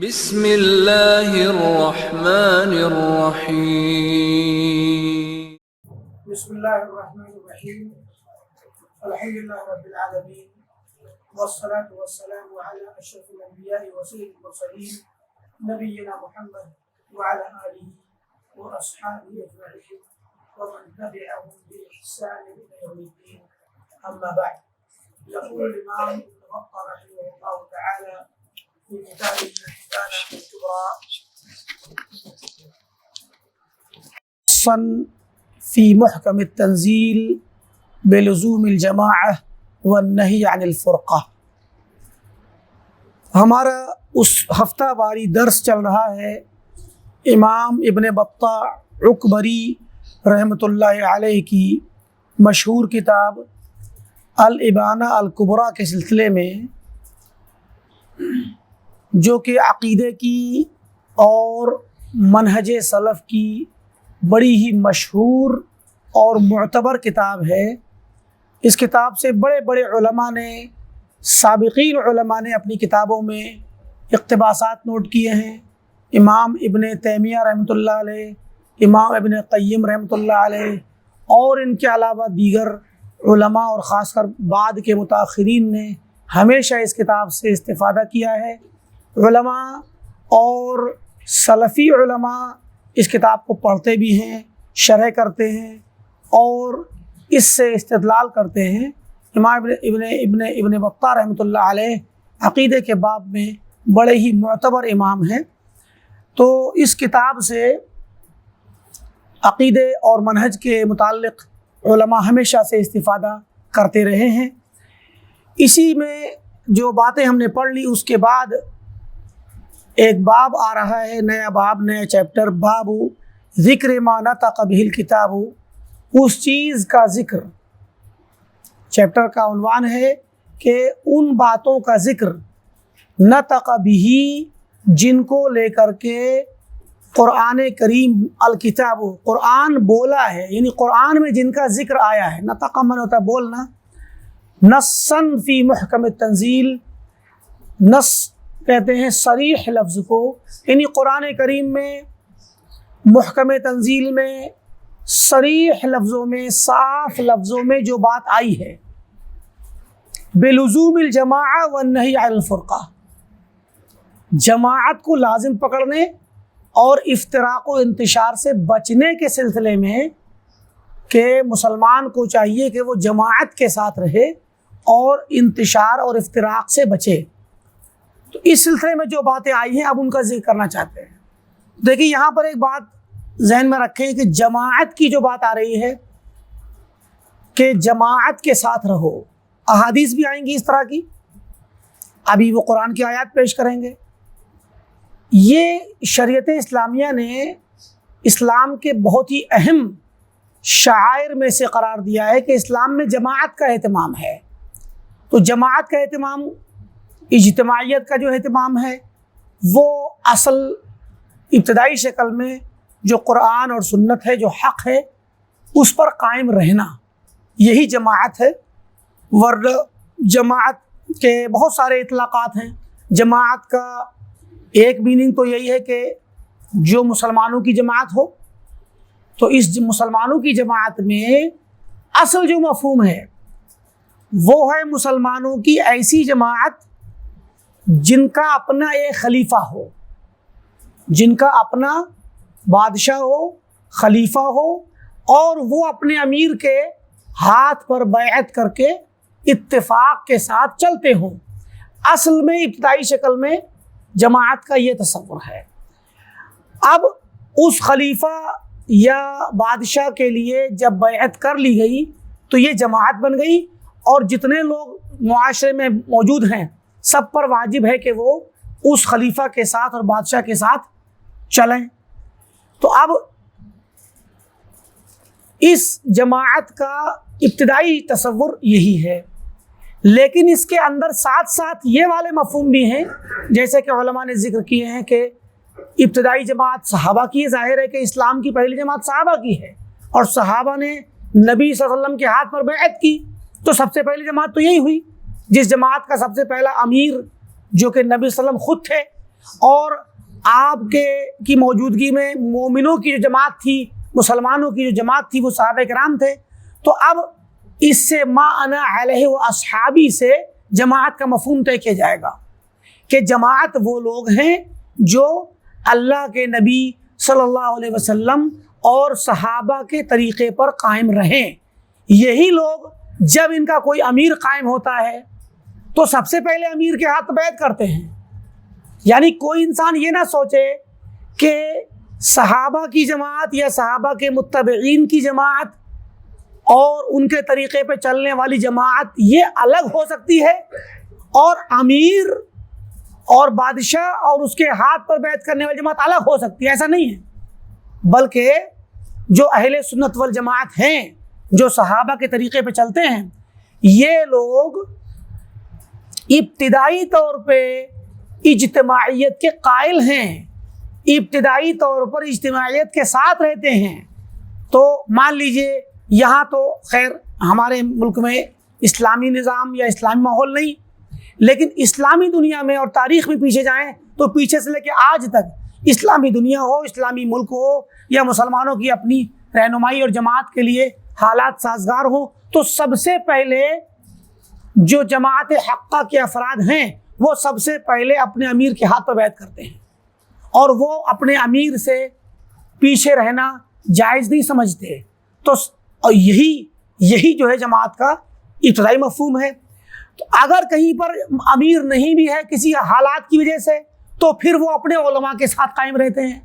بسم اللہ الرحمن الرحیم بسم اللہ الرحمن الرحیم الحمد للہ رب العالمین والصلاة والسلام علی اشرف الانبیاء وسید المرسلین نبینا محمد وعلى آلہ واصحابہ اجمعین ومن تبعهم بإحسان إلى يوم الدين اما بعد يقول الامام ابن بطة رحمه الله تعالى في كتابه الإبانة الكبرى في محكم التنزيل بلزوم الجماعة والنهي عن الفرقة. ہمارا اس ہفتہ واری درس چل رہا ہے امام ابن بطہ عکبری رحمۃ اللہ علیہ کی مشہور کتاب الإبانة الکبریٰ کے سلسلے میں، جو کہ عقیدے کی اور منہج سلف کی بڑی ہی مشہور اور معتبر کتاب ہے. اس کتاب سے بڑے بڑے علماء نے، سابقین علماء نے اپنی کتابوں میں اقتباسات نوٹ کیے ہیں. امام ابن تیمیہ رحمۃ اللہ علیہ، امام ابن قیم رحمۃ اللہ علیہ، اور ان کے علاوہ دیگر علماء اور خاص کر بعد کے متاخرین نے ہمیشہ اس کتاب سے استفادہ کیا ہے. علماء اور سلفی علماء اس کتاب کو پڑھتے بھی ہیں، شرح کرتے ہیں اور اس سے استدلال کرتے ہیں. امام ابن بطہ رحمۃ اللہ علیہ عقیدے کے باب میں بڑے ہی معتبر امام ہیں. تو اس کتاب سے عقیدے اور منہج کے متعلق علماء ہمیشہ سے استفادہ کرتے رہے ہیں. اسی میں جو باتیں ہم نے پڑھ لی، اس کے بعد ایک باب آ رہا ہے، نیا باب، نیا چیپٹر، باب ذکر ما نطق بہ الکتاب، اس چیز کا ذکر. چیپٹر کا عنوان ہے کہ ان باتوں کا ذکر نطق بہ، جن کو لے کر کے قرآن کریم الکتاب، قرآن بولا ہے، یعنی قرآن میں جن کا ذکر آیا ہے. نطق من ہوتا ہے بولنا، نصاً فی محکم التنزیل، نص کہتے ہیں صریح لفظ کو، یعنی قرآن کریم میں محکم تنزیل میں صریح لفظوں میں، صاف لفظوں میں جو بات آئی ہے، بلزوم الجماعہ والنہی عن الفرقہ، جماعت کو لازم پکڑنے اور افتراق و انتشار سے بچنے کے سلسلے میں، کہ مسلمان کو چاہیے کہ وہ جماعت کے ساتھ رہے اور انتشار اور افتراق سے بچے. تو اس سلسلے میں جو باتیں آئی ہیں اب ان کا ذکر کرنا چاہتے ہیں. دیکھیے یہاں پر ایک بات ذہن میں رکھیں کہ جماعت کی جو بات آ رہی ہے کہ جماعت کے ساتھ رہو، احادیث بھی آئیں گی اس طرح کی، ابھی وہ قرآن کی آیات پیش کریں گے. یہ شریعت اسلامیہ نے اسلام کے بہت ہی اہم شعائر میں سے قرار دیا ہے کہ اسلام میں جماعت کا اہتمام ہے. تو جماعت کا اہتمام، اجتماعیت کا جو اہتمام ہے، وہ اصل ابتدائی شکل میں جو قرآن اور سنت ہے، جو حق ہے، اس پر قائم رہنا، یہی جماعت ہے. ورنہ جماعت کے بہت سارے اطلاقات ہیں. جماعت کا ایک میننگ تو یہی ہے کہ جو مسلمانوں کی جماعت ہو. تو اس مسلمانوں کی جماعت میں اصل جو مفہوم ہے وہ ہے مسلمانوں کی ایسی جماعت جن کا اپنا ایک خلیفہ ہو، جن کا اپنا بادشاہ ہو، خلیفہ ہو، اور وہ اپنے امیر کے ہاتھ پر بیعت کر کے اتفاق کے ساتھ چلتے ہوں. اصل میں ابتدائی شکل میں جماعت کا یہ تصور ہے. اب اس خلیفہ یا بادشاہ کے لیے جب بیعت کر لی گئی تو یہ جماعت بن گئی، اور جتنے لوگ معاشرے میں موجود ہیں سب پر واجب ہے کہ وہ اس خلیفہ کے ساتھ اور بادشاہ کے ساتھ چلیں. تو اب اس جماعت کا ابتدائی تصور یہی ہے، لیکن اس کے اندر ساتھ ساتھ یہ والے مفہوم بھی ہیں، جیسے کہ علماء نے ذکر کیے ہیں کہ ابتدائی جماعت صحابہ کی ہے. ظاہر ہے کہ اسلام کی پہلی جماعت صحابہ کی ہے، اور صحابہ نے نبی صلی اللہ علیہ وسلم کے ہاتھ پر بیعت کی، تو سب سے پہلی جماعت تو یہی ہوئی. جس جماعت کا سب سے پہلا امیر جو کہ نبی صلی اللہ علیہ وسلم خود تھے، اور آپ کی موجودگی میں مومنوں کی جو جماعت تھی، مسلمانوں کی جو جماعت تھی، وہ صحابہ کرام تھے. تو اب اس سے ما انا علیہ و اصحابی سے جماعت کا مفہوم طے کیا جائے گا کہ جماعت وہ لوگ ہیں جو اللہ کے نبی صلی اللہ علیہ وسلم اور صحابہ کے طریقے پر قائم رہیں. یہی لوگ جب ان کا کوئی امیر قائم ہوتا ہے تو سب سے پہلے امیر کے ہاتھ بیعت کرتے ہیں. یعنی کوئی انسان یہ نہ سوچے کہ صحابہ کی جماعت یا صحابہ کے متبعین کی جماعت اور ان کے طریقے پہ چلنے والی جماعت یہ الگ ہو سکتی ہے اور امیر اور بادشاہ اور اس کے ہاتھ پر بیعت کرنے والی جماعت الگ ہو سکتی ہے. ایسا نہیں ہے، بلکہ جو اہل سنت والجماعت ہیں، جو صحابہ کے طریقے پہ چلتے ہیں، یہ لوگ ابتدائی طور پہ اجتماعیت کے قائل ہیں، ابتدائی طور پر اجتماعیت کے ساتھ رہتے ہیں. تو مان لیجئے یہاں تو خیر ہمارے ملک میں اسلامی نظام یا اسلامی ماحول نہیں، لیکن اسلامی دنیا میں اور تاریخ میں پیچھے جائیں تو پیچھے سے لے کے آج تک اسلامی دنیا ہو، اسلامی ملک ہو یا مسلمانوں کی اپنی رہنمائی اور جماعت کے لیے حالات سازگار ہوں، تو سب سے پہلے جو جماعت حقہ کے افراد ہیں وہ سب سے پہلے اپنے امیر کے ہاتھ پر بیعت کرتے ہیں اور وہ اپنے امیر سے پیچھے رہنا جائز نہیں سمجھتے. تو یہی جو ہے جماعت کا ابتدائی مفہوم ہے. تو اگر کہیں پر امیر نہیں بھی ہے کسی حالات کی وجہ سے تو پھر وہ اپنے علماء کے ساتھ قائم رہتے ہیں،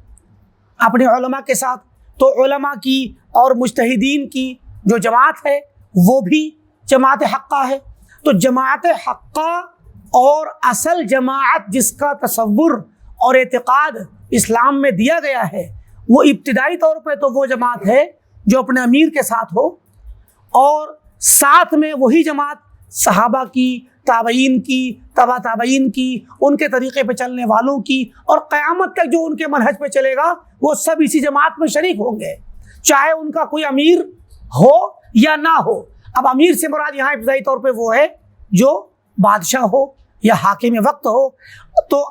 اپنے علماء کے ساتھ. تو علماء کی اور مجتہدین کی جو جماعت ہے وہ بھی جماعت حقہ ہے. تو جماعت حقہ اور اصل جماعت جس کا تصور اور اعتقاد اسلام میں دیا گیا ہے، وہ ابتدائی طور پہ تو وہ جماعت ہے جو اپنے امیر کے ساتھ ہو، اور ساتھ میں وہی جماعت صحابہ کی، تابعین کی، تبع تابعین کی، ان کے طریقے پہ چلنے والوں کی، اور قیامت تک جو ان کے منہج پہ چلے گا وہ سب اسی جماعت میں شریک ہوں گے، چاہے ان کا کوئی امیر ہو یا نہ ہو. اب امیر سے مراد یہاں ابتدائی طور پہ وہ ہے جو بادشاہ ہو یا حاکم وقت ہو. تو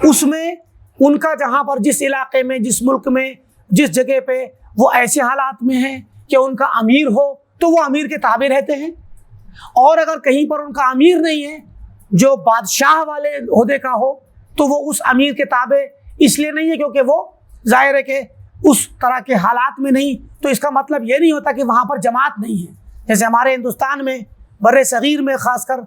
اس میں ان کا جہاں پر جس علاقے میں، جس ملک میں، جس جگہ پہ وہ ایسے حالات میں ہیں کہ ان کا امیر ہو تو وہ امیر کے تابع رہتے ہیں، اور اگر کہیں پر ان کا امیر نہیں ہے جو بادشاہ والے عہدے کا ہو تو وہ اس امیر کے تابع اس لیے نہیں ہے کیونکہ وہ ظاہر ہے کہ اس طرح کے حالات میں نہیں. تو اس کا مطلب یہ نہیں ہوتا کہ وہاں پر جماعت نہیں ہے. جیسے ہمارے ہندوستان میں، بر صغیر میں خاص کر،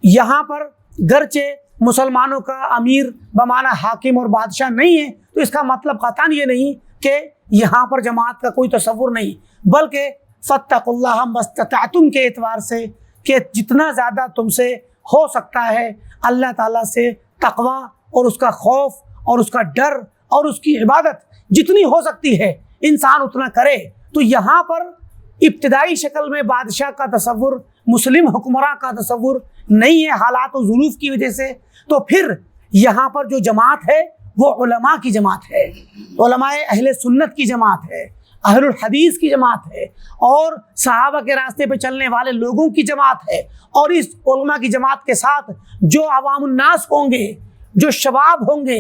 یہاں پر گرچہ مسلمانوں کا امیر بمعنی حاکم اور بادشاہ نہیں ہے، تو اس کا مطلب قطعاً یہ نہیں کہ یہاں پر جماعت کا کوئی تصور نہیں، بلکہ فاتقوا اللہ مستطعتم کے اعتبار سے کہ جتنا زیادہ تم سے ہو سکتا ہے اللہ تعالیٰ سے تقوی اور اس کا خوف اور اس کا ڈر اور اس کی عبادت جتنی ہو سکتی ہے انسان اتنا کرے. تو یہاں پر ابتدائی شکل میں بادشاہ کا تصور، مسلم حکمراں کا تصور نہیں ہے حالات و ظروف کی وجہ سے. تو پھر یہاں پر جو جماعت ہے وہ علماء کی جماعت ہے، علماء اہل سنت کی جماعت ہے، اہل الحدیث کی جماعت ہے، اور صحابہ کے راستے پہ چلنے والے لوگوں کی جماعت ہے. اور اس علماء کی جماعت کے ساتھ جو عوام الناس ہوں گے، جو شباب ہوں گے،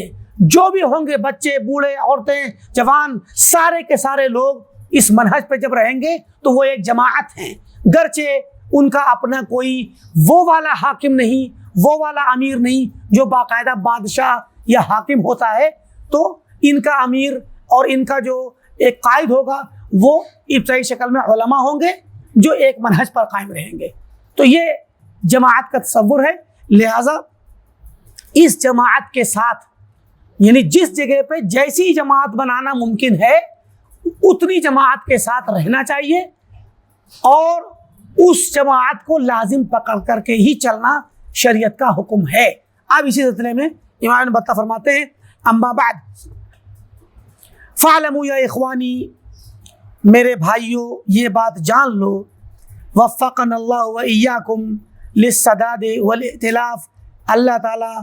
جو بھی ہوں گے، بچے، بوڑھے، عورتیں، جوان، سارے کے سارے لوگ اس منہج پہ جب رہیں گے تو وہ ایک جماعت ہیں. گرچہ ان کا اپنا کوئی وہ والا حاکم نہیں، وہ والا امیر نہیں جو باقاعدہ بادشاہ یا حاکم ہوتا ہے، تو ان کا امیر اور ان کا جو ایک قائد ہوگا وہ ابتدائی شکل میں علماء ہوں گے جو ایک منہج پر قائم رہیں گے. تو یہ جماعت کا تصور ہے. لہذا اس جماعت کے ساتھ، یعنی جس جگہ پہ جیسی جماعت بنانا ممکن ہے اتنی جماعت کے ساتھ رہنا چاہیے، اور اس جماعت کو لازم پکڑ کر کے ہی چلنا شریعت کا حکم ہے. اب اسی سلسلے میں امام بطہ فرماتے ہیں، اما بعد فاعلموا یا اخوانی، میرے بھائیوں یہ بات جان لو، وفقنا اللہ و ایاکم للسداد والائتلاف، اللہ تعالی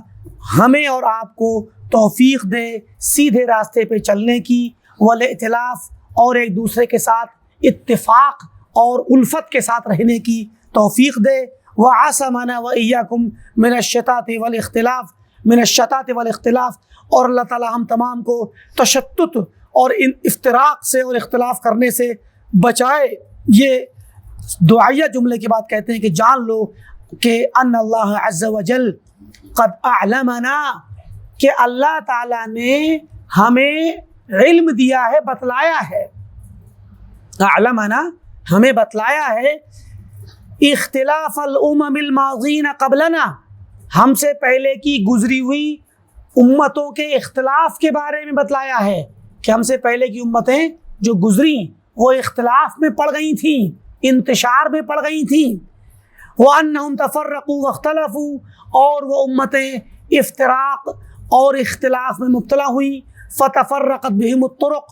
ہمیں اور آپ کو توفیق دے سیدھے راستے پہ چلنے کی، والائتلاف اور ایک دوسرے کے ساتھ اتفاق اور الفت کے ساتھ رہنے کی توفیق دے، وعصمنا وإياكم من الشتات والاختلاف، من الشتات والاختلاف، اور اللہ تعالیٰ ہم تمام کو تشتت اور افتراق سے اور اختلاف کرنے سے بچائے۔ یہ دعائیہ جملے کے بعد کہتے ہیں کہ جان لو کہ ان اللہ عز وجل قد اعلمنا، کہ اللہ تعالیٰ نے ہمیں علم دیا ہے، بتلایا ہے، اعلمنا ہمیں بتلایا ہے، اختلاف الامم الماضین قبلنا، ہم سے پہلے کی گزری ہوئی امتوں کے اختلاف کے بارے میں بتلایا ہے کہ ہم سے پہلے کی امتیں جو گزری وہ اختلاف میں پڑ گئی تھیں، انتشار میں پڑ گئی تھیں، وَأَنَّهُمْ تَفَرَّقُوا وَاخْتَلَفُوا، اور وہ امتیں افتراق اور اختلاف میں مبتلا ہوئیں، فَتَفَرَّقَتْ بِهِمُ الطُّرُقُ،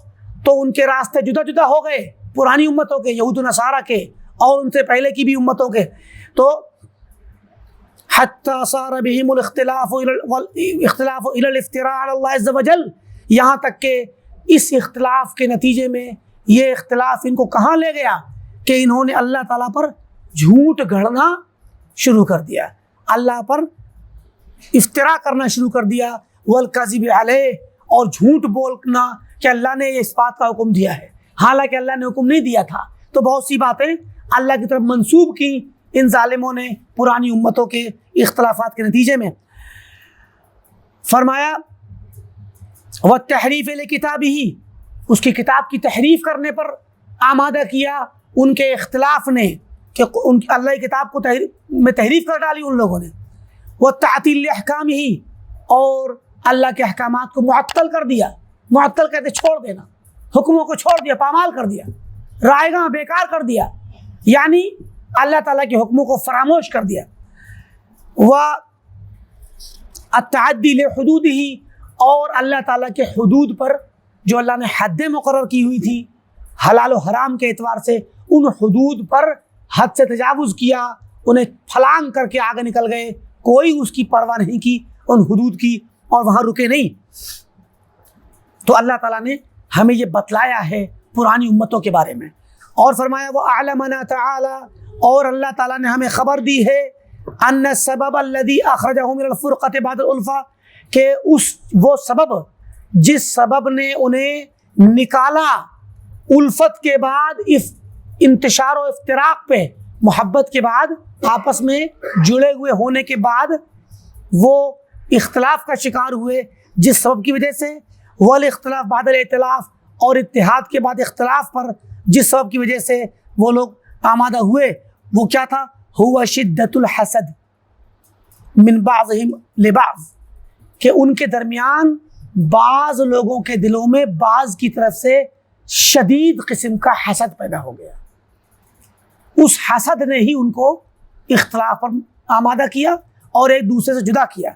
تو ان کے راستے جدا جدا ہو گئے، پرانی امتوں کے، یہود و نصارہ کے اور ان سے پہلے کی بھی امتوں کے، تو حتی صار بهم الاختلاف الى الافتراء علی اللہ عز وجل، یہاں تک کہ اس اختلاف کے نتیجے میں یہ اختلاف ان کو کہاں لے گیا کہ انہوں نے اللہ تعالیٰ پر جھوٹ گھڑنا شروع کر دیا، اللہ پر افتراء کرنا شروع کر دیا، والکذب علیہ، اور جھوٹ بولنا کہ اللہ نے اس بات کا حکم دیا ہے، حالانکہ اللہ نے حکم نہیں دیا تھا۔ تو بہت سی باتیں اللہ کی طرف منسوب کی ان ظالموں نے پرانی امتوں کے اختلافات کے نتیجے میں۔ فرمایا وَالتَّحْرِيفِ لِكِتَابِهِ، اس کی کتاب کی تحریف کرنے پر آمادہ کیا ان کے اختلاف نے، کہ اللہ کی کتاب کو میں تحریف کر ڈالی ان لوگوں نے، وَالتَّعْطِيلِ لِأَحْكَامِهِ، اور اللہ کے احکامات کو معطل کر دیا، معطل کہتے چھوڑ دینا، حکموں کو چھوڑ دیا، پامال کر دیا، رائے گاں بیکار کر دیا، یعنی اللہ تعالیٰ کے حکموں کو فراموش کر دیا۔ وَالتَّعَدِّي لِحُدُودِهِ، اور اللہ تعالیٰ کے حدود پر جو اللہ نے حدیں مقرر کی ہوئی تھی حلال و حرام کے اعتبار سے، ان حدود پر حد سے تجاوز کیا، انہیں پھلانگ کر کے آگے نکل گئے، کوئی اس کی پرواہ نہیں کی ان حدود کی، اور وہاں رکے نہیں۔ تو اللہ تعالیٰ نے ہمیں یہ بتلایا ہے پرانی امتوں کے بارے میں، اور فرمایا وَأَعْلَمَنَا تَعَالَى، اور اللہ تعالیٰ نے ہمیں خبر دی ہے أَنَّ السَّبَبَ الَّذِي أَخْرَجَهُمْ مِنَ الْفُرْقَةِ بَعْدَ الْأُلْفَةِ، کہ وہ سبب جس سبب نے انہیں نکالا الفت کے بعد، انتشار و افتراق پہ، محبت کے بعد، آپس میں جڑے ہوئے ہونے کے بعد وہ اختلاف کا شکار ہوئے، جس سبب کی وجہ سے، والاختلاف بعد الائتلاف، اور اتحاد کے بعد اختلاف پر جس سبب کی وجہ سے وہ لوگ آمادہ ہوئے، وہ کیا تھا؟ ہوا شدت الحسد من بعضهم لبعض، کہ ان کے درمیان بعض لوگوں کے دلوں میں بعض کی طرف سے شدید قسم کا حسد پیدا ہو گیا، اس حسد نے ہی ان کو اختلاف پر آمادہ کیا اور ایک دوسرے سے جدا کیا۔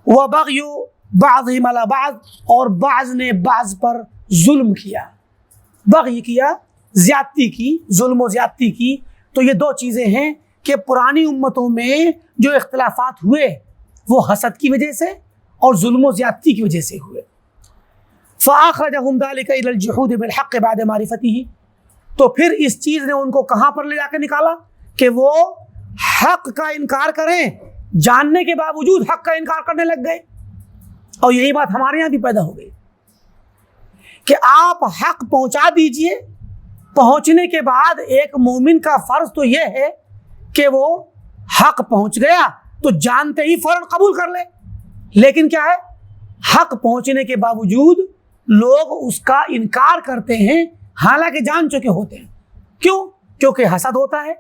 وَبَغْيُ بَعْضِهِمْ عَلَى بَعْضٍ، اور بعض نے بعض پر ظلم کیا، بغی کیا، زیادتی کی، ظلم و زیادتی کی۔ تو یہ دو چیزیں ہیں کہ پرانی امتوں میں جو اختلافات ہوئے وہ حسد کی وجہ سے اور ظلم و زیادتی کی وجہ سے ہوئے۔ فَأَخْرَجَهُمْ ذَلِكَ إِلَى الْجُحُودِ بِالْحَقِّ بَعْدَ مَعْرِفَتِهِ، تو پھر اس چیز نے ان کو کہاں پر لے جا کے نکالا کہ وہ حق کا انکار کریں، جاننے کے باوجود حق کا انکار کرنے لگ گئے۔ اور یہی بات ہمارے یہاں بھی پیدا ہو گئی کہ آپ حق پہنچا دیجئے، پہنچنے کے بعد ایک مومن کا فرض تو یہ ہے کہ وہ حق پہنچ گیا تو جانتے ہی فوراً قبول کر لے، لیکن کیا ہے، حق پہنچنے کے باوجود لوگ اس کا انکار کرتے ہیں حالانکہ جان چکے ہوتے ہیں۔ کیوں؟ کیونکہ حسد ہوتا ہے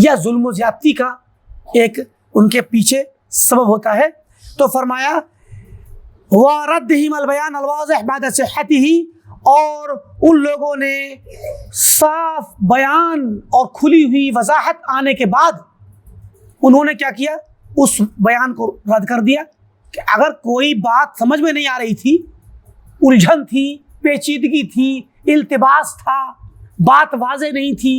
یا ظلم و زیادتی کا ایک ان کے پیچھے سبب ہوتا ہے۔ تو فرمایا وَرَدِّهِمْ الْبَيَانَ الْوَاضِحَ بَعْدَ صِحَّتِهِ، اور ان لوگوں نے صاف بیان اور کھلی ہوئی وضاحت آنے کے بعد انہوں نے کیا کیا، اس بیان کو رد کر دیا کہ اگر کوئی بات سمجھ میں نہیں آ رہی تھی، الجھن تھی، پیچیدگی تھی، التباس تھا، بات واضح نہیں تھی،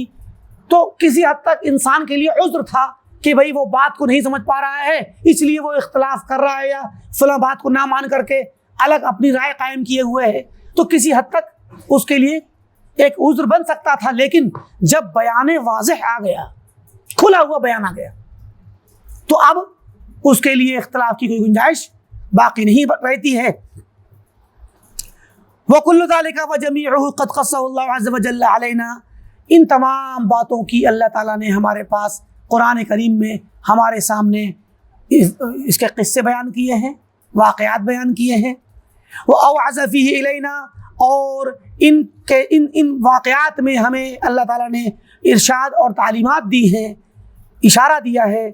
تو کسی حد تک انسان کے لیے عذر تھا کہ بھئی وہ بات کو نہیں سمجھ پا رہا ہے اس لیے وہ اختلاف کر رہا ہے یا فلاں بات کو نہ مان کر کے الگ اپنی رائے قائم کیے ہوئے ہے، تو کسی حد تک اس کے لیے ایک عذر بن سکتا تھا۔ لیکن جب بیان واضح آ گیا، کھلا ہوا بیان آ گیا، تو اب اس کے لیے اختلاف کی کوئی گنجائش باقی نہیں رہتی ہے۔ وَكُلُّ ذَلِكَ وَجَمِيعُهُ قَدْ قَصَّهُ اللَّهُ عَزَّ وَجَلَّ عَلَيْنَا، ان تمام باتوں کی اللہ تعالیٰ نے ہمارے پاس قرآن کریم میں ہمارے سامنے اس کے قصے بیان کیے ہیں، واقعات بیان کیے ہیں۔ وَأَوْعَزَ فِيهِ إِلَيْنَا، اور ان واقعات میں ہمیں اللہ تعالیٰ نے ارشاد اور تعلیمات دی ہیں، اشارہ دیا ہے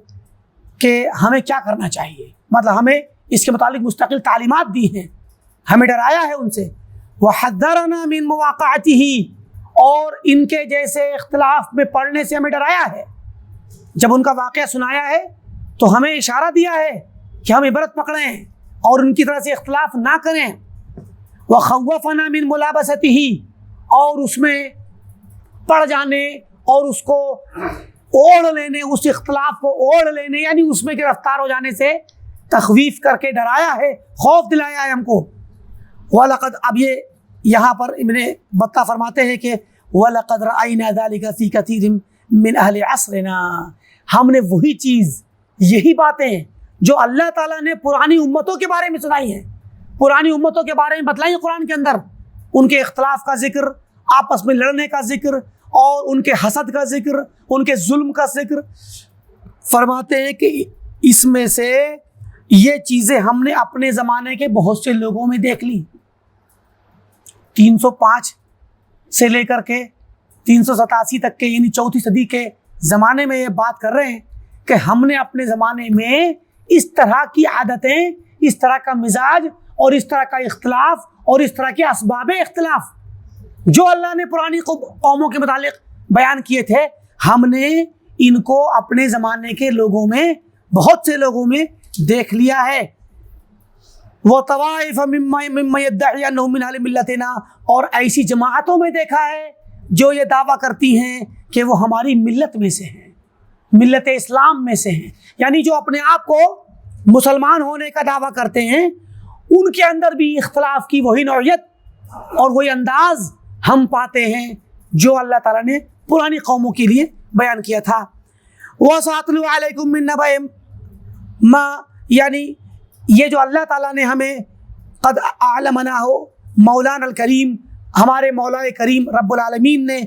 کہ ہمیں کیا کرنا چاہیے، مطلب ہمیں اس کے متعلق مستقل تعلیمات دی ہیں، ہمیں ڈرایا ہے ان سے۔ وَحَذَّرَنَا مِن مُوَاقَعَتِهِ، اور ان کے جیسے اختلاف میں پڑنے سے ہمیں ڈرایا ہے۔ جب ان کا واقعہ سنایا ہے تو ہمیں اشارہ دیا ہے کہ ہم عبرت پکڑیں اور ان کی طرح سے اختلاف نہ کریں۔ وَخَوَّفَنَا مِن مُلَابَسَتِهِ، اور اس میں پڑ جانے اور اس کو اوڑھ لینے، اس اختلاف کو اوڑھ لینے، یعنی اس میں گرفتار ہو جانے سے تخویف کر کے ڈرایا ہے، خوف دلایا ہے ہم کو۔ وَلَقَدْ، اب یہ یہاں پر ابن بطہ فرماتے ہیں کہ وَلَقَدْ رَأَيْنَا ذَلِكَ فِي كَثِيرٍ مِّنْ أَهْلِ عَصْرِنَا، ہم نے وہی چیز، یہی باتیں جو اللہ تعالیٰ نے پرانی امتوں کے بارے میں سنائی ہیں، پرانی امتوں کے بارے میں بتلائی قرآن کے اندر، ان کے اختلاف کا ذکر، آپس میں لڑنے کا ذکر، اور ان کے حسد کا ذکر، ان کے ظلم کا ذکر۔ فرماتے ہیں کہ اس میں سے یہ چیزیں ہم نے اپنے زمانے کے بہت سے لوگوں میں دیکھ لی۔ 305 سے لے کر کے 387 تک کے، یعنی 4 صدی کے زمانے میں یہ بات کر رہے ہیں کہ ہم نے اپنے زمانے میں اس طرح کی عادتیں، اس طرح کا مزاج اور اس طرح کا اختلاف اور اس طرح کے اسباب اختلاف جو اللہ نے پرانی قوموں کے متعلق بیان کیے تھے، ہم نے ان کو اپنے زمانے کے لوگوں میں، بہت سے لوگوں میں دیکھ لیا ہے۔ وَطَوَائِفَ مِمَّن يَدَّعِي أَنَّهُ مِنْ أَهْلِ مِلَّتِنَا، اور ایسی جماعتوں میں دیکھا ہے جو یہ دعویٰ کرتی ہیں کہ وہ ہماری ملت میں سے ہیں، ملت اسلام میں سے ہیں، یعنی جو اپنے آپ کو مسلمان ہونے کا دعویٰ کرتے ہیں، ان کے اندر بھی اختلاف کی وہی نوعیت اور وہی انداز ہم پاتے ہیں جو اللہ تعالیٰ نے پرانی قوموں کے لیے بیان کیا تھا۔ وَسَأَتْلُو عَلَيْكُم مِّن نَبَإِ مَا، یعنی یہ جو اللہ تعالیٰ نے ہمیں قد اعلمنا ہو، مولانا الکریم، ہمارے مولا کریم رب العالمین نے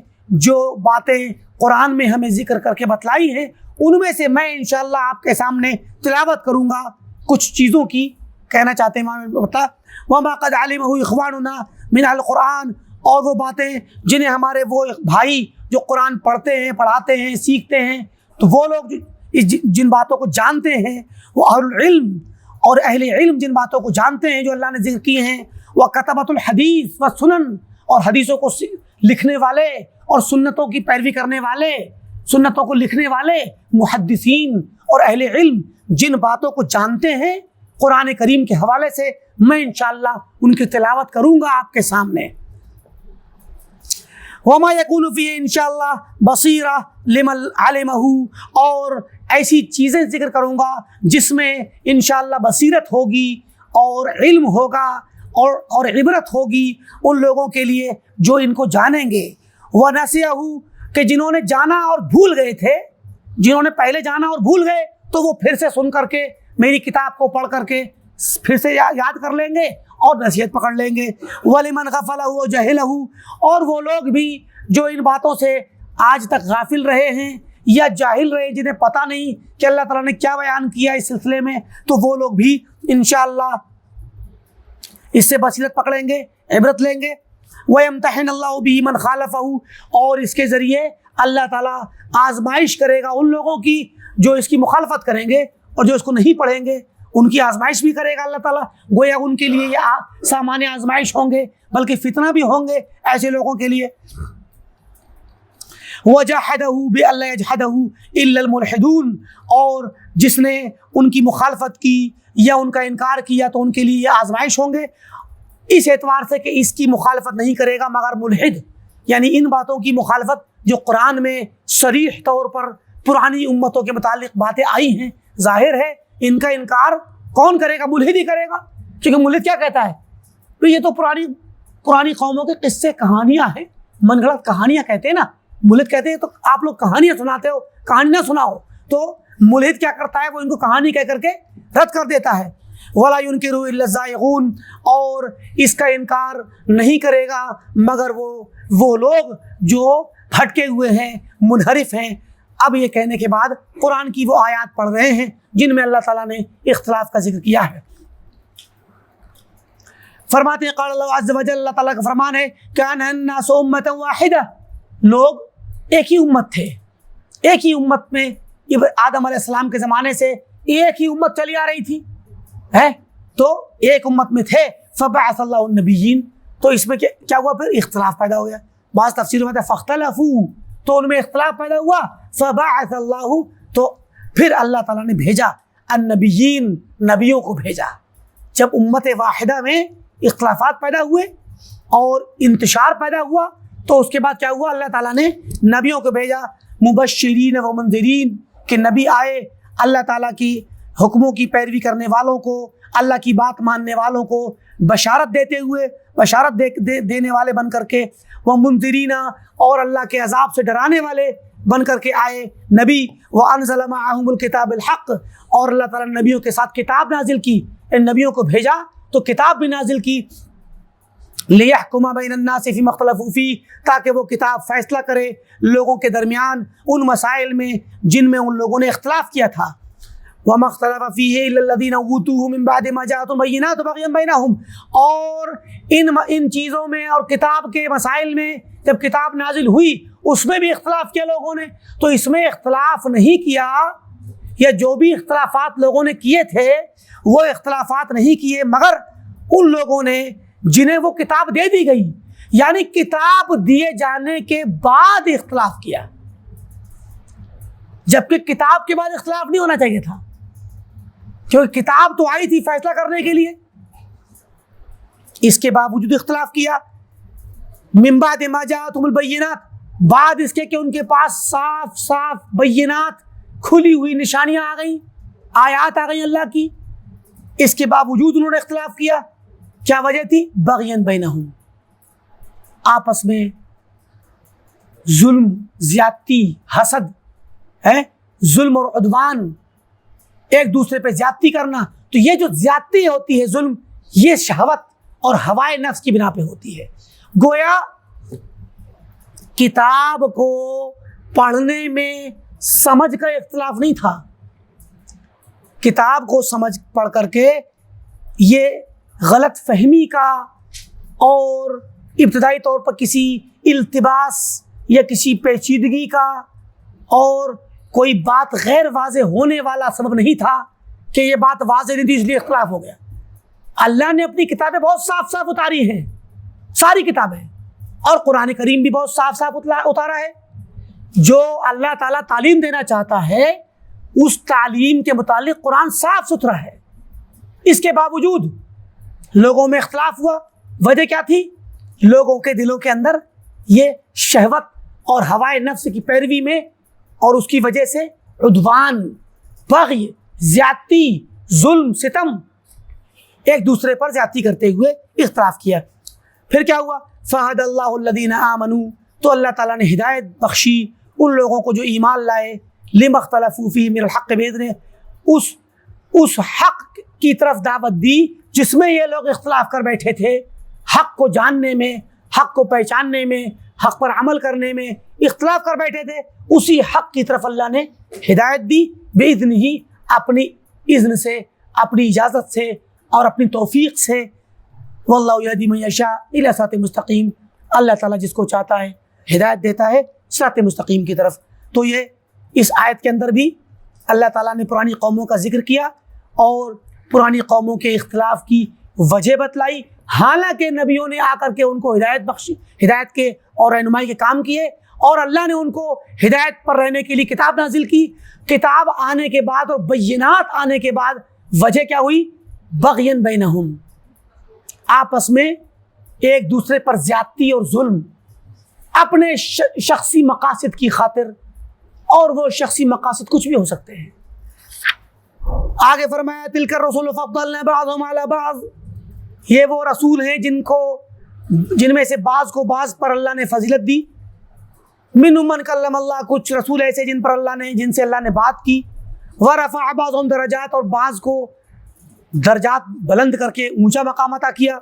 جو باتیں قرآن میں ہمیں ذکر کر کے بتلائی ہیں، ان میں سے میں انشاءاللہ آپ کے سامنے تلاوت کروں گا کچھ چیزوں کی، کہنا چاہتے ہیں بتا وما قد علمہ اخواننا من القرآن، اور وہ باتیں جنہیں ہمارے وہ بھائی جو قرآن پڑھتے ہیں، پڑھاتے ہیں، سیکھتے ہیں، تو وہ لوگ جن باتوں کو جانتے ہیں، وہ اہل العلم، اور اہل علم جن باتوں کو جانتے ہیں جو اللہ نے ذکر کی ہیں، وہ کتبۃ الحدیث و سنن، اور حدیثوں کو لکھنے والے اور سنتوں کی پیروی کرنے والے، سنتوں کو لکھنے والے محدثین اور اہل علم جن باتوں کو جانتے ہیں قرآن کریم کے حوالے سے، میں انشاءاللہ ان کی تلاوت کروں گا آپ کے سامنے۔ وما یکون فیہ انشاءاللہ بصیرہ لمن علمہ، اور ایسی چیزیں ذکر کروں گا جس میں انشاءاللہ بصیرت ہوگی اور علم ہوگا اور عبرت ہوگی ان لوگوں کے لیے جو ان کو جانیں گے۔ وَنَسِيَهُ، کہ جنہوں نے جانا اور بھول گئے تھے، جنہوں نے پہلے جانا اور بھول گئے تو وہ پھر سے سن کر کے میری کتاب کو پڑھ کر کے پھر سے یاد کر لیں گے اور نصیحت پکڑ لیں گے۔ وَلِمَنْ غَفَلَهُ وَجَهِلَهُ، اور وہ لوگ بھی جو ان باتوں سے آج تک غافل رہے ہیں یا جاہل رہے، جنہیں پتہ نہیں کہ اللہ تعالیٰ نے کیا بیان کیا اس سلسلے میں، تو وہ لوگ بھی انشاءاللہ اس سے بصیرت پکڑیں گے، عبرت لیں گے۔ وَيَمْتَحِنَ اللَّهُ بِهِ مَنْ خَالَفَهُ، اور اس کے ذریعے اللہ تعالیٰ آزمائش کرے گا ان لوگوں کی جو اس کی مخالفت کریں گے، اور جو اس کو نہیں پڑھیں گے ان کی آزمائش بھی کرے گا اللہ تعالیٰ۔ گویا ان کے لیے یہ سامان آزمائش ہوں گے، بلکہ فتنہ بھی ہوں گے ایسے لوگوں کے لیے۔ وَجَحَدَهُ بِأَلَّا يَجْحَدَهُ إِلَّا الْمُلْحِدُونَ، اور جس نے ان کی مخالفت کی یا ان کا انکار کیا تو ان کے لیے یہ آزمائش ہوں گے، اس اعتبار سے کہ اس کی مخالفت نہیں کرے گا مگر ملحد، یعنی ان باتوں کی مخالفت جو قرآن میں صریح طور پر پرانی امتوں کے متعلق باتیں آئی ہیں، ظاہر ہے ان کا انکار کون کرے گا؟ ملحد ہی کرے گا، کیونکہ ملحد کیا کہتا ہے؟ تو یہ تو پرانی قوموں کے قصے کہانیاں ہیں، من گھڑت کہانیاں کہتے ہیں نا، ملحد کہتے ہیں تو آپ لوگ کہانیاں سناتے ہو، کہانی نہ سناؤ۔ تو ملحد کیا کرتا ہے؟ وہ ان کو کہانی کہہ کر کے رد کر دیتا ہے. وَلَا يُنْكِرُ إِلَّا الزَّائِغُونَ، اور اس کا انکار نہیں کرے گا مگر وہ لوگ جو بھٹکے ہوئے ہیں، منحرف ہیں. اب یہ کہنے کے بعد قرآن کی وہ آیات پڑھ رہے ہیں جن میں اللہ تعالیٰ نے اختلاف کا ذکر کیا ہے. فرماتے ہیں قال اللہ عز وجل، اللہ تعالیٰ کا فرمان ہے كَانَ النَّاسُ أُمَّةً وَاحِدَةً، لوگ ایک ہی امت تھے. ایک ہی امت میں آدم علیہ السلام کے زمانے سے ایک ہی امت چلی آ رہی تھی ہے، تو ایک امت میں تھے. فبعث اللہ النبیین، تو اس میں کیا ہوا؟ پھر اختلاف پیدا ہو گیا. بعض تفسیروں میں فاختلفوا، تو ان میں اختلاف پیدا ہوا. فبعث اللہ، تو پھر اللہ تعالیٰ نے بھیجا النبیین، نبیوں کو بھیجا. جب امت واحدہ میں اختلافات پیدا ہوئے اور انتشار پیدا ہوا تو اس کے بعد کیا ہوا؟ اللہ تعالیٰ نے نبیوں کو بھیجا، مبشرین و منذرین، کہ نبی آئے اللہ تعالیٰ کی حکموں کی پیروی کرنے والوں کو، اللہ کی بات ماننے والوں کو بشارت دیتے ہوئے، بشارت دینے والے بن کر کے، وہ منذرین، اور اللہ کے عذاب سے ڈرانے والے بن کر کے آئے نبی. وَأَنزَلَ مَعَهُمُ الْكِتَابَ الْحَقَّ، اور اللہ تعالیٰ نے نبیوں کے ساتھ کتاب نازل کی. ان نبیوں کو بھیجا تو کتاب بھی نازل کی. لِيَحْكُمَ بَيْنَ النَّاسِ فِيمَا اخْتَلَفُوا فِيهِ، تاکہ وہ کتاب فیصلہ کرے لوگوں کے درمیان ان مسائل میں جن میں ان لوگوں نے اختلاف کیا تھا. وَمَا اخْتَلَفَ فِيهِ إِلَّا الَّذِينَ أُوتُوهُ مِن بَعْدِ مَا جَاءَتْهُمُ الْبَيِّنَاتُ بَغْيًا بَيْنَهُمْ، اور ان چیزوں میں اور کتاب کے مسائل میں جب کتاب نازل ہوئی اس میں بھی اختلاف کیا لوگوں نے. تو اس میں اختلاف نہیں کیا، یا جو بھی اختلافات لوگوں نے کیے تھے وہ اختلافات نہیں کیے مگر ان لوگوں نے جنہیں وہ کتاب دے دی گئی، یعنی کتاب دیے جانے کے بعد اختلاف کیا. جبکہ کتاب کے بعد اختلاف نہیں ہونا چاہیے تھا، کیونکہ کتاب تو آئی تھی فیصلہ کرنے کے لیے، اس کے باوجود اختلاف کیا. من بعد ما جاءتهم البینات، بعد اس کے کہ ان کے پاس صاف صاف بینات، کھلی ہوئی نشانیاں آ گئیں، آیات آ گئیں اللہ کی، اس کے باوجود انہوں نے اختلاف کیا. کیا وجہ تھی؟ بغین بینہم، آپس میں ظلم، زیادتی، حسد ہے، ظلم اور عدوان، ایک دوسرے پہ زیادتی کرنا. تو یہ جو زیادتی ہوتی ہے، ظلم، یہ شہوت اور ہوائے نفس کی بنا پہ ہوتی ہے. گویا کتاب کو پڑھنے میں سمجھ کا اختلاف نہیں تھا، کتاب کو سمجھ پڑھ کر کے یہ غلط فہمی کا اور ابتدائی طور پر کسی التباس یا کسی پیچیدگی کا اور کوئی بات غیر واضح ہونے والا سبب نہیں تھا کہ یہ بات واضح نہیں تھی اس لیے اختلاف ہو گیا. اللہ نے اپنی کتابیں بہت صاف صاف اتاری ہیں، ساری کتابیں، اور قرآن کریم بھی بہت صاف صاف اتارا ہے. جو اللہ تعالیٰ تعلیم دینا چاہتا ہے اس تعلیم کے متعلق قرآن صاف ستھرا ہے. اس کے باوجود لوگوں میں اختلاف ہوا. وجہ کیا تھی؟ لوگوں کے دلوں کے اندر یہ شہوت اور ہوائے نفس کی پیروی میں، اور اس کی وجہ سے عدوان، بغی، زیادتی، ظلم، ستم، ایک دوسرے پر زیادتی کرتے ہوئے اختلاف کیا. پھر کیا ہوا؟ فہد اللہ الذین آمنوا، تو اللہ تعالیٰ نے ہدایت بخشی ان لوگوں کو جو ایمان لائے، لما اختلفوا فیہ من الحق بإذنہ، اس حق کی طرف دعوت دی جس میں یہ لوگ اختلاف کر بیٹھے تھے. حق کو جاننے میں، حق کو پہچاننے میں، حق پر عمل کرنے میں اختلاف کر بیٹھے تھے، اسی حق کی طرف اللہ نے ہدایت دی بإذنہ، ہی اپنی اذن سے، اپنی اجازت سے اور اپنی توفیق سے. واللہ یہدی من یشاء الی صراط مستقیم، اللہ تعالیٰ جس کو چاہتا ہے ہدایت دیتا ہے صراط مستقیم کی طرف. تو یہ اس آیت کے اندر بھی اللہ تعالیٰ نے پرانی قوموں کا ذکر کیا اور پرانی قوموں کے اختلاف کی وجہ بتلائی، حالانکہ نبیوں نے آ کر کے ان کو ہدایت بخشی، ہدایت کے اور رہنمائی کے کام کیے، اور اللہ نے ان کو ہدایت پر رہنے کے لیے کتاب نازل کی. کتاب آنے کے بعد اور بینات آنے کے بعد وجہ کیا ہوئی؟ بغین بینہم، آپس میں ایک دوسرے پر زیادتی اور ظلم، اپنے شخصی مقاصد کی خاطر، اور وہ شخصی مقاصد کچھ بھی ہو سکتے ہیں. آگے فرمایا تلک الرسل فضلنا بعضهم علی بعض، یہ وہ رسول ہیں جن میں سے بعض کو بعض پر اللہ نے فضیلت دی. منہم من کلم اللہ، کچھ رسول ایسے جن سے اللہ نے بات کی. ورفع بعضهم درجات، اور بعض کو درجات بلند کر کے اونچا مقام عطا کیا۔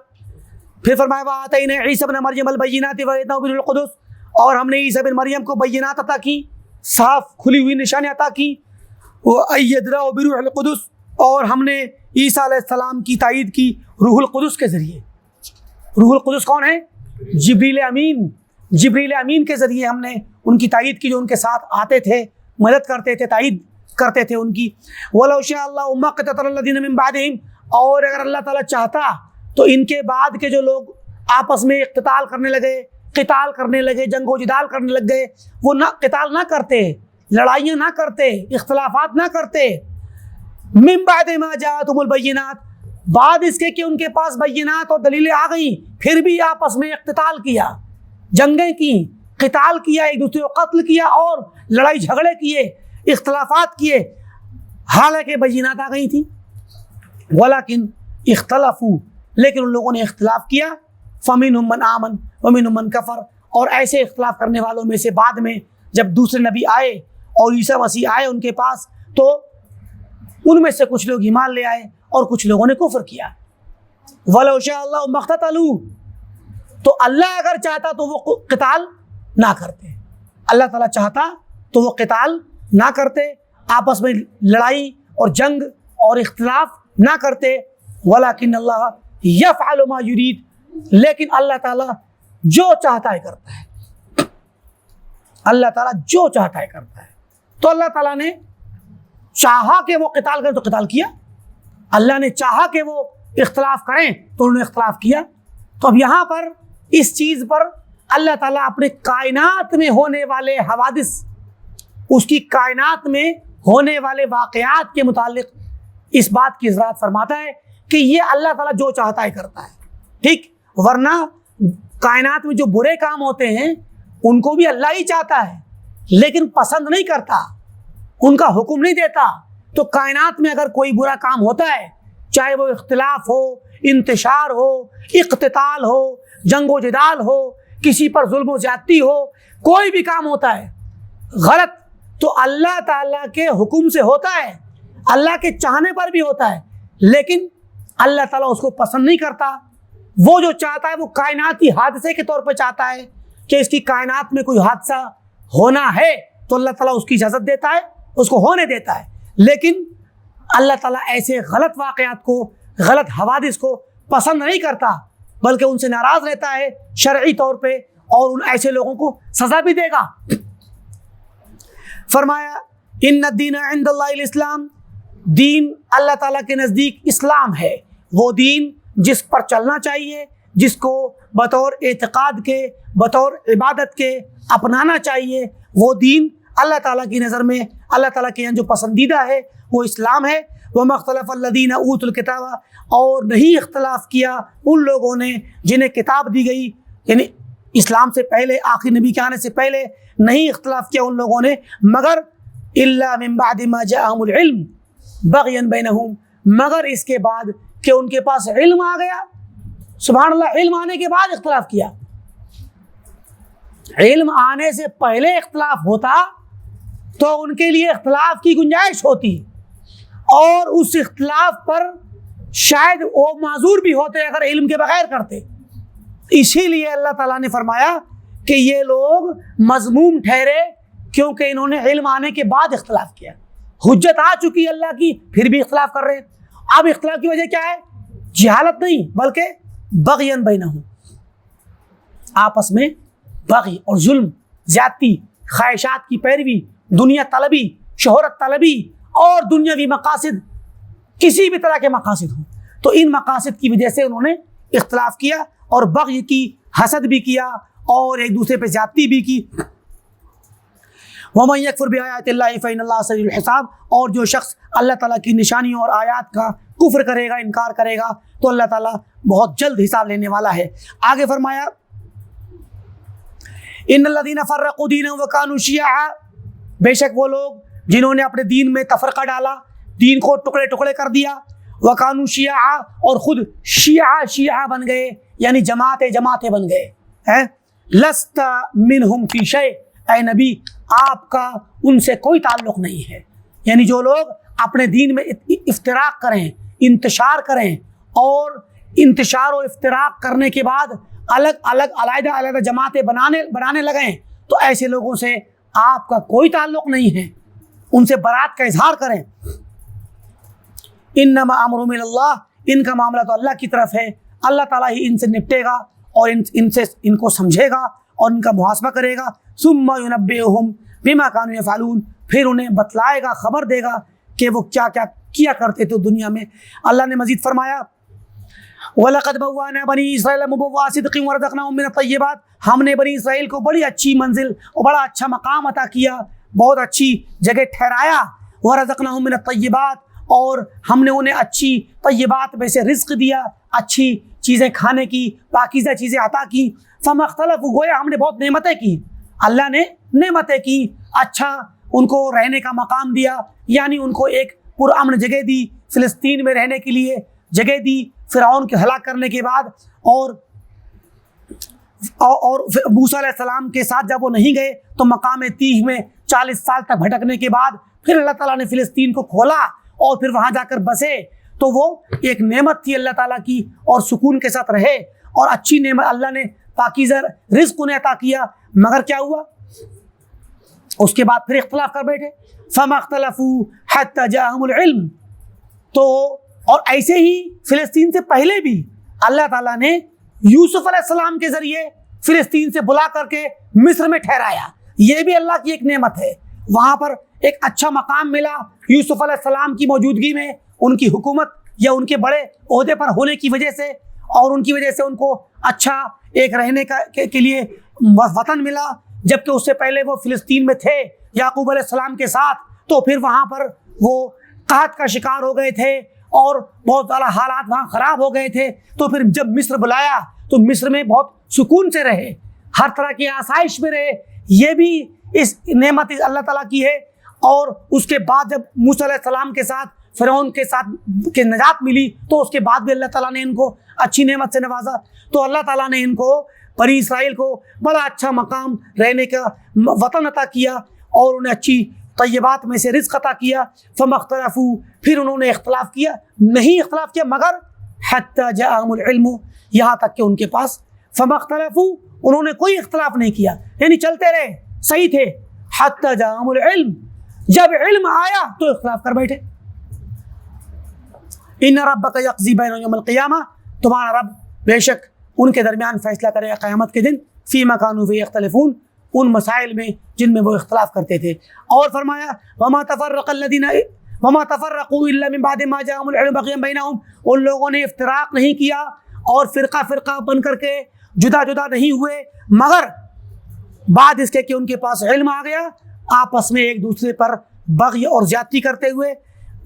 پھر فرمایا وآتینا عیسی ابن مریم البینات وایدناہ بروح القدس، اور ہم نے عیسی بن مریم کو بینات عطا کی، صاف کھلی ہوئی نشانی عطا کی، وایدناہ بروح القدس، اور ہم نے عیسیٰ علیہ السلام کی تائید کی روح القدس کے ذریعے۔ روح القدس کون ہے؟ جبریل امین۔ جبریل امین کے ذریعے ہم نے ان کی تائید کی، جو ان کے ساتھ آتے تھے، مدد کرتے تھے، تائید کرتے تھے ان کی۔ وَلَوْ شَاءَ اللَّهُ مَا اقْتَتَلَ الَّذِينَ مِن بَعْدِهِمْ، اور اگر اللہ تعالیٰ چاہتا تو ان کے بعد کے جو لوگ آپس میں اقتتال کرنے لگے، قتال کرنے لگے، جنگ و جدال کرنے لگ گئے، وہ نہ قتال نہ کرتے، لڑائیاں نہ کرتے، اختلافات نہ کرتے۔ من بعد ما جاءتهم البینات، بعد اس کے کہ ان کے پاس بینات اور دلیلیں آ گئیں، پھر بھی آپس میں اقتتال کیا، جنگیں کی، قتال کیا، ایک دوسرے کو قتل کیا اور لڑائی جھگڑے کیے، اختلافات کیے، حالانکہ بینات آ گئی تھیں۔ ولیکن اختلفوا، لیکن ان لوگوں نے اختلاف کیا۔ فمنہم من آمن ومنہم من کفر، اور ایسے اختلاف کرنے والوں میں سے بعد میں جب دوسرے نبی آئے اور عیسیٰ مسیح آئے ان کے پاس، تو ان میں سے کچھ لوگ ایمان لے آئے اور کچھ لوگوں نے کفر کیا۔ وَلَوْ شَاءَ اللَّهُ مَا اقْتَتَلُوا، تو اللہ اگر چاہتا تو وہ قتال نہ کرتے، اللہ تعالیٰ چاہتا تو وہ قتال نہ کرتے، آپس میں لڑائی اور جنگ اور اختلاف نہ کرتے۔ وَلَكِنَّ اللَّهَ يَفْعَلُ مَا يُرِيدُ، لیکن اللہ تعالیٰ جو چاہتا ہے کرتا ہے، اللہ تعالیٰ جو چاہتا ہے کرتا ہے۔ تو اللہ تعالیٰ نے چاہا کہ وہ قتال کریں تو قتال کیا، اللہ نے چاہا کہ وہ اختلاف کریں تو انہوں نے اختلاف کیا۔ تو اب یہاں پر اس چیز پر اللہ تعالیٰ اپنے کائنات میں ہونے والے حوادث، اس کی کائنات میں ہونے والے واقعات کے متعلق اس بات کی وضاحت فرماتا ہے کہ یہ اللہ تعالیٰ جو چاہتا ہے کرتا ہے، ٹھیک؟ ورنہ کائنات میں جو برے کام ہوتے ہیں ان کو بھی اللہ ہی چاہتا ہے، لیکن پسند نہیں کرتا، ان کا حکم نہیں دیتا۔ تو کائنات میں اگر کوئی برا کام ہوتا ہے، چاہے وہ اختلاف ہو، انتشار ہو، اقتتال ہو، جنگ و جدال ہو، کسی پر ظلم و زیادتی ہو، کوئی بھی کام ہوتا ہے غلط، تو اللہ تعالیٰ کے حکم سے ہوتا ہے، اللہ کے چاہنے پر بھی ہوتا ہے، لیکن اللہ تعالیٰ اس کو پسند نہیں کرتا۔ وہ جو چاہتا ہے وہ کائناتی حادثے کے طور پہ چاہتا ہے کہ اس کی کائنات میں کوئی حادثہ ہونا ہے تو اللہ تعالیٰ اس کی اجازت دیتا ہے، اس کو ہونے دیتا ہے، لیکن اللہ تعالیٰ ایسے غلط واقعات کو، غلط حوادث کو پسند نہیں کرتا، بلکہ ان سے ناراض رہتا ہے شرعی طور پہ، اور ان ایسے لوگوں کو سزا بھی دے گا۔ فرمایا ان الدین عند اللہ الاسلام، دین اللہ تعالیٰ کے نزدیک اسلام ہے، وہ دین جس پر چلنا چاہیے، جس کو بطور اعتقاد کے، بطور عبادت کے اپنانا چاہیے، وہ دین اللہ تعالیٰ کی نظر میں، اللہ تعالیٰ کے یہاں جو پسندیدہ ہے وہ اسلام ہے۔ وَمَا اخْتَلَفَ الَّذِينَ أُوتُوا الْكِتَابَ، اور نہیں اختلاف کیا ان لوگوں نے جنہیں کتاب دی گئی، یعنی اسلام سے پہلے، آخری نبی کے آنے سے پہلے نہیں اختلاف کیا ان لوگوں نے، مگر إِلَّا مِن بَعْدِ مَا جَاءَهُمُ الْعِلْمُ بَغْيًا بَيْنَهُمْ، مگر اس کے بعد کہ ان کے پاس علم آ گیا۔ سبحان اللہ، علم آنے کے بعد اختلاف کیا۔ علم آنے سے پہلے اختلاف ہوتا تو ان کے لیے اختلاف کی گنجائش ہوتی، اور اس اختلاف پر شاید وہ معذور بھی ہوتے اگر علم کے بغیر کرتے۔ اسی لیے اللہ تعالیٰ نے فرمایا کہ یہ لوگ مذموم ٹھہرے کیونکہ انہوں نے علم آنے کے بعد اختلاف کیا۔ حجت آ چکی اللہ کی، پھر بھی اختلاف کر رہے ہیں۔ اب اختلاف کی وجہ کیا ہے؟ جہالت نہیں، بلکہ بغین بینہم، آپس میں بغی اور ظلم، زیادتی، خواہشات کی پیروی، دنیا طلبی، شہرت طلبی اور دنیاوی مقاصد، کسی بھی طرح کے مقاصد ہوں، تو ان مقاصد کی وجہ سے انہوں نے اختلاف کیا اور بغی کی، حسد بھی کیا اور ایک دوسرے پہ زیادتی بھی کی۔ وَمَن يَكْفُرْ بِآيَاتِ اللَّهِ فَإِنَّ اللَّهَ سَرِيعُ الْحِسَابِ، اور جو شخص اللہ تعالیٰ کی نشانیوں اور آیات کا کفر کرے گا، انکار کرے گا، تو اللہ تعالیٰ بہت جلد حساب لینے والا ہے۔ آگے فرمایا ان الذین فرقوا دینهم وکانوا شیعا، بے شک وہ لوگ جنہوں نے اپنے دین میں تفرقہ ڈالا، دین کو ٹکڑے ٹکڑے کر دیا، وکانوا شیعا، اور خود شیعہ بن گئے، یعنی جماعتیں بن گئے۔ لست منہم فی شیء، اے نبی آپ کا ان سے کوئی تعلق نہیں ہے، یعنی جو لوگ اپنے دین میں افتراق کریں، انتشار کریں، اور انتشار و افتراق کرنے کے بعد الگ الگ علیحدہ علیحدہ جماعتیں بنانے لگیں، تو ایسے لوگوں سے آپ کا کوئی تعلق نہیں ہے، ان سے برات کا اظہار کریں۔ انما امرهم الی اللہ، ان کا معاملہ تو اللہ کی طرف ہے، اللہ تعالیٰ ہی ان سے نپٹے گا اور ان کو سمجھے گا اور ان کا محاسبہ کرے گا۔ ثم ینبئہم بما کانوا یفعلون، پھر انہیں بتلائے گا، خبر دے گا کہ وہ کیا کیا کیا کرتے تھے دنیا میں۔ اللہ نے مزید فرمایا وَلَقَدْ بَوَّأْنَا بَنِي إِسْرَائِيلَ مُبَوَّأَ صِدْقٍ وَرَزَقْنَاهُم مِّنَ الطَّيِّبَاتِ، ہم نے بنی اسرائیل کو بڑی اچھی منزل اور بڑا اچھا مقام عطا کیا، بہت اچھی جگہ ٹھہرایا۔ وَرَزَقْنَاهُم مِّنَ الطَّيِّبَاتِ، اور ہم نے انہیں اچھی طیبات میں سے رزق دیا، اچھی چیزیں کھانے کی، پاکیزہ چیزیں عطا کی۔ فَمَا اخْتَلَفُوا، گویا ہم نے بہت نعمتیں کی، اللہ نے نعمتیں کی، اچھا ان کو رہنے کا مقام دیا، یعنی ان کو ایک پرامن جگہ دی، فلسطین میں رہنے کے لیے جگہ دی فرعون کے ہلاک کرنے کے بعد۔ اور موسیٰ علیہ السلام کے ساتھ جب وہ نہیں گئے تو مقام تیہ میں 40 سال تک بھٹکنے کے بعد پھر اللہ تعالیٰ نے فلسطین کو کھولا اور پھر وہاں جا کر بسے، تو وہ ایک نعمت تھی اللہ تعالیٰ کی، اور سکون کے ساتھ رہے، اور اچھی نعمت اللہ نے پاکیزہ رزق انہیں عطا کیا۔ مگر کیا ہوا؟ اس کے بعد پھر اختلاف کر بیٹھے۔ فَمَا اخْتَلَفُوا حَتَّى جَاءَهُمُ الْعِلْمُ، تو اور ایسے ہی فلسطین سے پہلے بھی اللہ تعالیٰ نے یوسف علیہ السلام کے ذریعے فلسطین سے بلا کر کے مصر میں ٹھہرایا، یہ بھی اللہ کی ایک نعمت ہے۔ وہاں پر ایک اچھا مقام ملا یوسف علیہ السلام کی موجودگی میں، ان کی حکومت یا ان کے بڑے عہدے پر ہونے کی وجہ سے، اور ان کی وجہ سے ان کو اچھا ایک رہنے کے لیے وطن ملا، جبکہ اس سے پہلے وہ فلسطین میں تھے یعقوب علیہ السلام کے ساتھ، تو پھر وہاں پر وہ قحط کا شکار ہو گئے تھے اور بہت زیادہ حالات وہاں خراب ہو گئے تھے۔ تو پھر جب مصر بلایا تو مصر میں بہت سکون سے رہے، ہر طرح کی آسائش میں رہے، یہ بھی اس نعمت اللہ تعالیٰ کی ہے۔ اور اس کے بعد جب موسیٰ علیہ السلام کے ساتھ فرعون کے ساتھ کے نجات ملی تو اس کے بعد بھی اللہ تعالیٰ نے ان کو اچھی نعمت سے نوازا۔ تو اللہ تعالیٰ نے ان کو بنی اسرائیل کو بڑا اچھا مقام رہنے کا وطن عطا کیا اور انہیں اچھی طیبات میں سے رزق عطا کیا۔ فَمَا اخْتَلَفُوا، پھر انہوں نے اختلاف کیا، نہیں اختلاف کیا مگر حَتَّى جَاءَهُمُ الْعِلْمُ، یہاں تک کہ ان کے پاس فَمَا اخْتَلَفُوا، انہوں نے کوئی اختلاف نہیں کیا، یعنی چلتے رہے، صحیح تھے۔ حَتَّى جَاءَهُمُ الْعِلْمُ، جب علم آیا تو اختلاف کر بیٹھے۔ ان ربک یقضی بینہم یوم القیامہ، تمہارا رب بے شک ان کے درمیان فیصلہ کرے گا قیامت کے دن، فیما کانوا فیہ یختلفون، ان مسائل میں جن میں وہ اختلاف کرتے تھے۔ اور فرمایا وما تفرقوا الا من بعد ما جاءهم العلم بغیا بینہم، ان لوگوں نے افتراق نہیں کیا اور فرقہ فرقہ بن کر کے جدا جدا نہیں ہوئے مگر بعد اس کے کہ ان کے پاس علم آ گیا، آپس میں ایک دوسرے پر بغی اور زیادتی کرتے ہوئے۔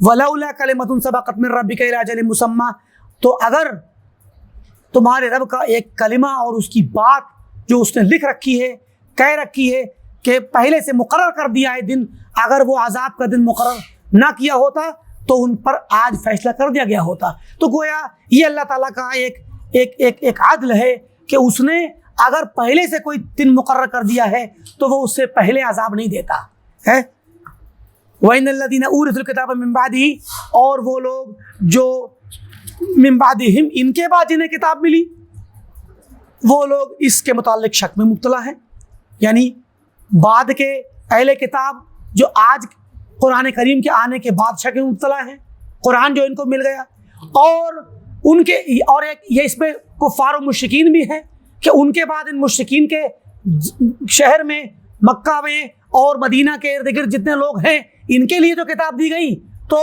ولولا کلمۃ سبقت من ربک الی اجل مسمى، تو اگر تمہارے رب کا ایک کلمہ اور اس کی بات جو اس نے لکھ رکھی ہے، کہہ رکھی ہے کہ پہلے سے مقرر کر دیا ہے دن، اگر وہ عذاب کا دن مقرر نہ کیا ہوتا تو ان پر آج فیصلہ کر دیا گیا ہوتا۔ تو گویا یہ اللہ تعالیٰ کا ایک عدل ہے کہ اس نے اگر پہلے سے کوئی دن مقرر کر دیا ہے تو وہ اس سے پہلے عذاب نہیں دیتا ہے۔ وَإِنَّ الَّذِينَ أُورِثُوا الْكِتَابَ مِن بَعْدِهِ، اور وہ لوگ جو من بعدہم، ان کے بعد جنہیں کتاب ملی، وہ لوگ اس کے متعلق شک میں مبتلا ہیں، یعنی بعد کے اہل کتاب جو آج قرآن کریم کے آنے کے بعد شک میں مبتلا ہیں، قرآن جو ان کو مل گیا، اور ان کے اور ایک یہ اس میں کفار و مشرکین بھی ہیں کہ ان کے بعد ان مشرکین کے شہر میں، مکہ میں اور مدینہ کے ارد گرد جتنے لوگ ہیں، ان کے لیے جو کتاب دی گئی تو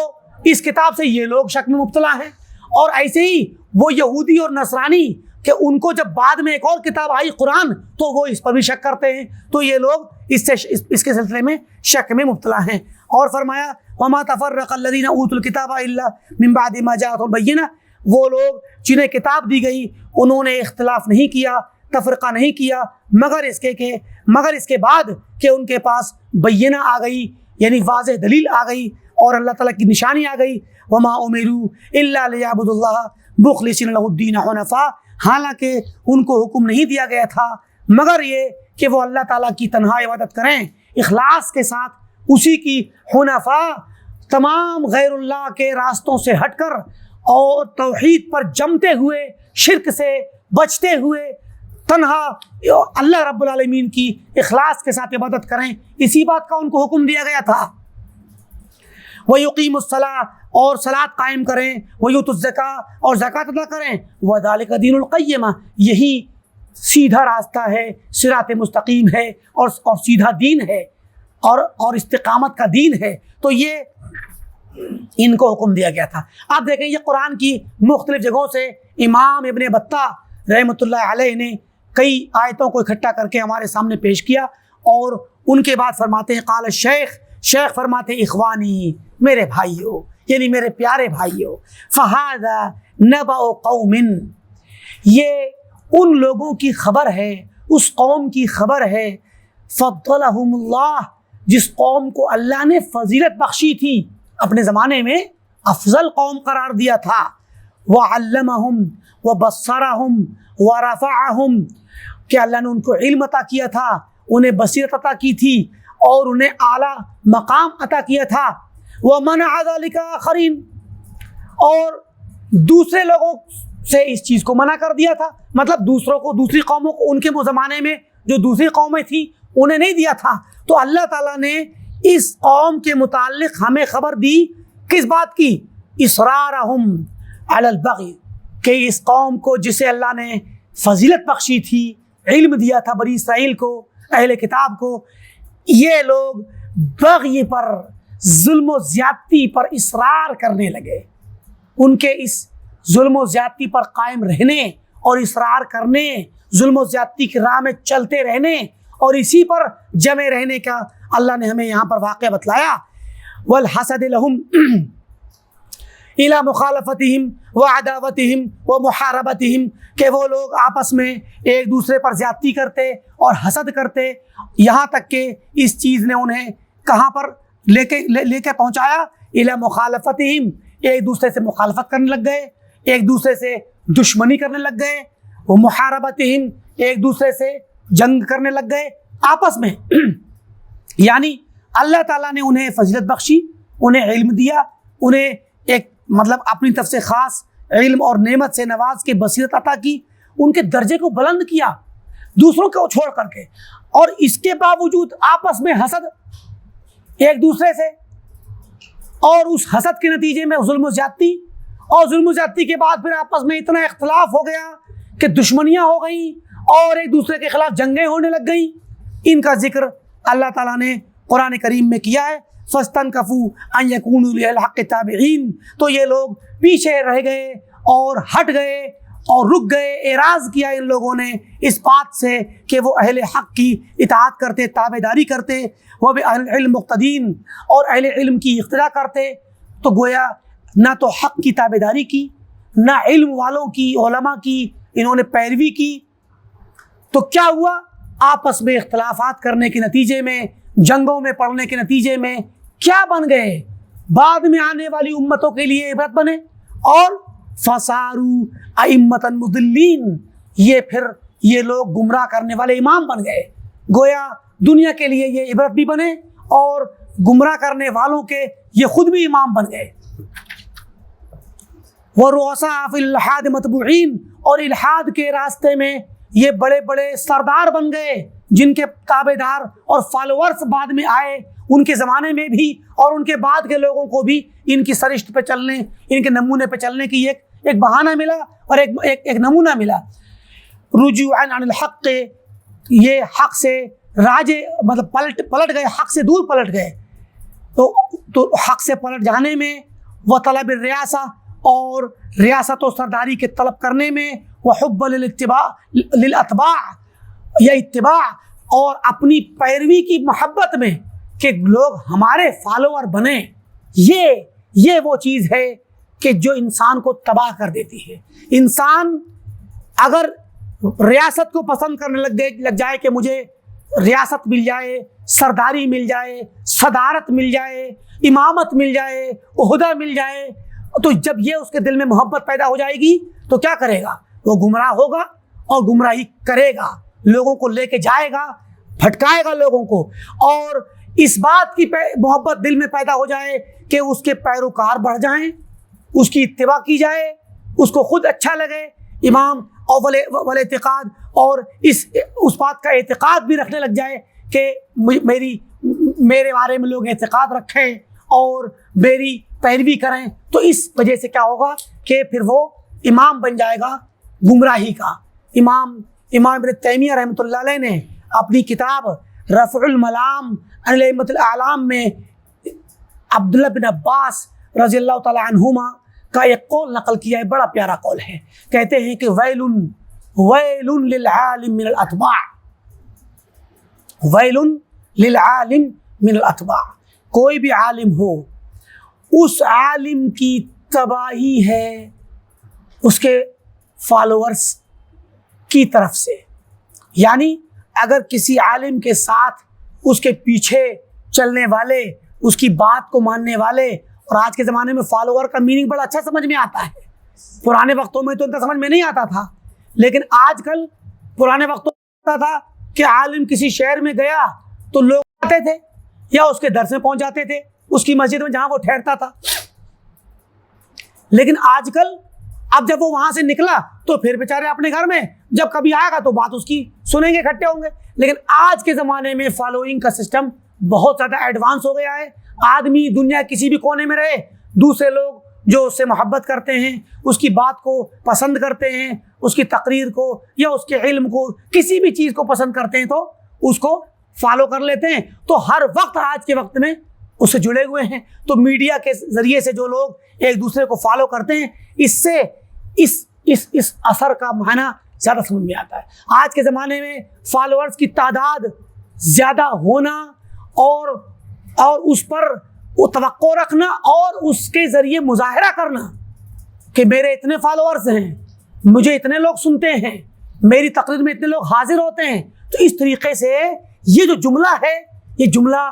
اس کتاب سے یہ لوگ شک میں مبتلا ہیں۔ اور ایسے ہی وہ یہودی اور نصرانی کہ ان کو جب بعد میں ایک اور کتاب آئی قرآن تو وہ اس پر بھی شک کرتے ہیں، تو یہ لوگ اس کے سلسلے میں شک میں مبتلا ہیں۔ اور فرمایا وما تفرق الذین اوتوا الکتاب الا من بعد ما جاءتهم البینہ، وہ لوگ جنہیں کتاب دی گئی انہوں نے اختلاف نہیں کیا، تفرقہ نہیں کیا مگر اس کے بعد کہ ان کے پاس بینہ آ گئی، یعنی واضح دلیل آ گئی اور اللہ تعالیٰ کی نشانی آ گئی۔ وما امروا الا لیعبدوا اللہ مخلصین لہ الدین حنفاء، حالانکہ ان کو حکم نہیں دیا گیا تھا مگر یہ کہ وہ اللہ تعالیٰ کی تنہا عبادت کریں اخلاص کے ساتھ، اسی کی حنفاء تمام غیر اللہ کے راستوں سے ہٹ کر اور توحید پر جمتے ہوئے، شرک سے بچتے ہوئے تنہا اللہ رب العالمین کی اخلاص کے ساتھ عبادت کریں، اسی بات کا ان کو حکم دیا گیا تھا۔ وَيُقِيمُ الصَّلَاةَ اور صلاۃ قائم کریں، وَيُؤْتُوا الزَّكَاةَ اور زکوٰۃ ادا کریں، وَذَلِكَ دِينُ الْقَيِّمَةِ یہی سیدھا راستہ ہے، صراط مستقیم ہے اور سیدھا دین ہے اور استقامت کا دین ہے۔ تو یہ ان کو حکم دیا گیا تھا۔ آپ دیکھیں یہ قرآن کی مختلف جگہوں سے امام ابن بطہ رحمۃ اللہ علیہ نے کئی آیتوں کو اکٹھا کر کے ہمارے سامنے پیش کیا، اور ان کے بعد فرماتے ہیں قال شیخ فرماتے ہیں اخوانی میرے بھائیوں، یعنی میرے پیارے بھائیوں، فہذا نبأ قوم یہ ان لوگوں کی خبر ہے، اس قوم کی خبر ہے، فضلہم اللہ جس قوم کو اللہ نے فضیلت بخشی تھی، اپنے زمانے میں افضل قوم قرار دیا تھا، وعلمہم وبصرہم ورفعہم کہ اللہ نے ان کو علم عطا کیا تھا، انہیں بصیرت عطا کی تھی اور انہیں اعلیٰ مقام عطا کیا تھا، ومنع ذلک آخرین اور دوسرے لوگوں سے اس چیز کو منع کر دیا تھا، مطلب دوسروں کو، دوسری قوموں کو ان کے زمانے میں جو دوسری قومیں تھیں انہیں نہیں دیا تھا۔ تو اللہ تعالیٰ نے اس قوم کے متعلق ہمیں خبر دی، کس بات کی؟ اصرارہم علی البغی، کہ اس قوم کو جسے اللہ نے فضیلت بخشی تھی، علم دیا تھا بنی اسرائیل کو، اہل کتاب کو، یہ لوگ بغی پر، ظلم و زیادتی پر اصرار کرنے لگے۔ ان کے اس ظلم و زیادتی پر قائم رہنے اور اصرار کرنے، ظلم و زیادتی کی راہ میں چلتے رہنے اور اسی پر جمے رہنے کا اللہ نے ہمیں یہاں پر واقعہ بتلایا۔ والحسد لہم الی مخالفتہم وعداوتہم ومحاربتہم کہ وہ لوگ آپس میں ایک دوسرے پر زیادتی کرتے اور حسد کرتے، یہاں تک کہ اس چیز نے انہیں کہاں پر لے کے پہنچایا؟ الی مخالفتہم، ایک دوسرے سے مخالفت کرنے لگ گئے، ایک دوسرے سے دشمنی کرنے لگ گئے، ومحاربتہم ایک دوسرے سے جنگ کرنے لگ گئے آپس میں۔ یعنی اللہ تعالیٰ نے انہیں فضیلت بخشی، انہیں علم دیا، انہیں ایک مطلب اپنی طرف سے خاص علم اور نعمت سے نواز کے بصیرت عطا کی، ان کے درجے کو بلند کیا دوسروں کو چھوڑ کر کے، اور اس کے باوجود آپس میں حسد ایک دوسرے سے، اور اس حسد کے نتیجے میں ظلم و زیادتی، اور ظلم و زیادتی کے بعد پھر آپس میں اتنا اختلاف ہو گیا کہ دشمنیاں ہو گئیں اور ایک دوسرے کے خلاف جنگیں ہونے لگ گئیں۔ ان کا ذکر اللہ تعالیٰ نے قرآن کریم میں کیا ہے۔ فَاسْتَنْكَفُوا أَنْ يَكُونُوا لِلْحَقِّ تَابِعِينَ تو یہ لوگ پیچھے رہ گئے اور ہٹ گئے اور رک گئے، اعراض کیا ان لوگوں نے اس بات سے کہ وہ اہل حق کی اطاعت کرتے، تابعداری کرتے، وہ بھی اہل علم مقتدین اور اہل علم کی اقتداء کرتے۔ تو گویا نہ تو حق کی تابعداری کی، نہ علم والوں کی، علماء کی انہوں نے پیروی کی، تو کیا ہوا؟ آپس میں اختلافات کرنے کے نتیجے میں، جنگوں میں پڑنے کے نتیجے میں کیا بن گئے؟ بعد میں آنے والی امتوں کے لیے عبرت بنے، اور فَصَارُوا أَئِمَّةً مُضِلِّينَ یہ لوگ گمراہ کرنے والے امام بن گئے۔ گویا دنیا کے لیے یہ عبرت بھی بنے اور گمراہ کرنے والوں کے یہ خود بھی امام بن گئے۔ وَرُؤَسَاءَ فِي الْإِلْحَادِ مَتْبُوعِينَ اور الحاد کے راستے میں یہ بڑے بڑے سردار بن گئے، جن کے تابع دار اور فالوورز بعد میں آئے، ان کے زمانے میں بھی اور ان کے بعد کے لوگوں کو بھی ان کی سرشت پہ چلنے، ان کے نمونے پہ چلنے کی ایک بہانہ ملا اور ایک نمونہ ملا۔ رجوعاً عن الحق یہ حق سے راجے مطلب پلٹ گئے، حق سے دور پلٹ گئے، تو حق سے پلٹ جانے میں، وہ طلب الریاسہ اور ریاست و سرداری کے طلب کرنے میں، وحب للاتباع یا اتباع اور اپنی پیروی کی محبت میں کہ لوگ ہمارے فالوور بنیں، یہ وہ چیز ہے کہ جو انسان کو تباہ کر دیتی ہے۔ انسان اگر ریاست کو پسند کرنے لگ جائے کہ مجھے ریاست مل جائے، سرداری مل جائے، صدارت مل جائے، امامت مل جائے، عہدہ مل جائے، تو جب یہ اس کے دل میں محبت پیدا ہو جائے گی تو کیا کرے گا؟ وہ گمراہ ہوگا اور گمراہی کرے گا، لوگوں کو لے کے جائے گا، بھٹکائے گا لوگوں کو، اور اس بات کی محبت دل میں پیدا ہو جائے کہ اس کے پیروکار بڑھ جائیں، اس کی اتباع کی جائے، اس کو خود اچھا لگے امام اور اعتقاد، اور اس بات کا اعتقاد بھی رکھنے لگ جائے کہ میرے بارے میں لوگ اعتقاد رکھیں اور میری پیروی کریں، تو اس وجہ سے کیا ہوگا کہ پھر وہ امام بن جائے گا گمراہی کا۔ امام ابن تیمیہ رحمۃ اللہ علیہ نے اپنی کتاب رفع الملام عن الائمۃ الاعلام میں عبداللہ بن عباس رضی اللہ تعالیٰ عنہما کا ایک قول نقل کیا ہے، بڑا پیارا قول ہے۔ کہتے ہیں کہ ویل للعالم من الاتباع، ویل للعالم من الاتباع، کوئی بھی عالم ہو اس عالم کی تباہی ہے اس کے فالوورز کی طرف سے۔ یعنی اگر کسی عالم کے ساتھ اس کے پیچھے چلنے والے، اس کی بات کو ماننے والے، اور آج کے زمانے میں فالوور کا میننگ بڑا اچھا سمجھ میں آتا ہے، پرانے وقتوں میں تو انتا سمجھ میں نہیں آتا تھا، لیکن آج کل پرانے وقتوں میں آتا تھا کہ عالم کسی شہر میں گیا تو لوگ آتے تھے یا اس کے درس میں پہنچ جاتے تھے، اس کی مسجد میں جہاں وہ ٹھہرتا تھا، لیکن آج کل اب جب وہ وہاں سے نکلا تو پھر بیچارے اپنے گھر میں، جب کبھی آئے گا تو بات اس کی سنیں گے، اکٹھے ہوں گے۔ لیکن آج کے زمانے میں فالوئنگ کا سسٹم بہت زیادہ ایڈوانس ہو گیا ہے۔ آدمی دنیا کسی بھی کونے میں رہے، دوسرے لوگ جو اس سے محبت کرتے ہیں، اس کی بات کو پسند کرتے ہیں، اس کی تقریر کو یا اس کے علم کو، کسی بھی چیز کو پسند کرتے ہیں تو اس کو فالو کر لیتے ہیں۔ تو ہر وقت آج کے وقت میں اس سے جڑے ہوئے ہیں۔ تو میڈیا کے ذریعے سے جو لوگ ایک دوسرے کو فالو کرتے ہیں، اس سے اس اثر کا معنی زیادہ سمجھ میں آتا ہے۔ آج کے زمانے میں فالوورز کی تعداد زیادہ ہونا اور اس پر وہ توقع رکھنا اور اس کے ذریعے مظاہرہ کرنا کہ میرے اتنے فالوورز ہیں، مجھے اتنے لوگ سنتے ہیں، میری تقریر میں اتنے لوگ حاضر ہوتے ہیں، تو اس طریقے سے یہ جو جملہ ہے، یہ جملہ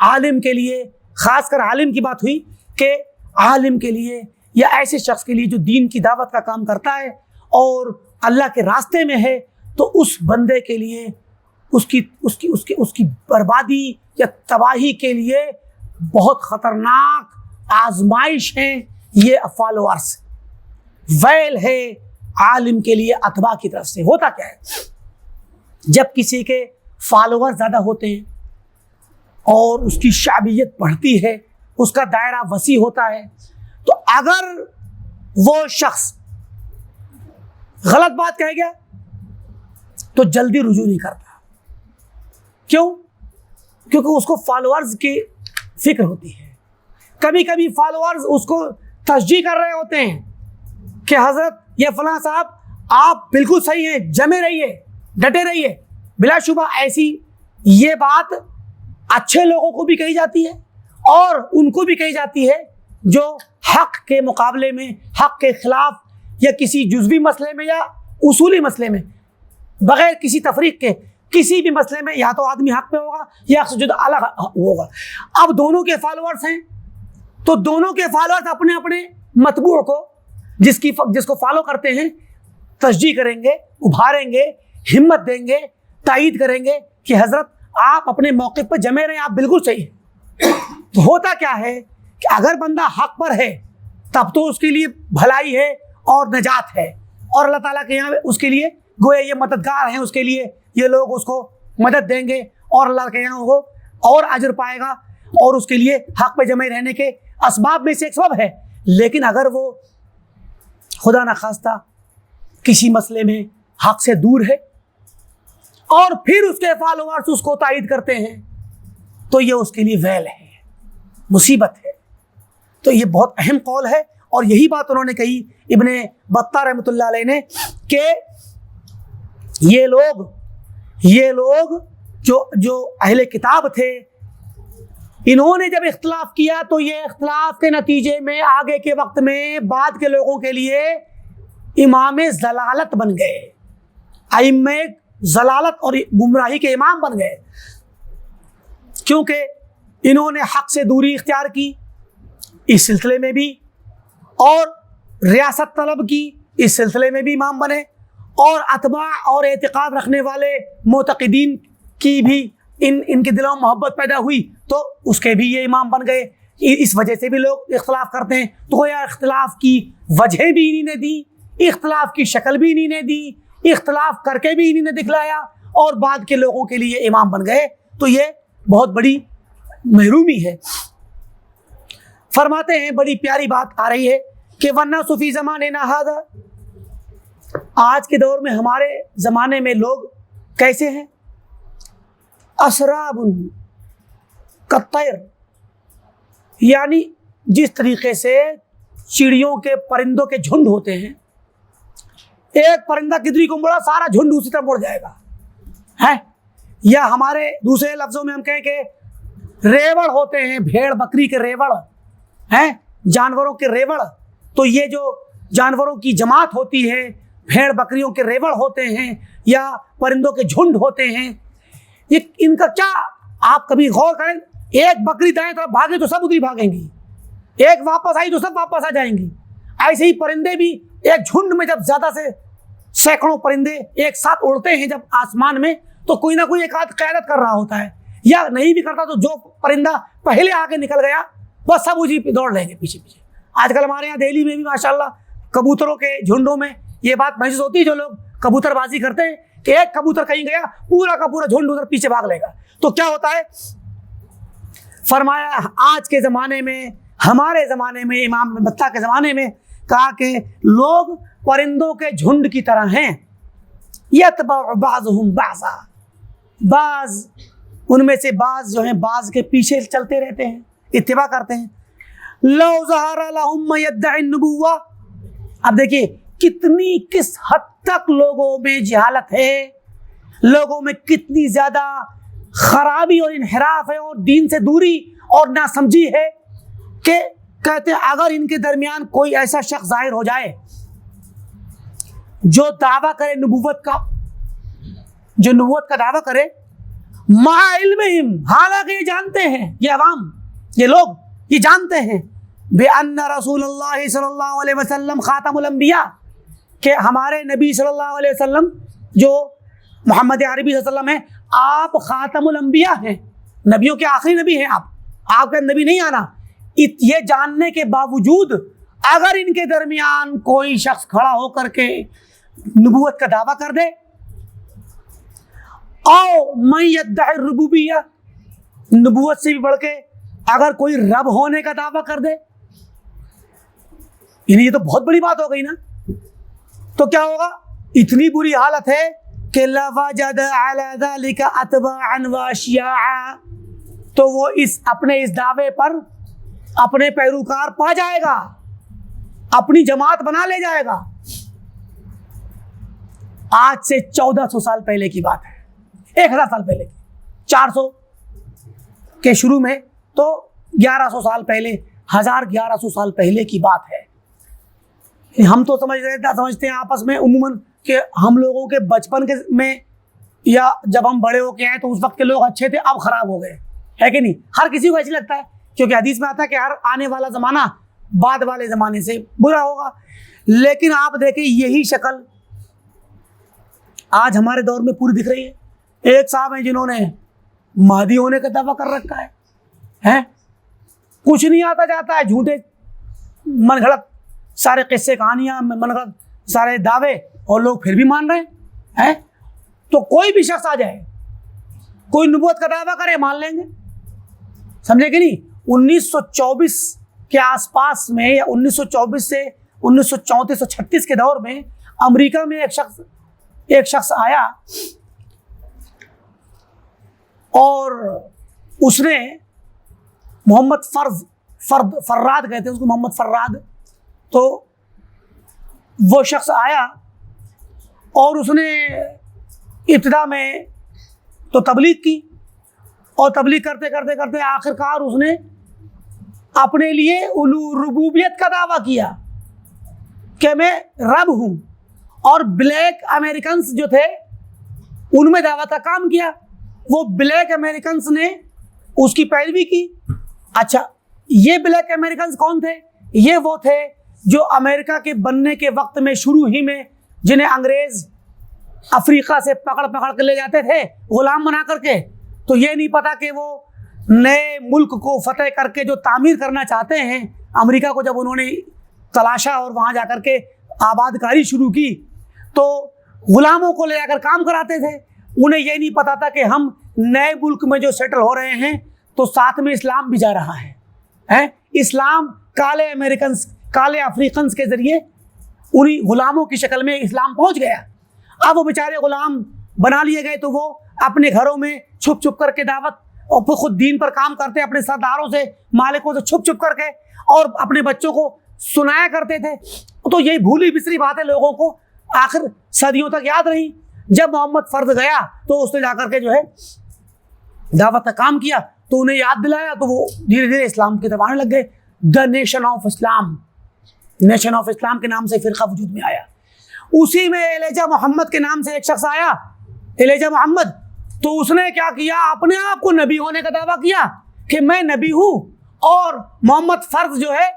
عالم کے لیے، خاص کر عالم کی بات ہوئی کہ عالم کے لیے یا ایسے شخص کے لیے جو دین کی دعوت کا کام کرتا ہے اور اللہ کے راستے میں ہے، تو اس بندے کے لیے اس کی بربادی یا تباہی کے لیے بہت خطرناک آزمائش ہیں یہ فالوورز۔ ویل ہے عالم کے لیے اتباع کی طرف سے۔ ہوتا کیا ہے، جب کسی کے فالوور زیادہ ہوتے ہیں اور اس کی شعبیت بڑھتی ہے، اس کا دائرہ وسیع ہوتا ہے، تو اگر وہ شخص غلط بات کہے گیا تو جلدی رجوع نہیں کرتا۔ کیوں؟ کیونکہ اس کو فالوورز کی فکر ہوتی ہے۔ کبھی کبھی فالوورز اس کو تشجیع کر رہے ہوتے ہیں کہ حضرت یہ فلاں صاحب آپ بالکل صحیح ہیں، جمے رہیے، ڈٹے رہیے۔ بلا شبہ ایسی یہ بات اچھے لوگوں کو بھی کہی جاتی ہے اور ان کو بھی کہی جاتی ہے جو حق کے مقابلے میں، حق کے خلاف یا کسی جزوی مسئلے میں یا اصولی مسئلے میں، بغیر کسی تفریق کے کسی بھی مسئلے میں یا تو آدمی حق پہ ہوگا یا جدا الگ ہوگا۔ اب دونوں کے فالوورز ہیں تو دونوں کے فالوورز اپنے اپنے متبوع کو، جس کو فالو کرتے ہیں، تشجیع کریں گے، ابھاریں گے، ہمت دیں گے، تائید کریں گے کہ حضرت آپ اپنے موقف پر جمے رہیں، آپ بالکل صحیح ہیں۔ تو ہوتا کیا ہے کہ اگر بندہ حق پر ہے تب تو اس کے لیے بھلائی ہے اور نجات ہے، اور اللہ تعالیٰ کے یہاں اس کے لیے گویا یہ مددگار ہیں، اس کے لیے یہ لوگ اس کو مدد دیں گے اور اللہ کے یہاں وہ اور اجر پائے گا، اور اس کے لیے حق پہ جمے رہنے کے اسباب میں سے ایک سبب ہے۔ لیکن اگر وہ خدا نخواستہ کسی مسئلے میں حق سے دور ہے اور پھر اس کے فالوورز اس کو تائید کرتے ہیں تو یہ اس کے لیے ویل ہے، مصیبت ہے۔ تو یہ بہت اہم قول ہے، اور یہی بات انہوں نے کہی ابن بطہ رحمۃ اللہ علیہ نے کہ یہ لوگ جو اہل کتاب تھے، انہوں نے جب اختلاف کیا تو یہ اختلاف کے نتیجے میں آگے کے وقت میں بعد کے لوگوں کے لیے امام ضلالت بن گئے، ائمہ ضلالت اور گمراہی کے امام بن گئے، کیونکہ انہوں نے حق سے دوری اختیار کی اس سلسلے میں بھی، اور ریاست طلب کی اس سلسلے میں بھی امام بنے، اور اتباع اور اعتقاد رکھنے والے معتقدین کی بھی ان کے دلوں میں محبت پیدا ہوئی تو اس کے بھی یہ امام بن گئے۔ اس وجہ سے بھی لوگ اختلاف کرتے ہیں. تو یا اختلاف کی وجہ بھی انہی نے دی, اختلاف کی شکل بھی انہی نے دی, اختلاف کر کے بھی انہی نے دکھلایا, اور بعد کے لوگوں کے لیے امام بن گئے. تو یہ بہت بڑی محرومی ہے. فرماتے ہیں بڑی پیاری بات آ رہی ہے کہ وَالنَّاسُ فِي زَمَانِنَا هَذَا, آج کے دور میں ہمارے زمانے میں لوگ کیسے ہیں؟ اسراب کالطیر, یعنی جس طریقے سے چڑیوں کے پرندوں کے جھنڈ ہوتے ہیں, ایک پرندہ کدری کو مڑا سارا جھنڈ اسی طرح مڑ جائے گا ہے. یا ہمارے دوسرے لفظوں میں ہم کہیں کہ ریوڑ ہوتے ہیں, بھیڑ بکری کے ریوڑ ہیں, جانوروں کے ریوڑ. تو یہ جو جانوروں کی جماعت ہوتی ہے, بھیڑ بکریوں کے ریوڑ ہوتے ہیں یا پرندوں کے جھنڈ ہوتے ہیں, یہ ان کا کیا آپ کبھی غور کریں, ایک بکری دائیں طرف بھاگے تو سب ادھر بھاگیں گی, ایک واپس آئی تو سب واپس آ جائیں گی. ایسے ہی پرندے بھی ایک جھنڈ میں جب زیادہ سے سینکڑوں پرندے ایک ساتھ اڑتے ہیں جب آسمان میں, تو کوئی نہ کوئی ایک آدھ قیادت کر رہا ہوتا ہے, یا نہیں بھی کرتا تو جو پرندہ پہلے آگے نکل گیا بس سب اسی پہ دوڑ لیں گے پیچھے پیچھے. آج کل ہمارے یہاں دہلی میں بھی ماشاءاللہ کبوتروں کے جھنڈوں میں یہ بات محسوس ہوتی ہے, جو لوگ کبوتر بازی کرتے ہیں کہ ایک کبوتر کہیں گیا پورا کا پورا جھنڈ ادھر پیچھے بھاگ لے گا. تو کیا ہوتا ہے, فرمایا آج کے زمانے میں, ہمارے زمانے میں, امام بطہ کے زمانے میں کہا کہ لوگ پرندوں کے جھنڈ کی طرح ہیں. یتبع بعضهم بعضا, بعض ان میں سے بعض جو ہیں بعض کے پیچھے چلتے رہتے ہیں, اتباع کرتے ہیں. لو ظہر لهم من يدعي النبوة, اب دیکھیے کتنی کس حد تک لوگوں میں جہالت ہے, لوگوں میں کتنی زیادہ خرابی اور انحراف ہے اور دین سے دوری اور ناسمجھی ہے کہ کہتے ہیں اگر ان کے درمیان کوئی ایسا شخص ظاہر ہو جائے جو دعویٰ کرے نبوت کا, جو نبوت کا دعویٰ کرے, مع علمہم, حالانکہ یہ جانتے ہیں, یہ عوام, یہ لوگ یہ جانتے ہیں, بأن رسول اللہ صلی اللہ علیہ وسلم خاتم الانبیاء, کہ ہمارے نبی صلی اللہ علیہ وسلم جو محمد عربی صلی اللہ علیہ وسلم ہیں, آپ خاتم الانبیاء ہیں, نبیوں کے آخری نبی ہیں آپ کا نبی نہیں آنا. یہ جاننے کے باوجود اگر ان کے درمیان کوئی شخص کھڑا ہو کر کے نبوت کا دعویٰ کر دے, او من یدعی الربوبیہ, نبوت سے بھی بڑھ کے اگر کوئی رب ہونے کا دعویٰ کر دے, یعنی یہ تو بہت بڑی بات ہو گئی نا. تو کیا ہوگا, اتنی بری حالت ہے کہ لوجد علی ذلک اتباعا واشیاعا, تو وہ اپنے اس دعوے پر اپنے پیروکار پا جائے گا, اپنی جماعت بنا لے جائے گا. آج سے 1400 سال پہلے کی بات ہے, 1000 سال پہلے کی, 400 کے شروع میں تو 1100 سال پہلے, 1100 سال پہلے کی بات ہے. ہم تو سمجھتے ہیں آپس میں عموماً کہ ہم لوگوں کے بچپن کے میں یا جب ہم بڑے ہو کے آئے تو اس وقت کے لوگ اچھے تھے, اب خراب ہو گئے, ہے کہ نہیں؟ ہر کسی کو ایسے لگتا ہے, کیونکہ حدیث میں آتا ہے کہ ہر آنے والا زمانہ بعد والے زمانے سے برا ہوگا. لیکن آپ دیکھیں یہی شکل آج ہمارے دور میں پوری دکھ رہی ہے. ایک صاحب ہیں جنہوں نے مہدی ہونے کا دعویٰ کر رکھا ہے, کچھ نہیں آتا جاتا ہے, جھوٹے من گھڑت سارے قصے کہانیاں, من گھڑت سارے دعوے, اور لوگ پھر بھی مان رہے ہیں. تو کوئی بھی شخص آ جائے, کوئی نبوت کا دعویٰ کرے, مان لیں گے, سمجھے کہ نہیں؟ 1924 کے آس پاس میں یا 1924 سے 1934-36 کے دور میں امریکہ میں ایک شخص آیا اور اس نے محمد فراد کہتے ہیں اس کو, محمد فراد. تو وہ شخص آیا اور اس نے ابتدا میں تو تبلیغ کی, اور تبلیغ کرتے کرتے کرتے آخرکار اس نے اپنے لیے ربوبیت کا دعویٰ کیا کہ میں رب ہوں, اور بلیک امریکنز جو تھے ان میں دعوت کا کام کیا. وہ بلیک امریکنز نے اس کی پیروی کی. اچھا, یہ بلیک امریکنز کون تھے؟ یہ وہ تھے جو امریکہ کے بننے کے وقت میں شروع ہی میں جنہیں انگریز افریقہ سے پکڑ کے لے جاتے تھے غلام بنا کر کے. تو یہ نہیں پتا کہ وہ نئے ملک کو فتح کر کے جو تعمیر کرنا چاہتے ہیں، امریکہ کو جب انہوں نے تلاشا اور وہاں جا کر کے آباد کاری شروع کی تو غلاموں کو لے جا کر کام کراتے تھے. انہیں یہ نہیں پتا تھا کہ ہم نئے ملک میں جو سیٹل ہو رہے ہیں تو ساتھ میں اسلام بھی جا رہا ہے. اسلام کالے امریکنز، کالے افریقنز کے ذریعے انہی غلاموں کی شکل میں اسلام پہنچ گیا. اب وہ بیچارے غلام بنا لیے گئے تو وہ اپنے گھروں میں چھپ چھپ کر کے دعوت اور پھر خود دین پر کام کرتے، اپنے سرداروں سے، مالکوں سے چھپ چھپ کر کے، اور اپنے بچوں کو سنایا کرتے تھے. تو یہی بھولی بسری بات ہے لوگوں کو آخر صدیوں تک یاد رہی. جب محمد فرد گیا تو اس نے جا کر کے جو ہے دعوت کا کام کیا تو انہیں یاد دلایا تو وہ دھیرے دھیرے اسلام کی طرف آنے لگ گئے. The nation of Islam, nation of Islam کے نام سے فرقہ وجود میں آیا. اسی میں ایلیجا محمد کے نام سے ایک شخص آیا، ایلیجا محمد. تو اس نے کیا کیا، اپنے آپ کو نبی ہونے کا دعویٰ کیا کہ میں نبی ہوں، اور محمد فرد جو ہے،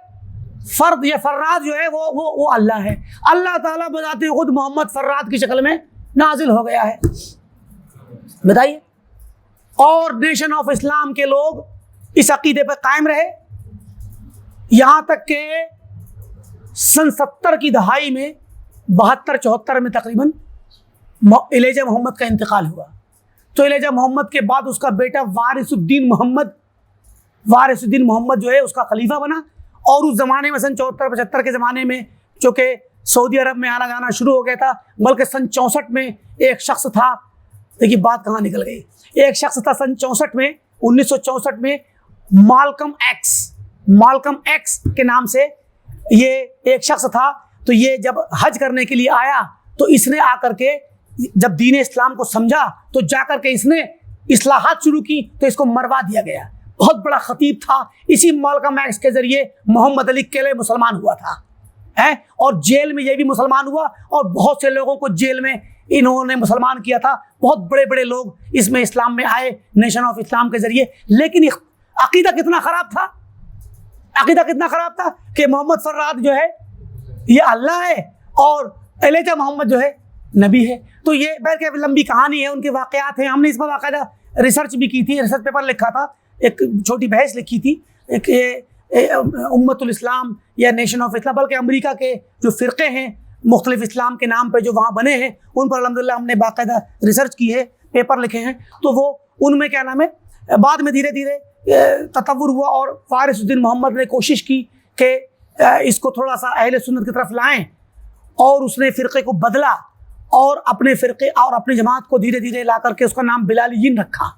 فرد یا فراد جو ہے وہ اللہ ہے. اللہ تعالیٰ بذات خود محمد فراد کی شکل میں نازل ہو گیا ہے. بتائیے. اور نیشن آف اسلام کے لوگ اس عقیدے پر قائم رہے یہاں تک کہ سن 70 کی دہائی میں 72-74 میں تقریباً ایلیجا محمد کا انتقال ہوا. تو ایلیجا محمد کے بعد اس کا بیٹا وارث الدین محمد جو ہے اس کا خلیفہ بنا. اور اس زمانے میں سن 74-75 کے زمانے میں چونکہ سعودی عرب میں آنا جانا شروع ہو گیا تھا، بلکہ سن 64 میں ایک شخص تھا، دیکھیے بات کہاں نکل گئی. ایک شخص تھا سن 1964 میں مالکم ایکس کے نام سے یہ ایک شخص تھا. تو یہ جب حج کرنے کے لیے آیا تو اس نے آ کر کے جب دین اسلام کو سمجھا تو جا کر کے اس نے اصلاحات شروع کی تو اس کو مروا دیا گیا. بہت بڑا خطیب تھا. اسی مالکم ایکس کے ذریعے محمد علی کیلے مسلمان ہوا تھا اور جیل میں یہ بھی مسلمان ہوا، اور بہت سے لوگوں کو جیل میں انہوں نے مسلمان کیا تھا. بہت بڑے بڑے لوگ اس میں اسلام میں آئے نیشن آف اسلام کے ذریعے. لیکن عقیدہ کتنا خراب تھا کہ محمد فراد جو ہے یہ اللہ ہے اور ایلیجا محمد جو ہے نبی ہے. تو یہ بلکہ لمبی کہانی ہے، ان کے واقعات ہیں. ہم نے اس پر باقاعدہ ریسرچ بھی کی تھی، ریسرچ پیپر لکھا تھا، ایک چھوٹی بحث لکھی تھی، ایک امت الاسلام یا نیشن آف اسلام، بلکہ امریکہ کے جو فرقے ہیں مختلف اسلام کے نام پہ جو وہاں بنے ہیں ان پر الحمدللہ ہم نے باقاعدہ ریسرچ کی ہے، پیپر لکھے ہیں. تو وہ ان میں کیا نام ہے بعد میں دھیرے دھیرے تطور ہوا، اور وارث الدین محمد نے کوشش کی کہ اس کو تھوڑا سا اہل سنت کی طرف لائیں، اور اس نے فرقے کو بدلا اور اپنے فرقے اور اپنی جماعت کو دھیرے دھیرے لا کر کے اس کا نام بلالیین رکھا.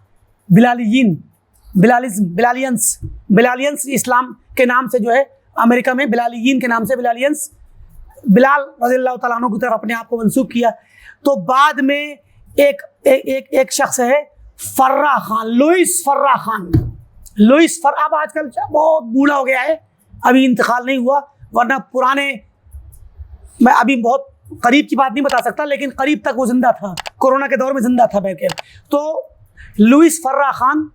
بلالینس اسلام کے نام سے جو ہے امریکہ میں بلالیین کے نام سے بلال رضی اللہ تعالیٰ عنہ کی طرف اپنے آپ کو منسوب کیا. تو بعد میں ایک شخص ہے فرا خان، لوئس فرا خان. اب آج کل بہت بوڑھا ہو گیا ہے، ابھی انتقال نہیں ہوا، ورنہ پرانے، میں ابھی بہت قریب کی بات نہیں بتا سکتا لیکن قریب تک وہ زندہ تھا، کورونا کے دور میں زندہ تھا بیٹھ کے. تو لوئس فرا خان،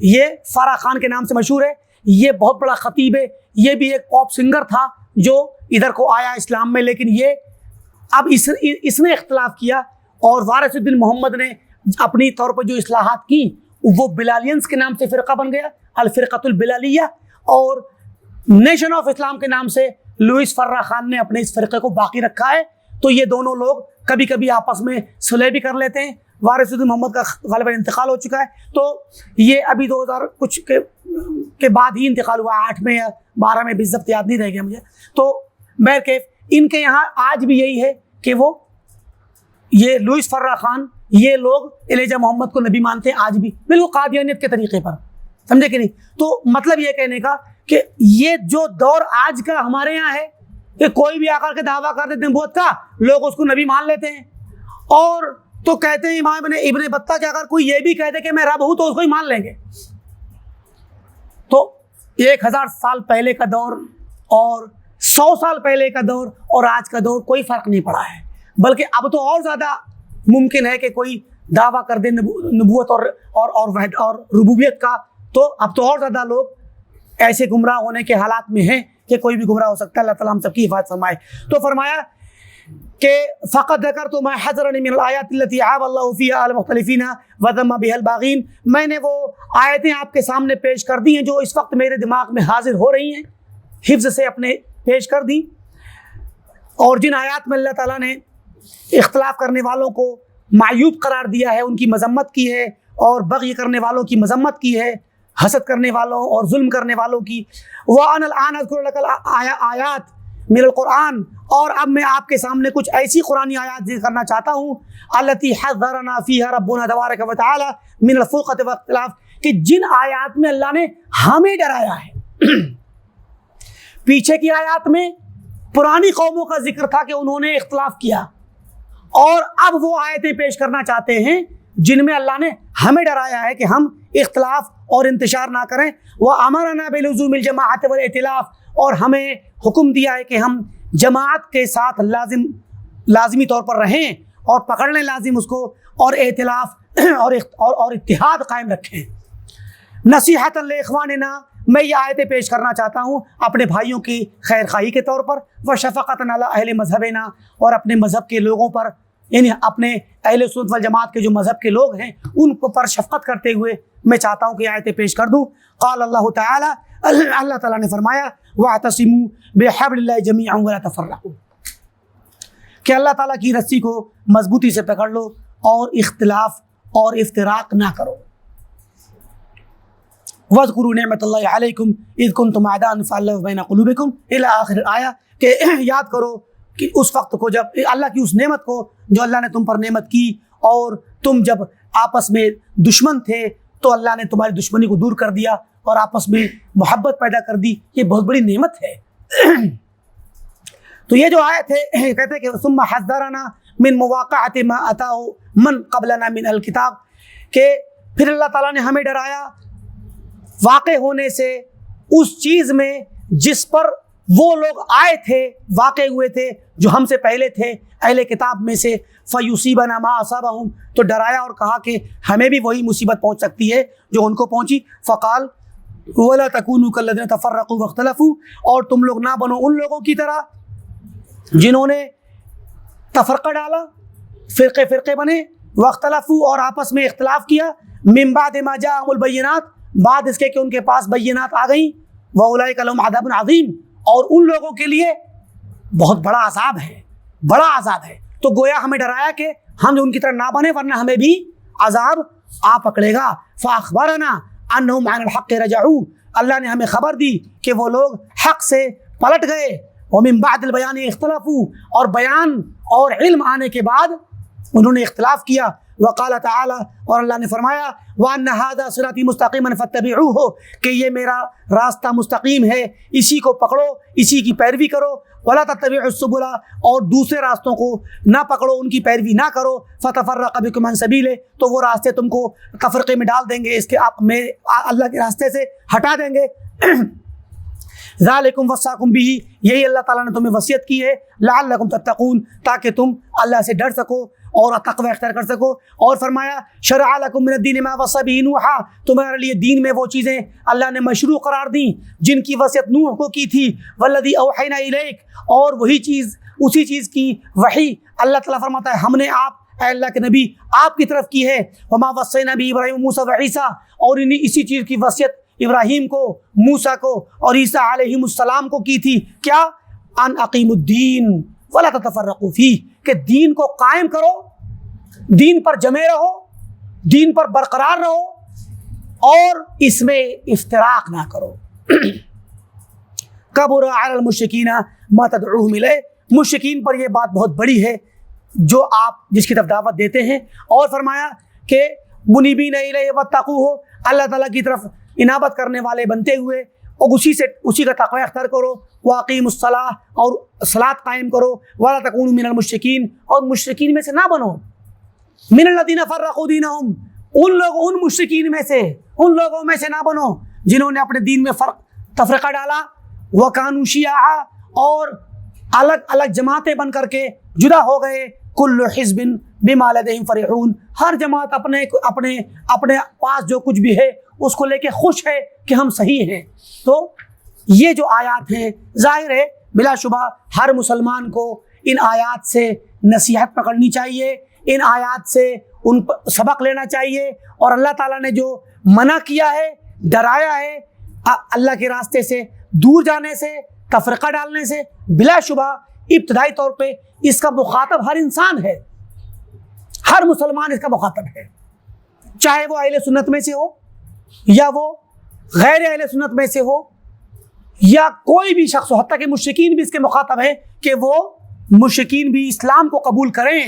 یہ فرا خان کے نام سے مشہور ہے. یہ بہت بڑا خطیب ہے. یہ بھی ایک پاپ سنگر تھا جو ادھر کو آیا اسلام میں، لیکن یہ اب اس نے اختلاف کیا، اور وارث الدین محمد نے اپنی طور پر جو اصلاحات کی وہ بلالینس کے نام سے فرقہ بن گیا، الفرقۃ البلالیہ. اور نیشن آف اسلام کے نام سے لوئس فرا خان نے اپنے اس فرقے کو باقی رکھا ہے. تو یہ دونوں لوگ کبھی کبھی آپس میں صلح بھی کر لیتے ہیں. وارث الدین محمد کا غالباً انتقال ہو چکا ہے، تو یہ ابھی 2000 کچھ کے بعد ہی انتقال ہوا، 8 میں یا 12 میں، بالضبط یاد نہیں رہ گیا مجھے. تو بہرکیف ان کے یہاں آج بھی یہی ہے کہ وہ یہ لوئس فرا خان، یہ لوگ ایلیجا محمد کو نبی مانتے ہیں آج بھی، بالکل قادیانیت کے طریقے پر، سمجھے کہ نہیں. تو مطلب یہ کہنے کا کہ یہ جو دور آج کا ہمارے یہاں ہے کہ کوئی بھی آ کر کے دعویٰ کر دیتے ہیں نبوت کا، لوگ اس کو نبی مان لیتے ہیں. اور تو کہتے ہیں امام ابن بطہ کہ اگر کوئی یہ بھی کہہ دے کہ میں رب ہوں تو اس کو ہی مان لیں گے. تو 1000 سال پہلے کا دور اور 100 سال پہلے کا دور اور آج کا دور کوئی فرق نہیں پڑا ہے، بلکہ اب تو اور زیادہ ممکن ہے کہ کوئی دعویٰ کر دے نبوت اور وحدت اور ربوبیت کا. تو اب تو اور زیادہ لوگ ایسے گمراہ ہونے کے حالات میں ہیں کہ کوئی بھی گمراہ ہو سکتا ہے. اللہ تعالیٰ ہم سب کی حفاظت فرمائے. تو فرمایا کہ فقط ذکرت ما حضرنی من الآیات التي عاب اللہ فیہا المختلفین وذم بها الباغین، میں نے وہ آیتیں آپ کے سامنے پیش کر دی ہیں جو اس وقت میرے دماغ میں حاضر ہو رہی ہیں، حفظ سے اپنے پیش کر دی، اور جن آیات میں اللہ تعالیٰ نے اختلاف کرنے والوں کو معیوب قرار دیا ہے، ان کی مذمت کی ہے، اور بغی کرنے والوں کی مذمت کی ہے، حسد کرنے والوں اور ظلم کرنے والوں کی۔ وَأَنَا الْآنَ أَذْكُرُ لَكَ آیات من القرآن، اور اب میں آپ کے سامنے کچھ ایسی قرآنی آیات ذکر کرنا چاہتا ہوں، التي حذرنا فيها ربنا تبارک و تعالی من الفرقة واختلاف، کہ جن آیات میں اللہ نے ہمیں ڈرایا ہے۔ پیچھے کی آیات میں پرانی قوموں کا ذکر تھا کہ انہوں نے اختلاف کیا، اور اب وہ آیتیں پیش کرنا چاہتے ہیں جن میں اللہ نے ہمیں ڈرایا ہے کہ ہم اختلاف اور انتشار نہ کریں۔ وَأَمَرَنَا بِلُزُومِ الْجَمَاعَةِ وَالْائْتِلَافِ، اور ہمیں حکم دیا ہے کہ ہم جماعت کے ساتھ لازمی طور پر رہیں اور پکڑ لیں لازم اس کو، اور ائتلاف اور اتحاد قائم رکھیں۔ نصیحۃ لاخواننا، میں یہ آیتیں پیش کرنا چاہتا ہوں اپنے بھائیوں کی خیر خواہی کے طور پر، وشفقۃ علی اہل مذہبنا، اور اپنے مذہب کے لوگوں پر، یعنی اپنے اہل سنت والجماعت کے جو مذہب کے لوگ ہیں ان کو پر شفقت کرتے ہوئے میں چاہتا ہوں کہ آیتیں پیش کر دوں۔ قال اللہ تعالی، اللہ تعالیٰ نے فرمایا، وَاعْتَصِمُوا بِحَبْلِ اللَّهِ جَمِيعًا وَلَا تَفَرَّقُوا، کہ اللہ تعالیٰ کی رسی کو مضبوطی سے پکڑ لو اور اختلاف اور افتراق نہ کرو۔ وَاذْكُرُوا نِعْمَةَ اللَّهِ عَلَيْكُمْ إِذْ كُنْتُمْ أَعْدَاءً فَأَلَّفَ بَيْنَ قُلُوبِكُمْ إِلَى آخر آیا، کہ یاد کرو کہ اس وقت کو جب اللہ کی اس نعمت کو جو اللہ نے تم پر نعمت کی، اور تم جب آپس میں دشمن تھے تو اللہ نے تمہاری دشمنی کو دور کر دیا اور آپس میں محبت پیدا کر دی، یہ بہت بڑی نعمت ہے۔ تو یہ جو آیت ہے کہتے ہیں کہ ثم حذرنا من مواقعۃ ما اتاه من قبلنا من الکتاب، کہ پھر اللہ تعالیٰ نے ہمیں ڈرایا واقع ہونے سے اس چیز میں جس پر وہ لوگ آئے تھے، واقع ہوئے تھے جو ہم سے پہلے تھے اہل کتاب میں سے، فیصیبنا ما اصابہم، تو ڈرایا اور کہا کہ ہمیں بھی وہی مصیبت پہنچ سکتی ہے جو ان کو پہنچی۔ فقال ولا تکونوا کالذین تفرقوا واختلفوا، اور تم لوگ نہ بنو ان لوگوں کی طرح جنہوں نے تفرقہ ڈالا، فرقے فرقے بنے، واختلفوا، اور آپس میں اختلاف کیا، من بعد ما جاءہم البینات، بعد اس کے کہ ان کے پاس بینات آ گئیں، واولئک لہم عذاب عظیم، اور ان لوگوں کے لیے بہت بڑا عذاب ہے، بڑا عذاب ہے۔ تو گویا ہمیں ڈرایا کہ ہم ان کی طرح نہ بنے ورنہ ہمیں بھی عذاب آ پکڑے گا۔ فاخبرنا انہم عن الحق رجعوا، اللہ نے ہمیں خبر دی کہ وہ لوگ حق سے پلٹ گئے، ومن بعد البیان اختلفوا، اور بیان اور علم آنے کے بعد انہوں نے اختلاف کیا۔ وقال تعالی، اور اللہ نے فرمایا، وَأَنَّ هَذَا صِرَاطِي مُسْتَقِيمًا فَاتَّبِعُوهُ، کہ یہ میرا راستہ مستقیم ہے، اسی کو پکڑو، اسی کی پیروی کرو۔ وَلَا تَتَّبِعُوا السُّبُلَ، اور دوسرے راستوں کو نہ پکڑو، ان کی پیروی نہ کرو، فَتَفَرَّقَ بِكُمْ عَنْ سَبِيلِهِ، تو وہ راستے تم کو تفرقے میں ڈال دیں گے، اس کے آپ میں اللہ کے راستے سے ہٹا دیں گے۔ ذالکم وصاکم بہ، یہی اللہ تعالیٰ نے تمہیں وصیت کی ہے، لعلکم تتقون، تاکہ تم اللہ سے ڈر سکو اور تقوی اختیار کر سکو۔ اور فرمایا، شرع لکم من الدین ما وصی بہ نوحا، تمہارے لیے دین میں وہ چیزیں اللہ نے مشروع قرار دیں جن کی وصیت نوح کو کی تھی، والذی اوحینا الیک، اور وہی چیز، اسی چیز کی وحی اللہ تعالیٰ فرماتا ہے ہم نے آپ اے اللہ کے نبی آپ کی طرف کی ہے۔ وما وصینا بہ ابراہیم موسیٰ وعیسیٰ، اور انہیں اسی چیز کی وصیت ابراہیم کو، موسیٰ کو اور عیسیٰ علیہ السلام کو کی تھی، کیا؟ ان اقیموا الدین ولا تتفرقوا فیہ، کہ دین کو قائم کرو، دین پر جمے رہو، دین پر برقرار رہو، اور اس میں افتراق نہ کرو۔ کبر علی المشرکین ما تدعوہم الیہ، مشرکین پر یہ بات بہت بڑی ہے جو آپ جس کی طرف دعوت دیتے ہیں۔ اور فرمایا کہ منیبین الیہ واتقوہ، اللہ تعالیٰ کی طرف انابت کرنے والے بنتے ہوئے اور اسی کا تقوی اختیار کرو، واقیموا الصلاۃ، اور صلاۃ قائم کرو، ولا تکونوا من المشرکین، اور مشرکین میں سے نہ بنو، من الذین فرقوا دینہم، ان مشرکین میں سے، ان لوگوں میں سے نہ بنو جنہوں نے اپنے دین میں تفرقہ ڈالا، وکانوا شیعا، اور الگ الگ جماعتیں بن کر کے جدا ہو گئے، کل حزب بما لدیہم فرحون، ہر جماعت اپنے پاس جو کچھ بھی ہے اس کو لے کے خوش ہے کہ ہم صحیح ہیں۔ تو یہ جو آیات ہیں ظاہر ہے بلا شبہ ہر مسلمان کو ان آیات سے نصیحت پکڑنی چاہیے، ان آیات سے ان پر سبق لینا چاہیے، اور اللہ تعالیٰ نے جو منع کیا ہے، ڈرایا ہے اللہ کے راستے سے دور جانے سے، تفرقہ ڈالنے سے، بلا شبہ ابتدائی طور پہ اس کا مخاطب ہر انسان ہے، ہر مسلمان اس کا مخاطب ہے، چاہے وہ اہل سنت میں سے ہو یا وہ غیر اہل سنت میں سے ہو یا کوئی بھی شخص ہو، حتیٰ کہ مشرکین بھی اس کے مخاطب ہیں کہ وہ مشرکین بھی اسلام کو قبول کریں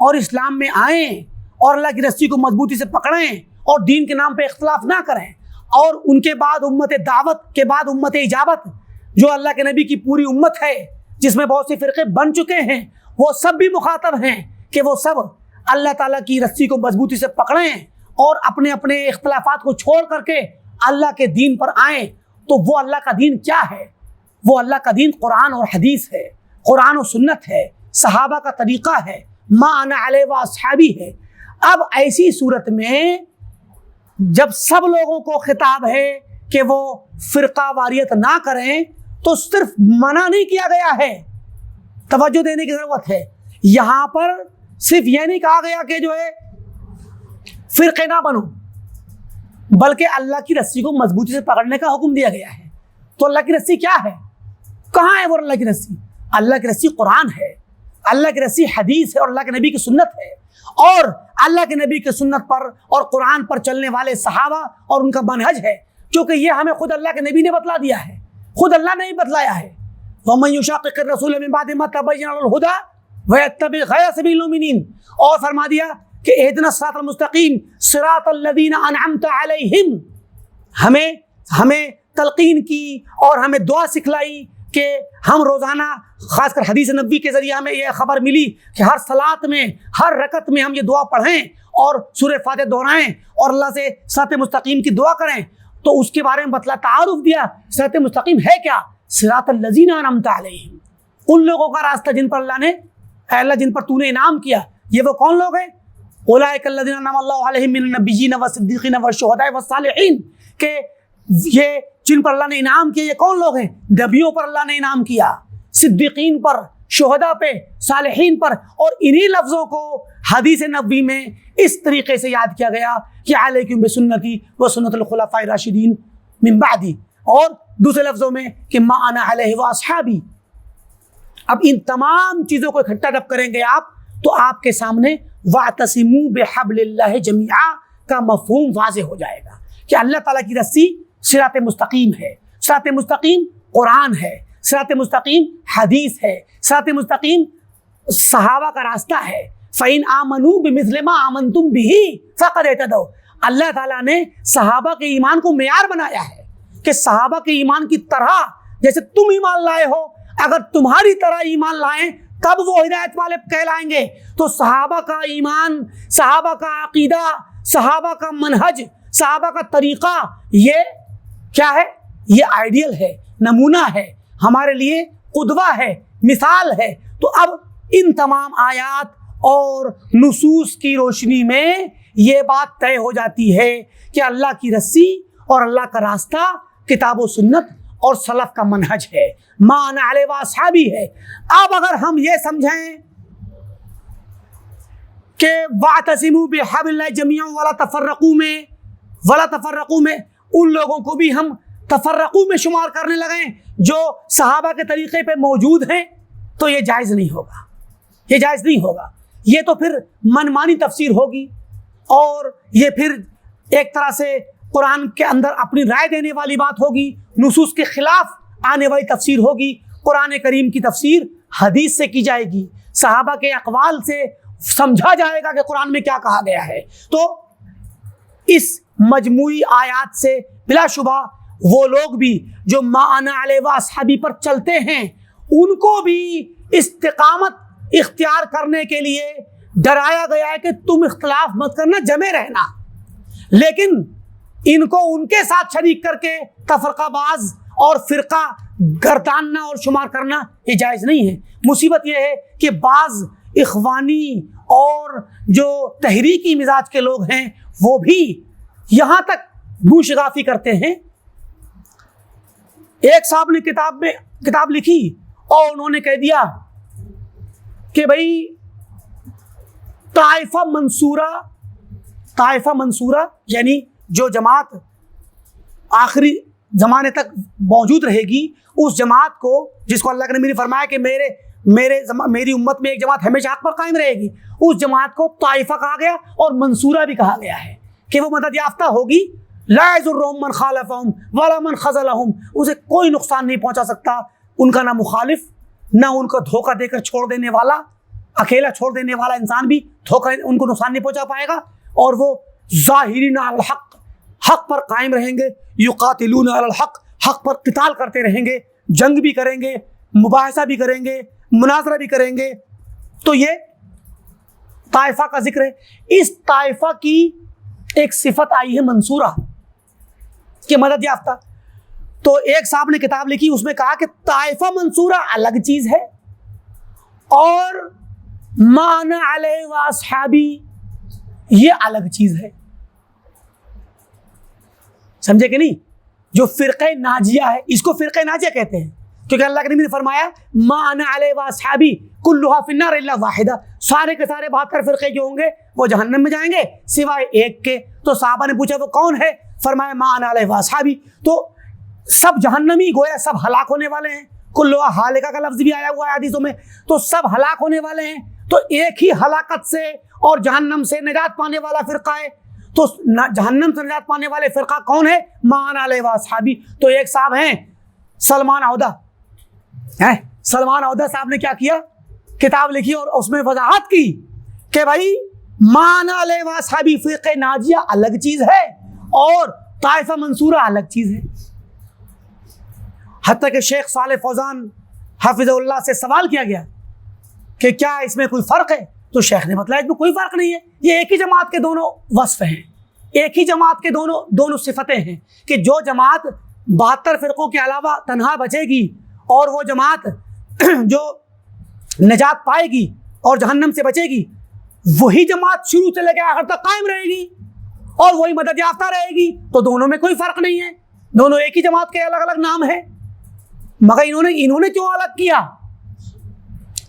اور اسلام میں آئیں اور اللہ کی رسی کو مضبوطی سے پکڑیں اور دین کے نام پہ اختلاف نہ کریں، اور ان کے بعد امت دعوت کے بعد امت اجابت جو اللہ کے نبی کی پوری امت ہے جس میں بہت سے فرقے بن چکے ہیں، وہ سب بھی مخاطب ہیں کہ وہ سب اللہ تعالیٰ کی رسی کو مضبوطی سے پکڑیں اور اپنے اپنے اختلافات کو چھوڑ کر کے اللہ کے دین پر آئیں۔ تو وہ اللہ کا دین کیا ہے؟ وہ اللہ کا دین قرآن اور حدیث ہے، قرآن و سنت ہے، صحابہ کا طریقہ ہے، ما انا علیہ و اصحابی ہے۔ اب ایسی صورت میں جب سب لوگوں کو خطاب ہے کہ وہ فرقہ واریت نہ کریں، تو صرف منع نہیں کیا گیا ہے، توجہ دینے کی ضرورت ہے۔ یہاں پر صرف یہ نہیں کہا گیا کہ جو ہے فرقے نہ بنو، بلکہ اللہ کی رسی کو مضبوطی سے پکڑنے کا حکم دیا گیا ہے۔ تو اللہ کی رسی کیا ہے؟ کہاں ہے وہ اللہ کی رسی؟ اللہ کی رسی قرآن ہے، اللہ کی رسی حدیث ہے اور اللہ کے نبی کی سنت ہے، اور اللہ کے نبی کی سنت پر اور قرآن پر چلنے والے صحابہ اور ان کا منہج ہے، کیونکہ یہ ہمیں خود اللہ کے نبی نے بتلا دیا ہے، خود اللہ نے ہی بتلایا ہے۔ وَمَن يُشَاقِقِ الرَّسُولَ مِن بَعْدِ مَا تَبَيَّنَ لَهُ الْهُدَىٰ وَيَتَّبِعْ غَيْرَ سَبِيلِ الْمُؤْمِنِينَ، اور فرما دیا کہ اهْدِنَا الصِّرَاطَ الْمُسْتَقِيمَ صِرَاطَ الَّذِينَ أَنْعَمْتَ عَلَيْهِمْ۔ ہمیں تلقین کی اور ہمیں دعا سکھلائی کہ ہم روزانہ، خاص کر حدیث نبوی کے ذریعے ہمیں یہ خبر ملی کہ ہر صلات میں، ہر رکعت میں ہم یہ دعا پڑھیں اور سورہ فاتحہ دہرائیں اور اللہ سے صراط مستقیم کی دعا کریں۔ تو اس کے بارے میں بتلا تعارف دیا، صراط مستقیم ہے کیا؟ صراط الذین انعمت علیہم، ان لوگوں کا راستہ جن پر اللہ نے، اے اللہ جن پر تو نے انعام کیا۔ یہ وہ کون لوگ ہیں؟ اولئک الذین انعم اللہ علیہم من النبیین والصدیقین والشہداء والصالحین، کہ یہ جن پر اللہ نے انعام کیا یہ کون لوگ ہیں؟ نبیوں پر اللہ نے انعام کیا، صدیقین پر، شہداء پہ، صالحین پر، اور انہی لفظوں کو حدیث نبوی میں اس طریقے سے یاد کیا گیا کہ علیکم بسنتی و سنت الخلفاء الراشدین من بعدی، اور دوسرے لفظوں میں کہ ما انا علیہ و اصحابی۔ اب ان تمام چیزوں کو اکٹھا جب کریں گے آپ، تو آپ کے سامنے واعتصموا بحبل اللہ جمیعا کا مفہوم واضح ہو جائے گا کہ اللہ تعالیٰ کی رسی صراط مستقیم ہے، صراط مستقیم قرآن ہے، صراط مستقیم حدیث ہے، صراط مستقیم صحابہ کا راستہ ہے۔ فَإِنْ آمَنُوا بِمِثْلِ مَا آمَنْتُمْ بِهِ فَقَدْ اهْتَدَوْا۔ اللہ تعالیٰ نے صحابہ کے ایمان کو معیار بنایا ہے کہ صحابہ کے ایمان کی طرح جیسے تم ایمان لائے ہو، اگر تمہاری طرح ایمان لائیں تب وہ ہدایت والے کہلائیں گے۔ تو صحابہ کا ایمان، صحابہ کا عقیدہ، صحابہ کا منہج، صحابہ کا طریقہ، یہ کیا ہے؟ یہ آئیڈیل ہے، نمونہ ہے، ہمارے لیے قدوہ ہے، مثال ہے۔ تو اب ان تمام آیات اور نصوص کی روشنی میں یہ بات طے ہو جاتی ہے کہ اللہ کی رسی اور اللہ کا راستہ کتاب و سنت اور سلف کا منہج ہے، ما انا علیہ و اصحابی ہے۔ اب اگر ہم یہ سمجھیں کہ واعتصموا بحبل اللہ جمیعا ولا تفرقوا میں ان لوگوں کو بھی ہم تفرقو میں شمار کرنے لگیں جو صحابہ کے طریقے پہ موجود ہیں، تو یہ جائز نہیں ہوگا، یہ جائز نہیں ہوگا۔ یہ تو پھر منمانی تفسیر ہوگی، اور یہ پھر ایک طرح سے قرآن کے اندر اپنی رائے دینے والی بات ہوگی، نصوص کے خلاف آنے والی تفسیر ہوگی۔ قرآن کریم کی تفسیر حدیث سے کی جائے گی، صحابہ کے اقوال سے سمجھا جائے گا کہ قرآن میں کیا کہا گیا ہے۔ تو اس مجموعی آیات سے بلا شبہ وہ لوگ بھی جو ما انا علیہ و اصحابی پر چلتے ہیں، ان کو بھی استقامت اختیار کرنے کے لیے ڈرایا گیا ہے کہ تم اختلاف مت کرنا، جمے رہنا، لیکن ان کو ان کے ساتھ شریک کر کے تفرقہ باز اور فرقہ گرداننا اور شمار کرنا یہ جائز نہیں ہے۔ مصیبت یہ ہے کہ بعض اخوانی اور جو تحریکی مزاج کے لوگ ہیں وہ بھی یہاں تک گوشگافی کرتے ہیں۔ ایک صاحب نے کتاب لکھی اور انہوں نے کہہ دیا کہ بھئی طائفہ منصورہ یعنی جو جماعت آخری زمانے تک موجود رہے گی، اس جماعت کو جس کو اللہ کے نبی نے فرمایا کہ میری امت میں ایک جماعت ہمیشہ حق پر قائم رہے گی، اس جماعت کو طائفہ کہا گیا اور منصورہ بھی کہا گیا ہے کہ وہ مدد یافتہ ہوگی. لا یضرهم من خالفهم ولا من خذلهم، اسے کوئی نقصان نہیں پہنچا سکتا، ان کا نہ مخالف نہ ان کو دھوکہ دے کر چھوڑ دینے والا، اکیلا چھوڑ دینے والا انسان بھی دھوکہ ان کو نقصان نہیں پہنچا پائے گا. اور وہ ظاہرین علی الحق، حق پر قائم رہیں گے، یقاتلون علی الحق، حق پر قتال کرتے رہیں گے، جنگ بھی کریں گے، مباحثہ بھی کریں گے، مناظرہ بھی کریں گے. تو یہ طائفہ کا ذکر ہے. اس طائفہ کی ایک صفت آئی ہے منصورہ کہ مدد یافتہ. تو ایک صاحب نے کتاب لکھی، اس میں کہا کہ طائفہ منصورہ الگ چیز ہے اور ما انا علیہ واصحابی یہ الگ چیز ہے. سمجھے کہ نہیں؟ جو فرقہ ناجیہ ہے، اس کو فرقہ ناجیہ کہتے ہیں کیونکہ اللہ کے نبی نے فرمایا ما انا علیہ واصحابی کلھا فی النار الا واحدہ، سارے کے سارے 72 فرقے جو ہوں گے وہ جہنم میں جائیں گے سوائے ایک کے. تو صحابہ نے پوچھا وہ کون ہے؟ فرمایا ما انا علیہ واصحابی. تو سب جہنمی، گویا سب ہلاک ہونے والے ہیں. کلھا ہالکہ کا لفظ بھی آیا ہوا ہے حدیثوں میں، تو سب ہلاک ہونے والے ہیں. تو ایک ہی ہلاکت سے اور جہنم سے نجات پانے والا فرقہ ہے. تو جہنم سے نجات پانے والے فرقہ کون ہے؟ ما انا علیہ واصحابی. تو ایک صاحب ہیں سلمان عودہ، سلمان عودہ صاحب نے کیا کیا؟ کتاب لکھی اور اس میں وضاحت کی کہ بھائی ما انا علیہ واصحابی فرقہ ناجیہ الگ چیز ہے اور طائفہ منصورہ الگ چیز ہے. حتیٰ کہ شیخ صالح فوزان حافظ اللہ سے سوال کیا گیا کہ کیا اس میں کوئی فرق ہے؟ تو شیخ نے بتلایا اس میں کوئی فرق نہیں ہے، یہ ایک ہی جماعت کے دونوں وصف ہیں، ایک ہی جماعت کے دونوں صفتیں ہیں کہ جو جماعت 72 فرقوں کے علاوہ تنہا بچے گی اور وہ جماعت جو نجات پائے گی اور جہنم سے بچے گی، وہی جماعت شروع سے لے کے آخر تک قائم رہے گی اور وہی مدد یافتہ رہے گی. تو دونوں میں کوئی فرق نہیں ہے، دونوں ایک ہی جماعت کے الگ الگ نام ہیں. مگر انہوں نے کیوں الگ کیا؟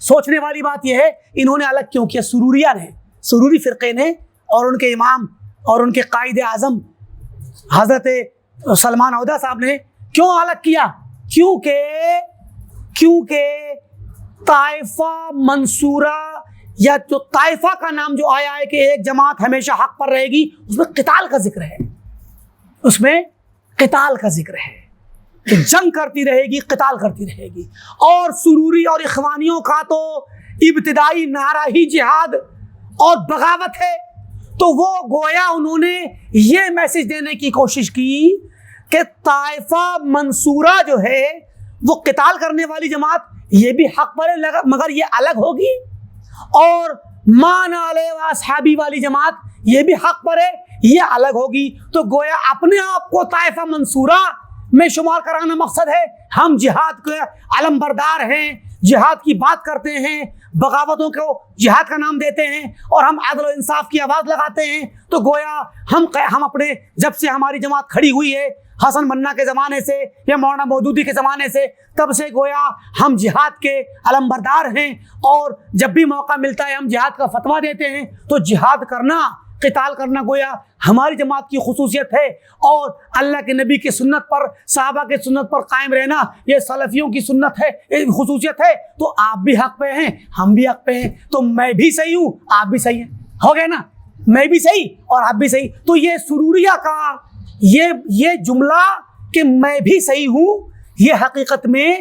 سوچنے والی بات یہ ہے انہوں نے الگ کیوں کیا؟ سروریہ نے، سروری فرقے نے اور ان کے امام اور ان کے قائد اعظم حضرت سلمان عودہ صاحب نے کیوں الگ کیا؟ کیونکہ طائفہ منصورہ یا جو طائفہ کا نام جو آیا ہے کہ ایک جماعت ہمیشہ حق پر رہے گی، اس میں قتال کا ذکر ہے، اس میں قتال کا ذکر ہے کہ جنگ کرتی رہے گی، قتال کرتی رہے گی. اور سروری اور اخوانیوں کا تو ابتدائی نعرہ ہی جہاد اور بغاوت ہے. تو وہ گویا انہوں نے یہ میسج دینے کی کوشش کی کہ طائفہ منصورہ جو ہے وہ قتال کرنے والی جماعت یہ بھی حق پر ہے مگر یہ الگ ہوگی، اور ما انا علیہ واصحابی والی جماعت یہ بھی حق پر ہے، یہ الگ ہوگی. تو گویا اپنے آپ کو طائفہ منصورہ میں شمار کرانا مقصد ہے. ہم جہاد کے علم بردار ہیں، جہاد کی بات کرتے ہیں، بغاوتوں کو جہاد کا نام دیتے ہیں اور ہم عدل و انصاف کی آواز لگاتے ہیں. تو گویا ہم اپنے جب سے ہماری جماعت کھڑی ہوئی ہے حسن بننا کے زمانے سے یا مولانا مودودی کے زمانے سے، تب سے گویا ہم جہاد کے علم بردار ہیں اور جب بھی موقع ملتا ہے ہم جہاد کا فتویٰ دیتے ہیں. تو جہاد کرنا، قتال کرنا گویا ہماری جماعت کی خصوصیت ہے، اور اللہ کے نبی کی سنت پر، صحابہ کی سنت پر قائم رہنا یہ سلفیوں کی سنت ہے، ایک خصوصیت ہے. تو آپ بھی حق پہ ہیں، ہم بھی حق پہ ہیں. تو میں بھی صحیح ہوں، آپ بھی صحیح ہیں، ہو گئے نا؟ میں بھی صحیح اور آپ بھی صحیح. تو یہ سروریہ کا یہ جملہ کہ میں بھی صحیح ہوں، یہ حقیقت میں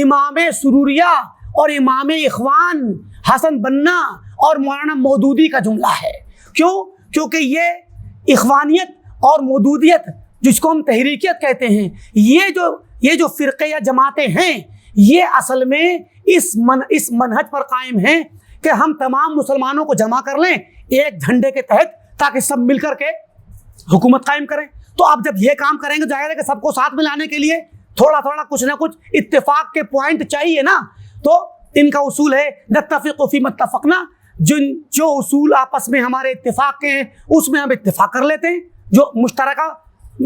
امام سروریہ اور امام اخوان حسن بننا اور مولانا مودودی کا جملہ ہے. کیونکہ یہ اخوانیت اور مودودیت جس کو ہم تحریکیت کہتے ہیں، یہ جو فرقے یا جماعتیں ہیں، یہ اصل میں اس منہج پر قائم ہیں کہ ہم تمام مسلمانوں کو جمع کر لیں ایک جھنڈے کے تحت تاکہ سب مل کر کے حکومت قائم کریں. تو اب جب یہ کام کریں گے ظاہر ہے کہ سب کو ساتھ میں لانے کے لیے تھوڑا کچھ نہ کچھ اتفاق کے پوائنٹ چاہیے نا. تو ان کا اصول ہے نتفق فی متفقنا، جو اصول آپس میں ہمارے اتفاق کے ہیں اس میں ہم اتفاق کر لیتے ہیں، جو مشترکہ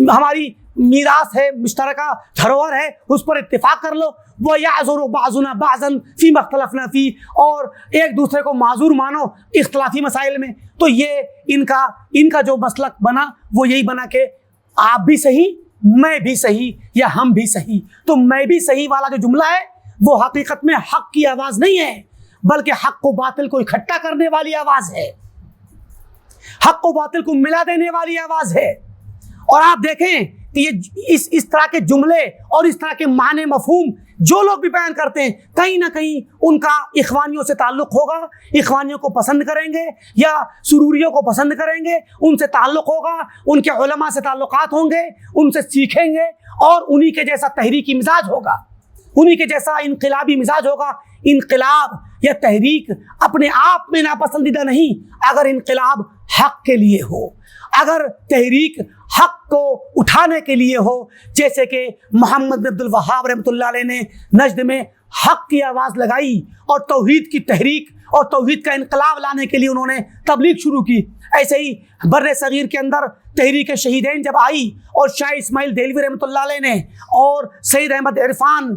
ہماری میراث ہے، مشترکہ دھروہر ہے، اس پر اتفاق کر لو. وَيَعْذُرُ بَعْضُنَا بَعْضًا فِي مَا اخْتَلَفْنَا فِيهِ، اور ایک دوسرے کو معذور مانو اختلافی مسائل میں. تو یہ ان کا جو مسلک بنا وہ یہی بنا کہ آپ بھی صحیح میں بھی صحیح یا ہم بھی صحیح. تو میں بھی صحیح والا جو جملہ ہے وہ حقیقت میں حق کی آواز نہیں ہے، بلکہ حق و باطل کو اکٹھا کرنے والی آواز ہے، حق و باطل کو ملا دینے والی آواز ہے. اور آپ دیکھیں کہ یہ اس طرح کے جملے اور اس طرح کے معنی مفہوم جو لوگ بھی بیان کرتے ہیں کہیں نہ کہیں ان کا اخوانیوں سے تعلق ہوگا، اخوانیوں کو پسند کریں گے یا سروریوں کو پسند کریں گے، ان سے تعلق ہوگا، ان کے علماء سے تعلقات ہوں گے، ان سے سیکھیں گے اور انہی کے جیسا تحریکی مزاج ہوگا، انہی کے جیسا انقلابی مزاج ہوگا. انقلاب یا تحریک اپنے آپ میں ناپسندیدہ نہیں، اگر انقلاب حق کے لیے ہو، اگر تحریک حق کو اٹھانے کے لیے ہو. جیسے کہ محمد بن عبد الوہاب رحمۃ اللہ علیہ نے نجد میں حق کی آواز لگائی اور توحید کی تحریک اور توحید کا انقلاب لانے کے لیے انہوں نے تبلیغ شروع کی. ایسے ہی بر صغیر کے اندر تحریک شہیدین جب آئی اور شاہ اسماعیل دہلوی رحمۃ اللہ علیہ نے اور سید احمد عرفان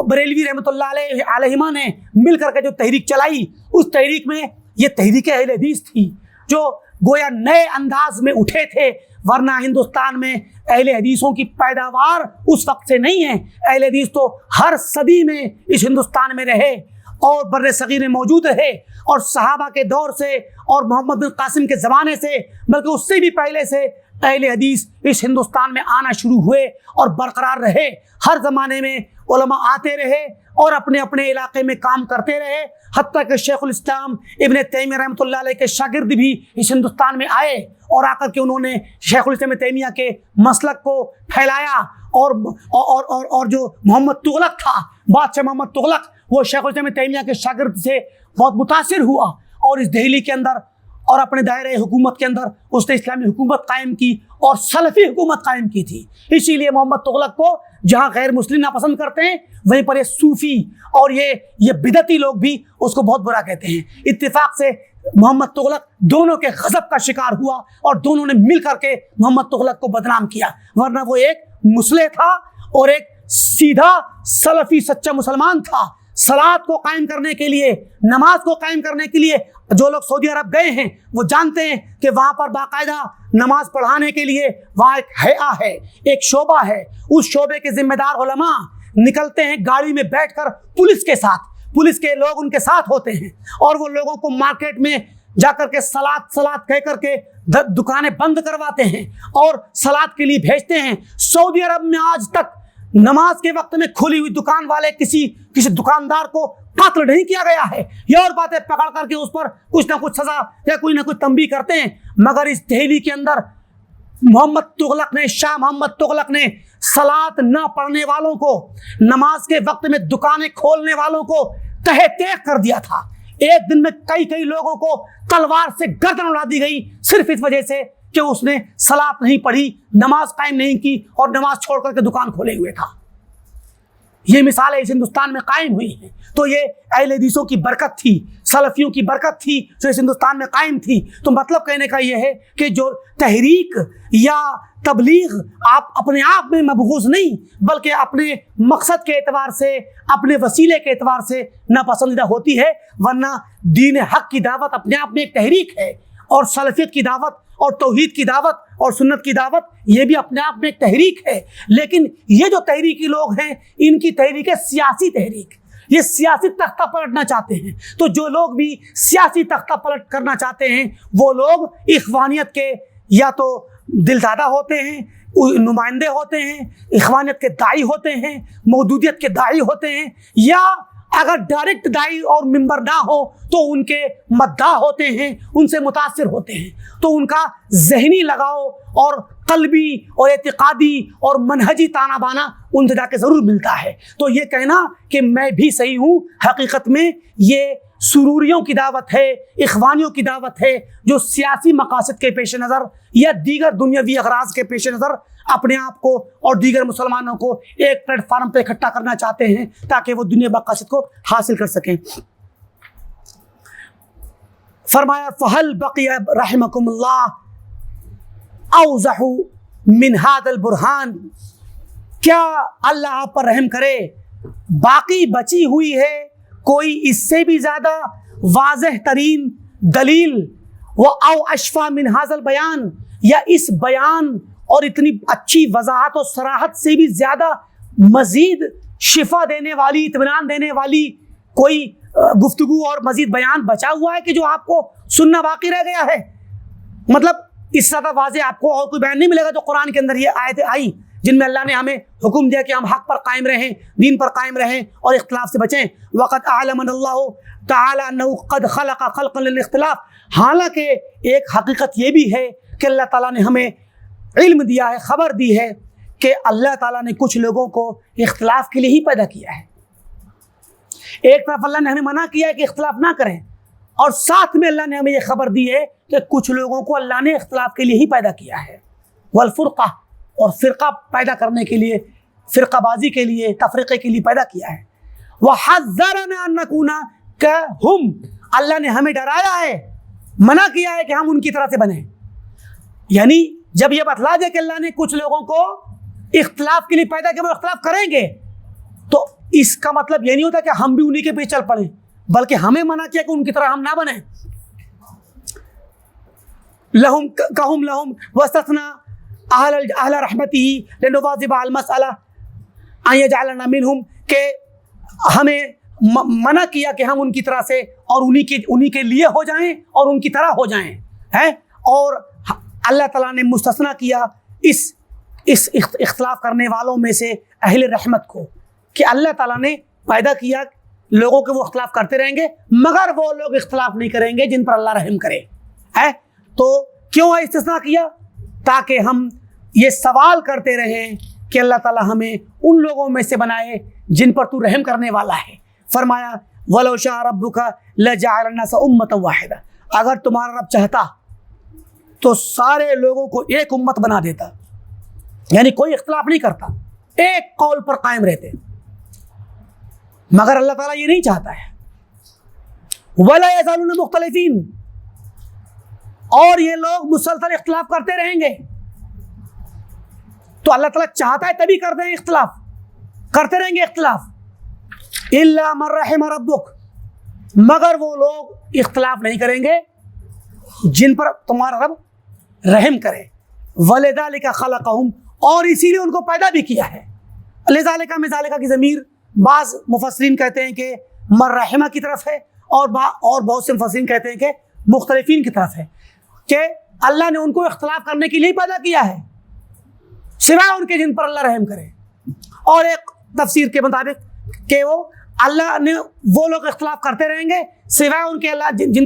بریلوی رحمۃ اللہ علیہما نے مل کر کے جو تحریک چلائی، اس تحریک میں یہ تحریک اہل حدیث تھی جو گویا نئے انداز میں اٹھے تھے، ورنہ ہندوستان میں اہل حدیثوں کی پیداوار اس وقت سے نہیں ہے. اہل حدیث تو ہر صدی میں اس ہندوستان میں رہے اور بر صغیر میں موجود رہے، اور صحابہ کے دور سے اور محمد بن قاسم کے زمانے سے بلکہ اس سے بھی پہلے سے اہل حدیث اس ہندوستان میں آنا شروع ہوئے اور برقرار رہے. ہر زمانے میں علماء آتے رہے اور اپنے اپنے علاقے میں کام کرتے رہے، حتیٰ کہ شیخ الاسلام ابن تیمیہ رحمۃ اللہ علیہ کے شاگرد بھی اس ہندوستان میں آئے اور آ کر کے انہوں نے شیخ الاسلام ابن تیمیہ کے مسلک کو پھیلایا. اور جو محمد تغلق تھا، بادشاہ محمد تغلق، وہ شیخ الاسلام ابن تیمیہ کے شاگرد سے بہت متاثر ہوا اور اس دہلی کے اندر اور اپنے دائرۂ حکومت کے اندر اس نے اسلامی حکومت قائم کی اور سلفی حکومت قائم کی تھی. اسی لیے محمد تغلق کو جہاں غیر مسلم ناپسند کرتے ہیں وہیں پر یہ صوفی اور یہ بدعتی لوگ بھی اس کو بہت برا کہتے ہیں. اتفاق سے محمد تغلق دونوں کے غضب کا شکار ہوا اور دونوں نے مل کر کے محمد تغلق کو بدنام کیا، ورنہ وہ ایک مصلح تھا اور ایک سیدھا سلفی سچا مسلمان تھا. صلاۃ کو قائم کرنے کے لیے، نماز کو قائم کرنے کے لیے جو لوگ سعودی عرب گئے ہیں وہ جانتے ہیں کہ وہاں پر باقاعدہ نماز پڑھانے کے لیے وہاں ایک ہیئہ ہے، ایک شعبہ ہے. اس شعبے کے ذمہ دار علماء نکلتے ہیں گاڑی میں بیٹھ کر پولیس کے ساتھ، پولیس کے لوگ ان کے ساتھ ہوتے ہیں اور وہ لوگوں کو مارکیٹ میں جا کر کے صلاۃ کہہ کر کے دکانیں بند کرواتے ہیں اور صلاۃ کے لیے بھیجتے ہیں. سعودی عرب میں آج تک نماز کے وقت میں کھلی ہوئی دکان والے کسی دکاندار کو قتل نہیں کیا گیا ہے. یہ اور باتیں پکڑ کر کے اس پر کچھ نہ کچھ سزا یا کوئی نہ کوئی تنبیہ کرتے ہیں. مگر اس دہلی کے اندر شاہ محمد تغلق نے صلاۃ نہ پڑھنے والوں کو، نماز کے وقت میں دکانیں کھولنے والوں کو تہہ تیغ کر دیا تھا. ایک دن میں کئی لوگوں کو تلوار سے گردن اڑا دی گئی صرف اس وجہ سے کہ اس نے صلاۃ نہیں پڑھی، نماز قائم نہیں کی اور نماز چھوڑ کر کے دکان کھولے ہوئے تھا. یہ مثالیں اس ہندوستان میں قائم ہوئی ہیں. تو یہ اہل حدیثوں کی برکت تھی، سلفیوں کی برکت تھی جو اس ہندوستان میں قائم تھی. تو مطلب کہنے کا یہ ہے کہ جو تحریک یا تبلیغ آپ اپنے آپ میں مبغوض نہیں، بلکہ اپنے مقصد کے اعتبار سے، اپنے وسیلے کے اعتبار سے ناپسندیدہ ہوتی ہے. ورنہ دین حق کی دعوت اپنے آپ میں ایک تحریک ہے، اور سلفیت کی دعوت اور توحید کی دعوت اور سنت کی دعوت یہ بھی اپنے آپ میں ایک تحریک ہے. لیکن یہ جو تحریکی لوگ ہیں ان کی تحریک ہے سیاسی تحریک، یہ سیاسی تختہ پلٹنا چاہتے ہیں. تو جو لوگ بھی سیاسی تختہ پلٹ کرنا چاہتے ہیں وہ لوگ اخوانیت کے یا تو دلدادہ ہوتے ہیں، نمائندے ہوتے ہیں، اخوانیت کے داعی ہوتے ہیں، مودودیت کے داعی ہوتے ہیں، یا اگر ڈائریکٹ داعی اور ممبر نہ ہو تو ان کے مداح ہوتے ہیں، ان سے متاثر ہوتے ہیں. تو ان کا ذہنی لگاؤ اور قلبی اور اعتقادی اور منہجی تانا بانا ان سے جا کے ضرور ملتا ہے. تو یہ کہنا کہ میں بھی صحیح ہوں، حقیقت میں یہ سروریوں کی دعوت ہے، اخوانیوں کی دعوت ہے جو سیاسی مقاصد کے پیش نظر یا دیگر دنیاوی اغراض کے پیش نظر اپنے آپ کو اور دیگر مسلمانوں کو ایک پلیٹ فارم پہ اکٹھا کرنا چاہتے ہیں تاکہ وہ دنیا مقاصد کو حاصل کر سکیں. فرمایا فَهَلْ بَقِيَ رَحِمَكُمُ اللَّهُ أَوْضَحُ من هذا البرهان، کیا اللہ آپ پر رحم کرے، باقی بچی ہوئی ہے کوئی اس سے بھی زیادہ واضح ترین دلیل، وہ او اشفا من هذا البیان، یا اس بیان اور اتنی اچھی وضاحت و صراحت سے بھی زیادہ مزید شفا دینے والی، اطمینان دینے والی کوئی گفتگو اور مزید بیان بچا ہوا ہے کہ جو آپ کو سننا باقی رہ گیا ہے؟ مطلب اس زیادہ واضح آپ کو اور کوئی بیان نہیں ملے گا جو قرآن کے اندر یہ آیتیں آئی جن میں اللہ نے ہمیں حکم دیا کہ ہم حق پر قائم رہیں، دین پر قائم رہیں اور اختلاف سے بچیں۔ وقد اعلمنا اللہ تعالی انہ قد خلق خلقا للاختلاف، حالانکہ ایک حقیقت یہ بھی ہے کہ اللہ تعالیٰ نے ہمیں علم دیا ہے، خبر دی ہے کہ اللہ تعالیٰ نے کچھ لوگوں کو اختلاف کے لیے ہی پیدا کیا ہے۔ ایک طرف اللہ نے ہمیں منع کیا ہے کہ اختلاف نہ کریں، اور ساتھ میں اللہ نے ہمیں یہ خبر دی ہے کہ کچھ لوگوں کو اللہ نے اختلاف کے لیے ہی پیدا کیا ہے، والفرقہ، اور فرقہ پیدا کرنے کے لیے، فرقہ بازی کے لیے، تفریقے کے لیے پیدا کیا ہے۔ وَحَذَّرَنَا أَن نَّكُونَ كَهُمْ، اللہ نے ہمیں ڈرایا ہے، منع کیا ہے کہ ہم ان کی طرح سے بنیں۔ یعنی جب یہ بتلا دے کہ اللہ نے کچھ لوگوں کو اختلاف کے لیے پیدا کیا، وہ اختلاف کریں گے، تو اس کا مطلب یہ نہیں ہوتا کہ ہم بھی انہی کے پیچھے چل پڑیں، بلکہ ہمیں منع کیا کہ ان کی طرح ہم نہ بنیں۔ لہم کہم لہم واستثنى اہل رحمتہ لنواظب على المسألہ ان یجعلنا منہم، کہ ہمیں منع کیا کہ ہم ان کی طرح سے اور انہی کے لیے ہو جائیں اور ان کی طرح ہو جائیں ہیں، اور اللہ تعالیٰ نے مستثنیٰ کیا اس اختلاف کرنے والوں میں سے اہل رحمت کو، کہ اللہ تعالیٰ نے پیدا کیا لوگوں کے وہ اختلاف کرتے رہیں گے مگر وہ لوگ اختلاف نہیں کریں گے جن پر اللہ رحم کرے ہے۔ تو کیوں استثناء کیا؟ تاکہ ہم یہ سوال کرتے رہیں کہ اللہ تعالیٰ ہمیں ان لوگوں میں سے بنائے جن پر تو رحم کرنے والا ہے۔ فرمایا وَلَوْ شَاءَ رَبُّكَ لَجَعَلَ النَّاسَ أُمَّةً وَاحِدَةً، اگر تمہارا رب چاہتا تو سارے لوگوں کو ایک امت بنا دیتا، یعنی کوئی اختلاف نہیں کرتا، ایک قول پر قائم رہتے، مگر اللہ تعالیٰ یہ نہیں چاہتا ہے۔ وَلَا يَزَالُونَ مُخْتَلِفِينَ، اور یہ لوگ مسلسل اختلاف کرتے رہیں گے۔ تو اللہ تعالیٰ چاہتا ہے تبھی کرتے ہیں اختلاف، کرتے رہیں گے اختلاف۔ إِلَّا مَن رَحِمَ رَبُّكَ، مگر وہ لوگ اختلاف نہیں کریں گے جن پر تمہارا رب رحم کرے۔ وَلِذَلِكَ خَلَقَهُمْ، اور اسی لیے ان کو پیدا بھی کیا ہے۔ لذالک میں ذالک کی ضمیر بعض مفسرین کہتے ہیں کہ من رحمہ کی طرف ہے، اور بہت سے مفسرین کہتے ہیں کہ مختلفین کی طرف ہے، کہ اللہ نے ان کو اختلاف کرنے کے لیے پیدا کیا ہے سوائے ان کے جن پر اللہ رحم کرے۔ اور ایک تفسیر کے مطابق کہ وہ اللہ نے وہ لوگ اختلاف کرتے رہیں گے سوائے ان کے اللہ جن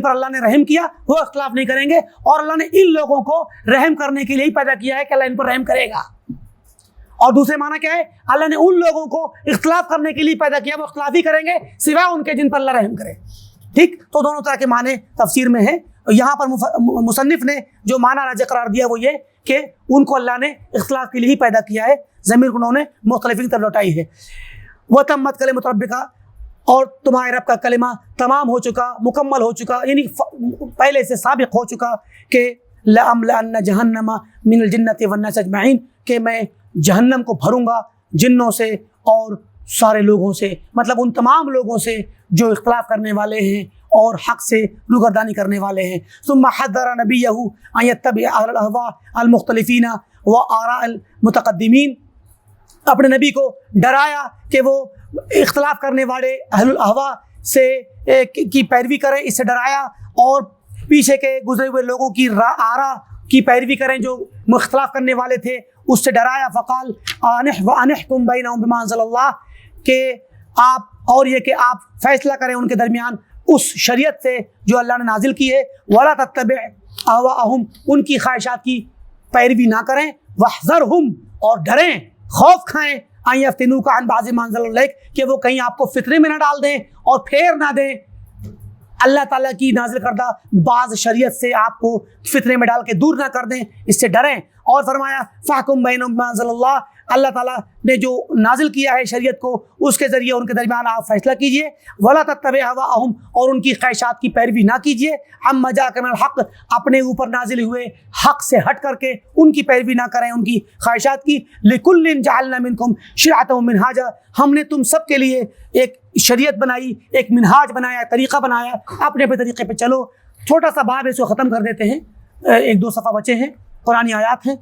پر اللہ نے رحم کیا وہ اختلاف نہیں کریں گے، اور اللہ نے ان لوگوں کو رحم کرنے کے لیے ہی پیدا کیا ہے کہ اللہ ان پر رحم کرے گا۔ اور دوسرے معنی کیا ہے؟ اللہ نے ان لوگوں کو اختلاف کرنے کے لیے پیدا کیا، وہ اختلاف ہی کریں گے سوائے ان کے جن پر اللہ رحم کرے۔ ٹھیک، تو دونوں طرح کے معنی تفسیر میں ہیں۔ یہاں پر مصنف نے جو معنی راجح قرار دیا وہ یہ کہ ان کو اللہ نے اختلاف کے لیے ہی پیدا کیا ہے، ضمیر کو انہوں نے مختلفین کی طرف لوٹائی ہے۔ وَتَمَّتْ كَلِمَةُ رَبِّكَ، اور تمہارے رب کا کلمہ تمام ہو چکا، مکمل ہو چکا، یعنی پہلے سے سابق ہو چکا کہ لَأَمْلَأَنَّ جَهَنَّمَ مِنَ الْجِنَّةِ وَالنَّاسِ أَجْمَعِينَ، کہ میں جہنم کو بھروں گا جنوں سے اور سارے لوگوں سے، مطلب ان تمام لوگوں سے جو اختلاف کرنے والے ہیں اور حق سے روگردانی کرنے والے ہیں۔ ثم حذر نبیہ ان یتبع اہل الاہواء المختلفین وآراء المتقدمین، اپنے نبی کو ڈرایا کہ وہ اختلاف کرنے والے اہل الاہواء سے کی پیروی کریں، اس سے ڈرایا، اور پیچھے کے گزرے ہوئے لوگوں کی آراء کی پیروی کریں جو اختلاف کرنے والے تھے، اس سے ڈرایا۔ فقال وَأَنِحْكُمْ بَيْنَهُمْ بِمَا أَنزَلَ اللَّهُ، کہ آپ اور یہ کہ آپ فیصلہ کریں ان کے درمیان اس شریعت سے جو اللہ نے نازل کی ہے۔ وَلَا تَتَّبِعْ أَهْوَاءَهُمْ، ان کی خواہشات کی پیروی نہ کریں۔ وَاحْذَرْهُمْ، اور ڈریں، خوف کھائیں، أَن يَفْتِنُوكَ عَن بَعْضِ مَا أَنزَلَ اللَّهُ، کہ وہ کہیں آپ کو فتنے میں نہ ڈال دیں اور پھیر نہ دیں اللہ تعالیٰ کی نازل کردہ بعض شریعت سے آپ کو فتنے میں ڈال کے دور نہ کر دیں، اس سے ڈریں۔ اور فرمایا فَحْكُمْ بَيْنَهُمْ بِمَا أَنزَلَ اللَّهُ، اللہ تعالیٰ نے جو نازل کیا ہے شریعت کو اس کے ذریعے ان کے درمیان آپ فیصلہ کیجئے، ولا تتبع هواءهم، اور ان کی خواہشات کی پیروی نہ کیجیے، عما جاءک من الحق، اپنے اوپر نازل ہوئے حق سے ہٹ کر کے ان کی پیروی نہ کریں، ان کی خواہشات کی۔ لکل جعلنا منکم شرعۃ ومنہاجا، ہم نے تم سب کے لیے ایک شریعت بنائی، ایک منہاج بنایا، طریقہ بنایا، اپنے اپنے طریقے پہ چلو۔ چھوٹا سا باب ہے، اس کو ختم کر دیتے ہیں، 1-2 صفحہ بچے ہیں، قرآنی آیات ہیں۔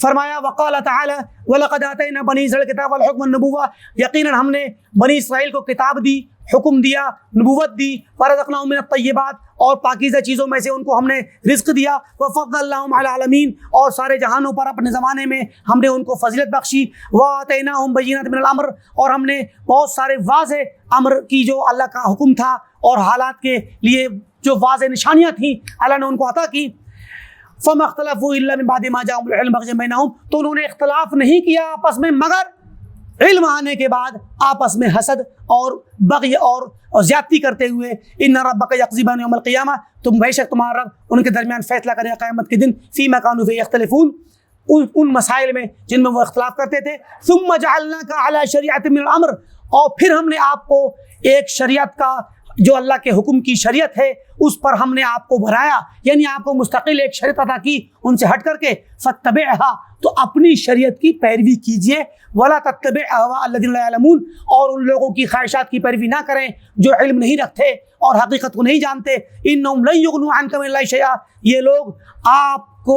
فرمایا وقال تعالی وَلَقَدْ آتَيْنَا بَنِي إِسْرَائِيلَ الْكِتَابَ وَالْحُكْمَ وَالنُّبُوَّةَ، یقیناً ہم نے بنی اسرائیل کو کتاب دی، حکم دیا، نبوت دی، وَرَزَقْنَاهُم مِّنَ الطَّيِّبَاتِ، اور پاکیزہ چیزوں میں سے ان کو ہم نے رزق دیا، وَفَضَّلْنَاهُمْ عَلَى الْعَالَمِينَ، اور سارے جہانوں پر اپنے زمانے میں ہم نے ان کو فضیلت بخشی، وَآتَيْنَاهُمْ بَيِّنَاتٍ مِّنَ الْأَمْرِ، اور ہم نے بہت سارے واضح امر کی جو اللہ کا حکم تھا اور حالات کے لیے جو واضح نشانیاں تھیں اللہ نے ان کو عطا کی۔ فَمَا اخْتَلَفُوا إِلَّا مِن بَعْدِ مَا جَاءَهُمُ الْعِلْمُ بَغْيًا بَيْنَهُمْ، تو انہوں نے اختلاف نہیں کیا آپس میں مگر علم آنے کے بعد آپس میں حسد اور بغی اور زیادتی کرتے ہوئے۔ ان ربک یقضی بینہم یوم القیامہ، تم بے شک تمہارا رب ان کے درمیان فیصلہ کرے گا قیامت کے دن، فیما کانوا فیہ یختلفون، ان مسائل میں جن میں وہ اختلاف کرتے تھے۔ ثم جعلناک علی شریعۃ من الامر، اور پھر ہم نے آپ کو ایک شریعت کا، جو اللہ کے حکم کی شریعت ہے اس پر ہم نے آپ کو بھرایا، یعنی آپ کو مستقل ایک شریعت عطا کی ان سے ہٹ کر کے۔ فاتبعها، تو اپنی شریعت کی پیروی کیجیے، ولا تتبع اهواء الذین لا یعلمون، اور ان لوگوں کی خواہشات کی پیروی نہ کریں جو علم نہیں رکھتے اور حقیقت کو نہیں جانتے۔ انہم لن یغنوا عنک من اللہ شیئا، یہ لوگ آپ کو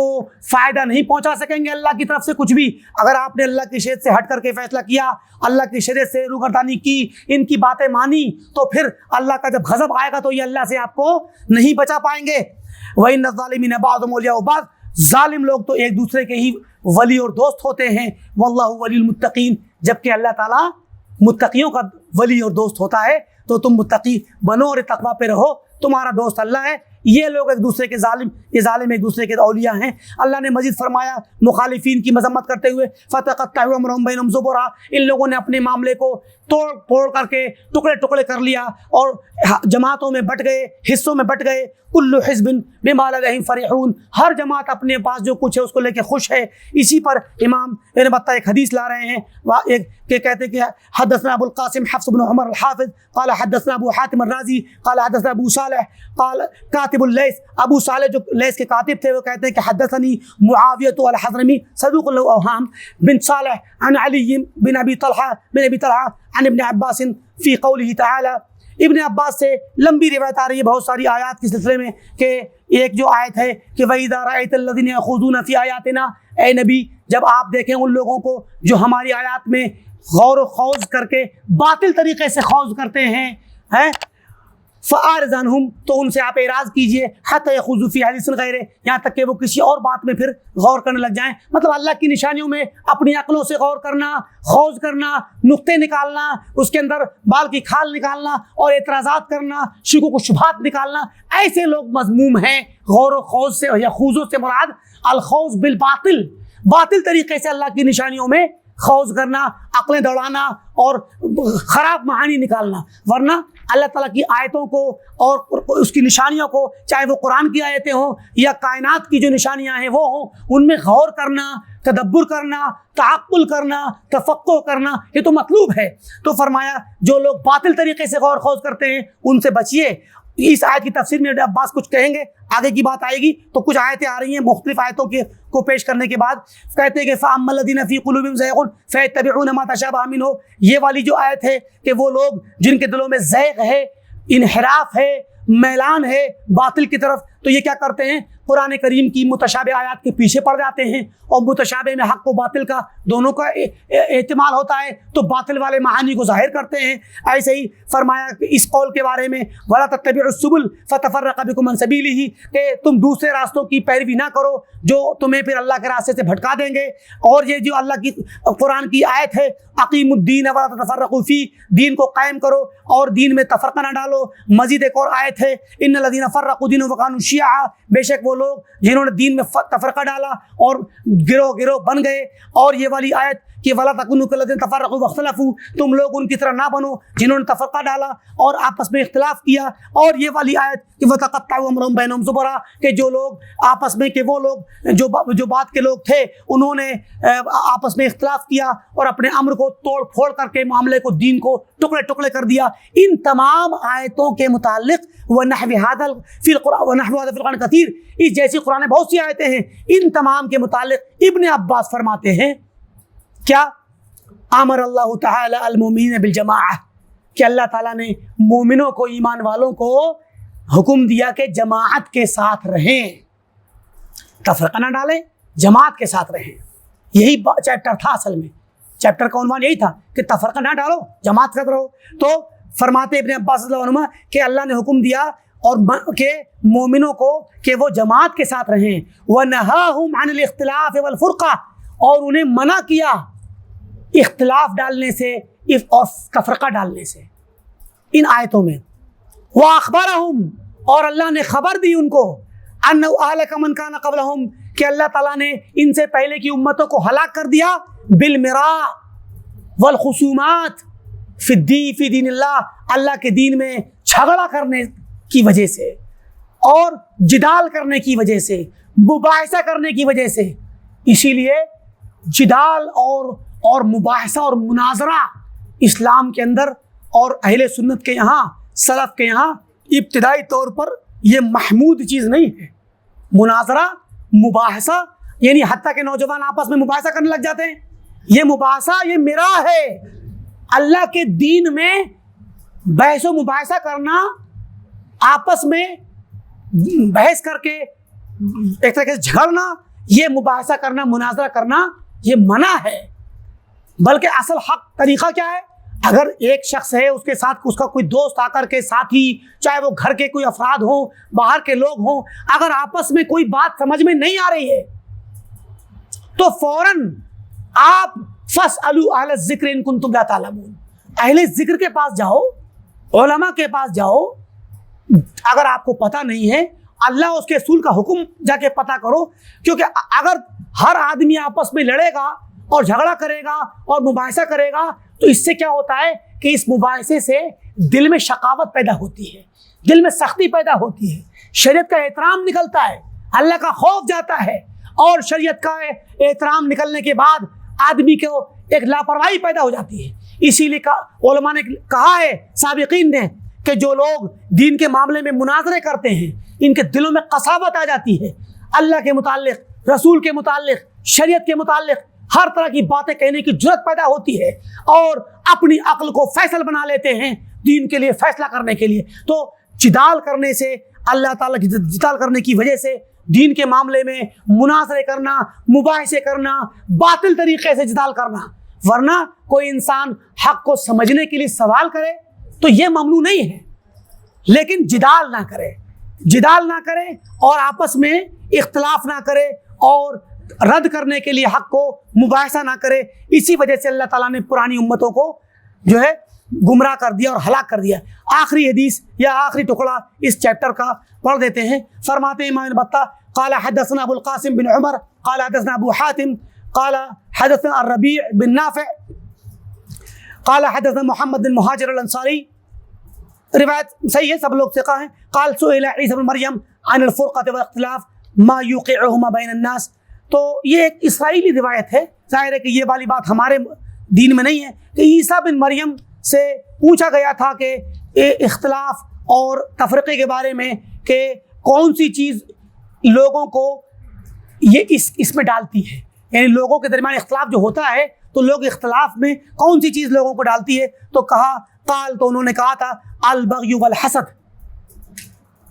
فائدہ نہیں پہنچا سکیں گے اللہ کی طرف سے کچھ بھی۔ اگر آپ نے اللہ کی شریعت سے ہٹ کر کے فیصلہ کیا، اللہ کی شریعت سے روگردانی کی، ان کی باتیں مانی، تو پھر اللہ کا جب غضب آئے گا تو یہ اللہ سے آپ کو نہیں بچا پائیں گے۔ وَإِنَّ الظَّالِمِينَ بَعْضُهُمْ أَوْلِيَاءُ بَعْضٍ، ظالم لوگ تو ایک دوسرے کے ہی ولی اور دوست ہوتے ہیں۔ وَاللَّهُ وَلِيُّ الْمُتَّقِينَ، جبکہ اللہ تعالیٰ متقیوں کا ولی اور دوست ہوتا ہے، تو تم متقی بنو اور تقویٰ پہ رہو، تمہارا دوست اللہ ہے۔ یہ لوگ ایک دوسرے کے ظالم، یہ ظالم ایک دوسرے کے اولیاء ہیں۔ اللہ نے مزید فرمایا مخالفین کی مذمت کرتے ہوئے، فَتَقَطَّعُوا أَمْرَهُم بَيْنَهُمْ زُبُرًا، ان لوگوں نے اپنے معاملے کو توڑ پھوڑ کر کے ٹکڑے ٹکڑے کر لیا اور جماعتوں میں بٹ گئے، حصوں میں بٹ گئے۔ کل حزب بما لدیہم فرحون، ہر جماعت اپنے پاس جو کچھ ہے اس کو لے کے خوش ہے۔ اسی پر امام ابن بطہ ایک حدیث لا رہے ہیں، ایک کہ کہتے ہیں کہ حدثنا ابو القاسم حفص بن عمر الحافظ قال حدثنا ابو حاتم الرازی قال حدثنا ابو صالح قال کاتب اللیث، ابو صالح جو لیث کے کاتب تھے وہ کہتے ہیں کہ حدثنی معاویۃ الحضرمی صدوق له اوہام بن صالح عن علی بن ابی طلحہ عن ابن عباس فی قوله تعالی۔ ابن عباس سے لمبی روایت آ رہی ہے بہت ساری آیات کے سلسلے میں، کہ ایک جو آیت ہے کہ وَإِذَا رَأَيْتَ الَّذِينَ يَخُوضُونَ فِي آيَاتِنَا، اے نبی جب آپ دیکھیں ان لوگوں کو جو ہماری آیات میں غور و خوض کر کے باطل طریقے سے خوض کرتے ہیں، فَأَعْرِضْ عَنْهُمْ، تو ان سے آپ اعراض کیجئے، حَتَّى يَخُوضُوا فِي حَدِيثٍ غَيْرِهِ، یہاں تک کہ وہ کسی اور بات میں پھر غور کرنے لگ جائیں۔ مطلب اللہ کی نشانیوں میں اپنی عقلوں سے غور کرنا، خوض کرنا، نقطے نکالنا، اس کے اندر بال کی کھال نکالنا اور اعتراضات کرنا، شکوک و شبہات نکالنا، ایسے لوگ مذموم ہیں۔ غور و خوض سے یا خوضوں سے مراد الخوض بالباطل، باطل طریقے سے اللہ کی نشانیوں میں خوض کرنا، عقلیں دوڑانا اور خراب معانی نکالنا۔ ورنہ اللہ تعالیٰ کی آیتوں کو اور اس کی نشانیوں کو، چاہے وہ قرآن کی آیتیں ہوں یا کائنات کی جو نشانیاں ہیں وہ ہوں، ان میں غور کرنا، تدبر کرنا، تعقل کرنا، تفقہ کرنا، یہ تو مطلوب ہے۔ تو فرمایا جو لوگ باطل طریقے سے غور خوض کرتے ہیں ان سے بچیے۔ اس آیت کی تفسیر میں عباس کچھ کہیں گے، آگے کی بات آئے گی، تو کچھ آیتیں آ رہی ہیں مختلف آیتوں کو پیش کرنے کے بعد کہتے ہیں کہ فَأَمَّا الَّذِينَ فِي قُلُوبِهِمْ زَيْغٌ فَيَتَّبِعُونَ مَا تَشَابَهَ مِنْهُ، یہ والی جو آیت ہے کہ وہ لوگ جن کے دلوں میں زیغ ہے، انحراف ہے، میلان ہے باطل کی طرف، تو یہ کیا کرتے ہیں؟ قرآن کریم کی متشابہ آیات کے پیچھے پڑ جاتے ہیں، اور متشابہ میں حق و باطل کا دونوں کا احتمال ہوتا ہے تو باطل والے معانی کو ظاہر کرتے ہیں۔ ایسے ہی فرمایا کہ اس قول کے بارے میں وَلَا تَتَّبِعُوا السُّبُلَ فَتَفَرَّقَ بِكُمْ عَنْ سَبِيلِهِ، کہ تم دوسرے راستوں کی پیروی نہ کرو جو تمہیں پھر اللہ کے راستے سے بھٹکا دیں گے۔ اور یہ جو اللہ کی قرآن کی آیت ہے اقیموا الدین ولا تتفرقوا فیہ، دین کو قائم کرو اور دین میں تفرقہ نہ ڈالو۔ مزید ایک اور آیت ہے ان الذین فرقوا دینہم وکانوا شیعہ، بے شک وہ لوگ جنہوں نے دین میں تفرقہ ڈالا اور گروہ گروہ بن گئے. اور یہ والی آیت کہ وَلَا تَكُونُوا كَالَّذِينَ تَفَرَّقُوا وَاخْتَلَفُوا، تم لوگ ان کی طرح نہ بنو جنہوں نے تفرقہ ڈالا اور آپس میں اختلاف کیا. اور یہ والی آیت کہ وَتَقَطَّعُوا أَمْرَهُم بَيْنَهُمْ زُبُرًا، کہ جو لوگ آپس میں کہ وہ لوگ جو بات کے لوگ تھے انہوں نے آپس میں اختلاف کیا اور اپنے امر کو توڑ پھوڑ کر کے معاملے کو، دین کو ٹکڑے ٹکڑے کر دیا. ان تمام آیتوں کے متعلق وَنَحْوِ هَذَا فِي الْقُرْآنِ كَثِيرٌ، اس جیسی قرآن میں بہت سی آیتیں ہیں. ان تمام کے متعلق ابن عباس فرماتے ہیں کیا امر اللہ تعالی المؤمنین بالجماعہ، کہ اللہ تعالیٰ نے مومنوں کو، ایمان والوں کو حکم دیا کہ جماعت کے ساتھ رہیں، تفرقہ نہ ڈالیں، جماعت کے ساتھ رہیں. یہی چیپٹر تھا، اصل میں چیپٹر کا عنوان یہی تھا کہ تفرقہ نہ ڈالو، جماعت کے ساتھ رہو. تو فرماتے ابن عباس رضی اللہ عنہ کہ اللہ نے حکم دیا اور کہ مومنوں کو کہ وہ جماعت کے ساتھ رہیں. وَنَهَاهُمْ عَنِ الْاخْتِلَافِ وَالْفُرْقَةِ، اور انہیں منع کیا اختلاف ڈالنے سے اور تفرقہ ڈالنے سے ان آیتوں میں. وَأَخْبَرَهُمْ، اور اللہ نے خبر دی ان کو أَنَّهُ أَهْلَكَ مَنْ كَانَ قَبْلَهُمْ، کہ اللہ تعالیٰ نے ان سے پہلے کی امتوں کو ہلاک کر دیا بالمراء والخصومات فی دین اللہ، اللہ کے دین میں جھگڑا کرنے کی وجہ سے اور جدال کرنے کی وجہ سے، مباحثہ کرنے کی وجہ سے. اسی لیے جدال اور مباحثہ اور مناظرہ اسلام کے اندر اور اہل سنت کے یہاں، سلف کے یہاں ابتدائی طور پر یہ محمود چیز نہیں ہے. مناظرہ، مباحثہ، یعنی حتیٰ کہ نوجوان آپس میں مباحثہ کرنے لگ جاتے ہیں. یہ مباحثہ، یہ میرا ہے. اللہ کے دین میں بحث و مباحثہ کرنا، آپس میں بحث کر کے ایک طرح سے جھگڑنا، یہ مباحثہ کرنا، مناظرہ کرنا، یہ منع ہے. بلکہ اصل حق طریقہ کیا ہے؟ اگر ایک شخص ہے، اس کے ساتھ اس کا کوئی دوست آ کر کے، ساتھی، چاہے وہ گھر کے کوئی افراد ہوں، باہر کے لوگ ہوں، اگر آپس میں کوئی بات سمجھ میں نہیں آ رہی ہے تو فوراً آپ فَاسْأَلُوا أَهْلَ الذِّكْرِ إِن كُنتُمْ لَا تَعْلَمُونَ، اہل ذکر کے پاس جاؤ، علماء کے پاس جاؤ. اگر آپ کو پتہ نہیں ہے، اللہ اس کے رسول کا حکم جا کے پتہ کرو. کیونکہ اگر ہر آدمی آپس میں لڑے گا اور جھگڑا کرے گا اور مباحثہ کرے گا تو اس سے کیا ہوتا ہے کہ اس مباحثے سے دل میں شقاوت پیدا ہوتی ہے، دل میں سختی پیدا ہوتی ہے، شریعت کا احترام نکلتا ہے، اللہ کا خوف جاتا ہے. اور شریعت کا احترام نکلنے کے بعد آدمی کو ایک لاپرواہی پیدا ہو جاتی ہے. اسی لیے علماء نے کہا ہے، سابقین نے، کہ جو لوگ دین کے معاملے میں مناظرے کرتے ہیں ان کے دلوں میں قساوت آ جاتی ہے. اللہ کے متعلق، رسول کے متعلق، شریعت کے متعلق ہر طرح کی باتیں کہنے کی جرات پیدا ہوتی ہے اور اپنی عقل کو فیصل بنا لیتے ہیں دین کے لیے، فیصلہ کرنے کے لیے. تو جدال کرنے سے، اللہ تعالیٰ کی جدال کرنے کی وجہ سے دین کے معاملے میں مناظرے کرنا، مباحثے کرنا، باطل طریقے سے جدال کرنا. ورنہ کوئی انسان حق کو سمجھنے کے لیے سوال کرے تو یہ ممنوع نہیں ہے، لیکن جدال نہ کرے اور آپس میں اختلاف نہ کرے اور رد کرنے کے لیے حق کو مباحثہ نہ کرے. اسی وجہ سے اللہ تعالیٰ نے پرانی امتوں کو جو ہے گمراہ کر دیا اور ہلاک کر دیا. آخری حدیث یا آخری ٹکڑا اس چیپٹر کا پڑھ دیتے ہیں. فرماتے ہیں امام بطہ قال حدثنا ابو القاسم بن عمر قال حدثنا ابو حاتم قال حدثنا الربيع بن نافع قال حدثنا محمد بن مہاجر الانصاری. روایت صحیح ہے، سب لوگ ثقہ ہیں. قال سئل عیسی بن مریم عن الفرقة والاختلاف ما يوقعهما بين الناس. تو یہ ایک اسرائیلی روایت ہے، ظاہر ہے کہ یہ والی بات ہمارے دین میں نہیں ہے. کہ عیسیٰ بن مریم سے پوچھا گیا تھا کہ اختلاف اور تفرقے کے بارے میں کہ کون سی چیز لوگوں کو یہ اس میں ڈالتی ہے، یعنی لوگوں کے درمیان اختلاف جو ہوتا ہے تو لوگ اختلاف میں کون سی چیز لوگوں کو ڈالتی ہے. تو کہا قال، تو انہوں نے کہا تھا البغی والحسد،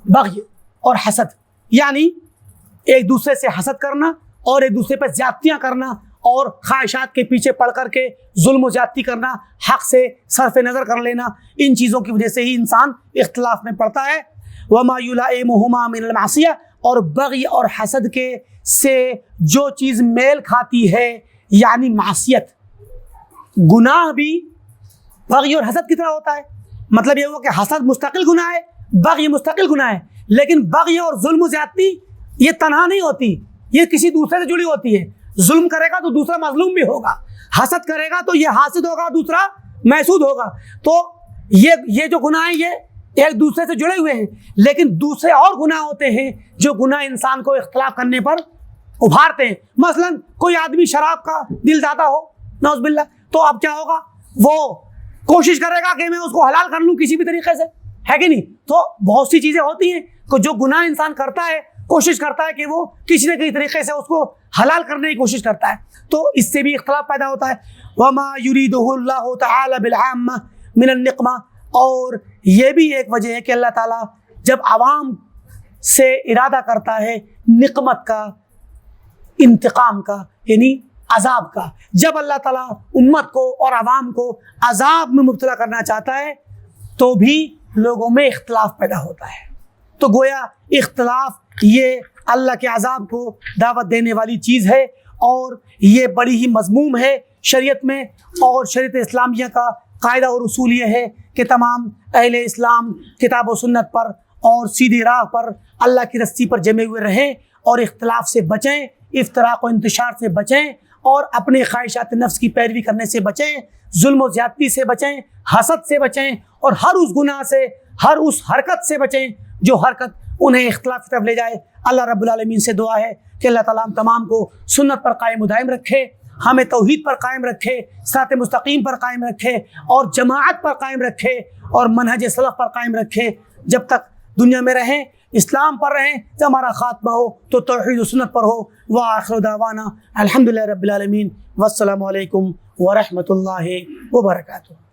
بغی اور حسد، یعنی ایک دوسرے سے حسد کرنا اور ایک دوسرے پر زیادتیاں کرنا اور خواہشات کے پیچھے پڑ کر کے ظلم و زیادتی کرنا، حق سے صرف نظر کر لینا. ان چیزوں کی وجہ سے ہی انسان اختلاف میں پڑتا ہے. وما یلائمہما من المعصیہ، اور بغی اور حسد کے سے جو چیز میل کھاتی ہے یعنی معصیت، گناہ بھی بغی اور حسد کی طرح ہوتا ہے. مطلب یہ ہوا کہ حسد مستقل گناہ ہے، بغی مستقل گناہ ہے. لیکن بغی اور ظلم و زیادتی یہ تنہا نہیں ہوتی، یہ کسی دوسرے سے جڑی ہوتی ہے۔ ظلم کرے گا تو دوسرا مظلوم بھی ہوگا، حسد کرے گا تو یہ حاسد ہوگا، دوسرا محسود ہوگا۔ تو یہ جو گناہ ہیں یہ ایک دوسرے سے جڑے ہوئے ہیں، لیکن دوسرے اور گناہ ہوتے ہیں جو گناہ انسان کو اختلاف کرنے پر ابھارتے ہیں۔ مثلا کوئی آدمی شراب کا دل دادا ہو نعوذ باللہ، تو اب کیا ہوگا، وہ کوشش کرے گا کہ میں اس کو حلال کر لوں کسی بھی طریقے سے، ہے کہ نہیں؟ تو بہت سی چیزیں ہوتی ہیں کہ جو گناہ انسان کرتا ہے کوشش کرتا ہے کہ وہ کسی نہ کسی طریقے سے اس کو حلال کرنے کی کوشش کرتا ہے، تو اس سے بھی اختلاف پیدا ہوتا ہے۔ وما يريده اللہ تعالی بالعامہ من النقمہ، اور یہ بھی ایک وجہ ہے کہ اللہ تعالیٰ جب عوام سے ارادہ کرتا ہے نقمت کا، انتقام کا، یعنی عذاب کا، جب اللہ تعالیٰ امت کو اور عوام کو عذاب میں مبتلا کرنا چاہتا ہے تو بھی لوگوں میں اختلاف پیدا ہوتا ہے۔ تو گویا اختلاف یہ اللہ کے عذاب کو دعوت دینے والی چیز ہے، اور یہ بڑی ہی مذموم ہے شریعت میں، اور شریعت اسلامیہ کا قاعدہ اور اصول یہ ہے کہ تمام اہل اسلام کتاب و سنت پر اور سیدھی راہ پر اللہ کی رسی پر جمے ہوئے رہیں، اور اختلاف سے بچیں، افتراق و انتشار سے بچیں، اور اپنے خواہشات نفس کی پیروی کرنے سے بچیں، ظلم و زیادتی سے بچیں، حسد سے بچیں، اور ہر اس گناہ سے، ہر اس حرکت سے بچیں جو حرکت انہیں اختلاف کی طرف لے جائے۔ اللہ رب العالمین سے دعا ہے کہ اللہ تعالیٰ ہم تمام کو سنت پر قائم و دائم رکھے، ہمیں توحید پر قائم رکھے، صراط مستقیم پر قائم رکھے، اور جماعت پر قائم رکھے، اور منہج سلف پر قائم رکھے۔ جب تک دنیا میں رہیں اسلام پر رہیں، جب ہمارا خاتمہ ہو تو توحید و سنت پر ہو۔ وآخر دعوانا الحمدللہ رب العالمین، والسلام علیکم ورحمۃ اللہ وبرکاتہ۔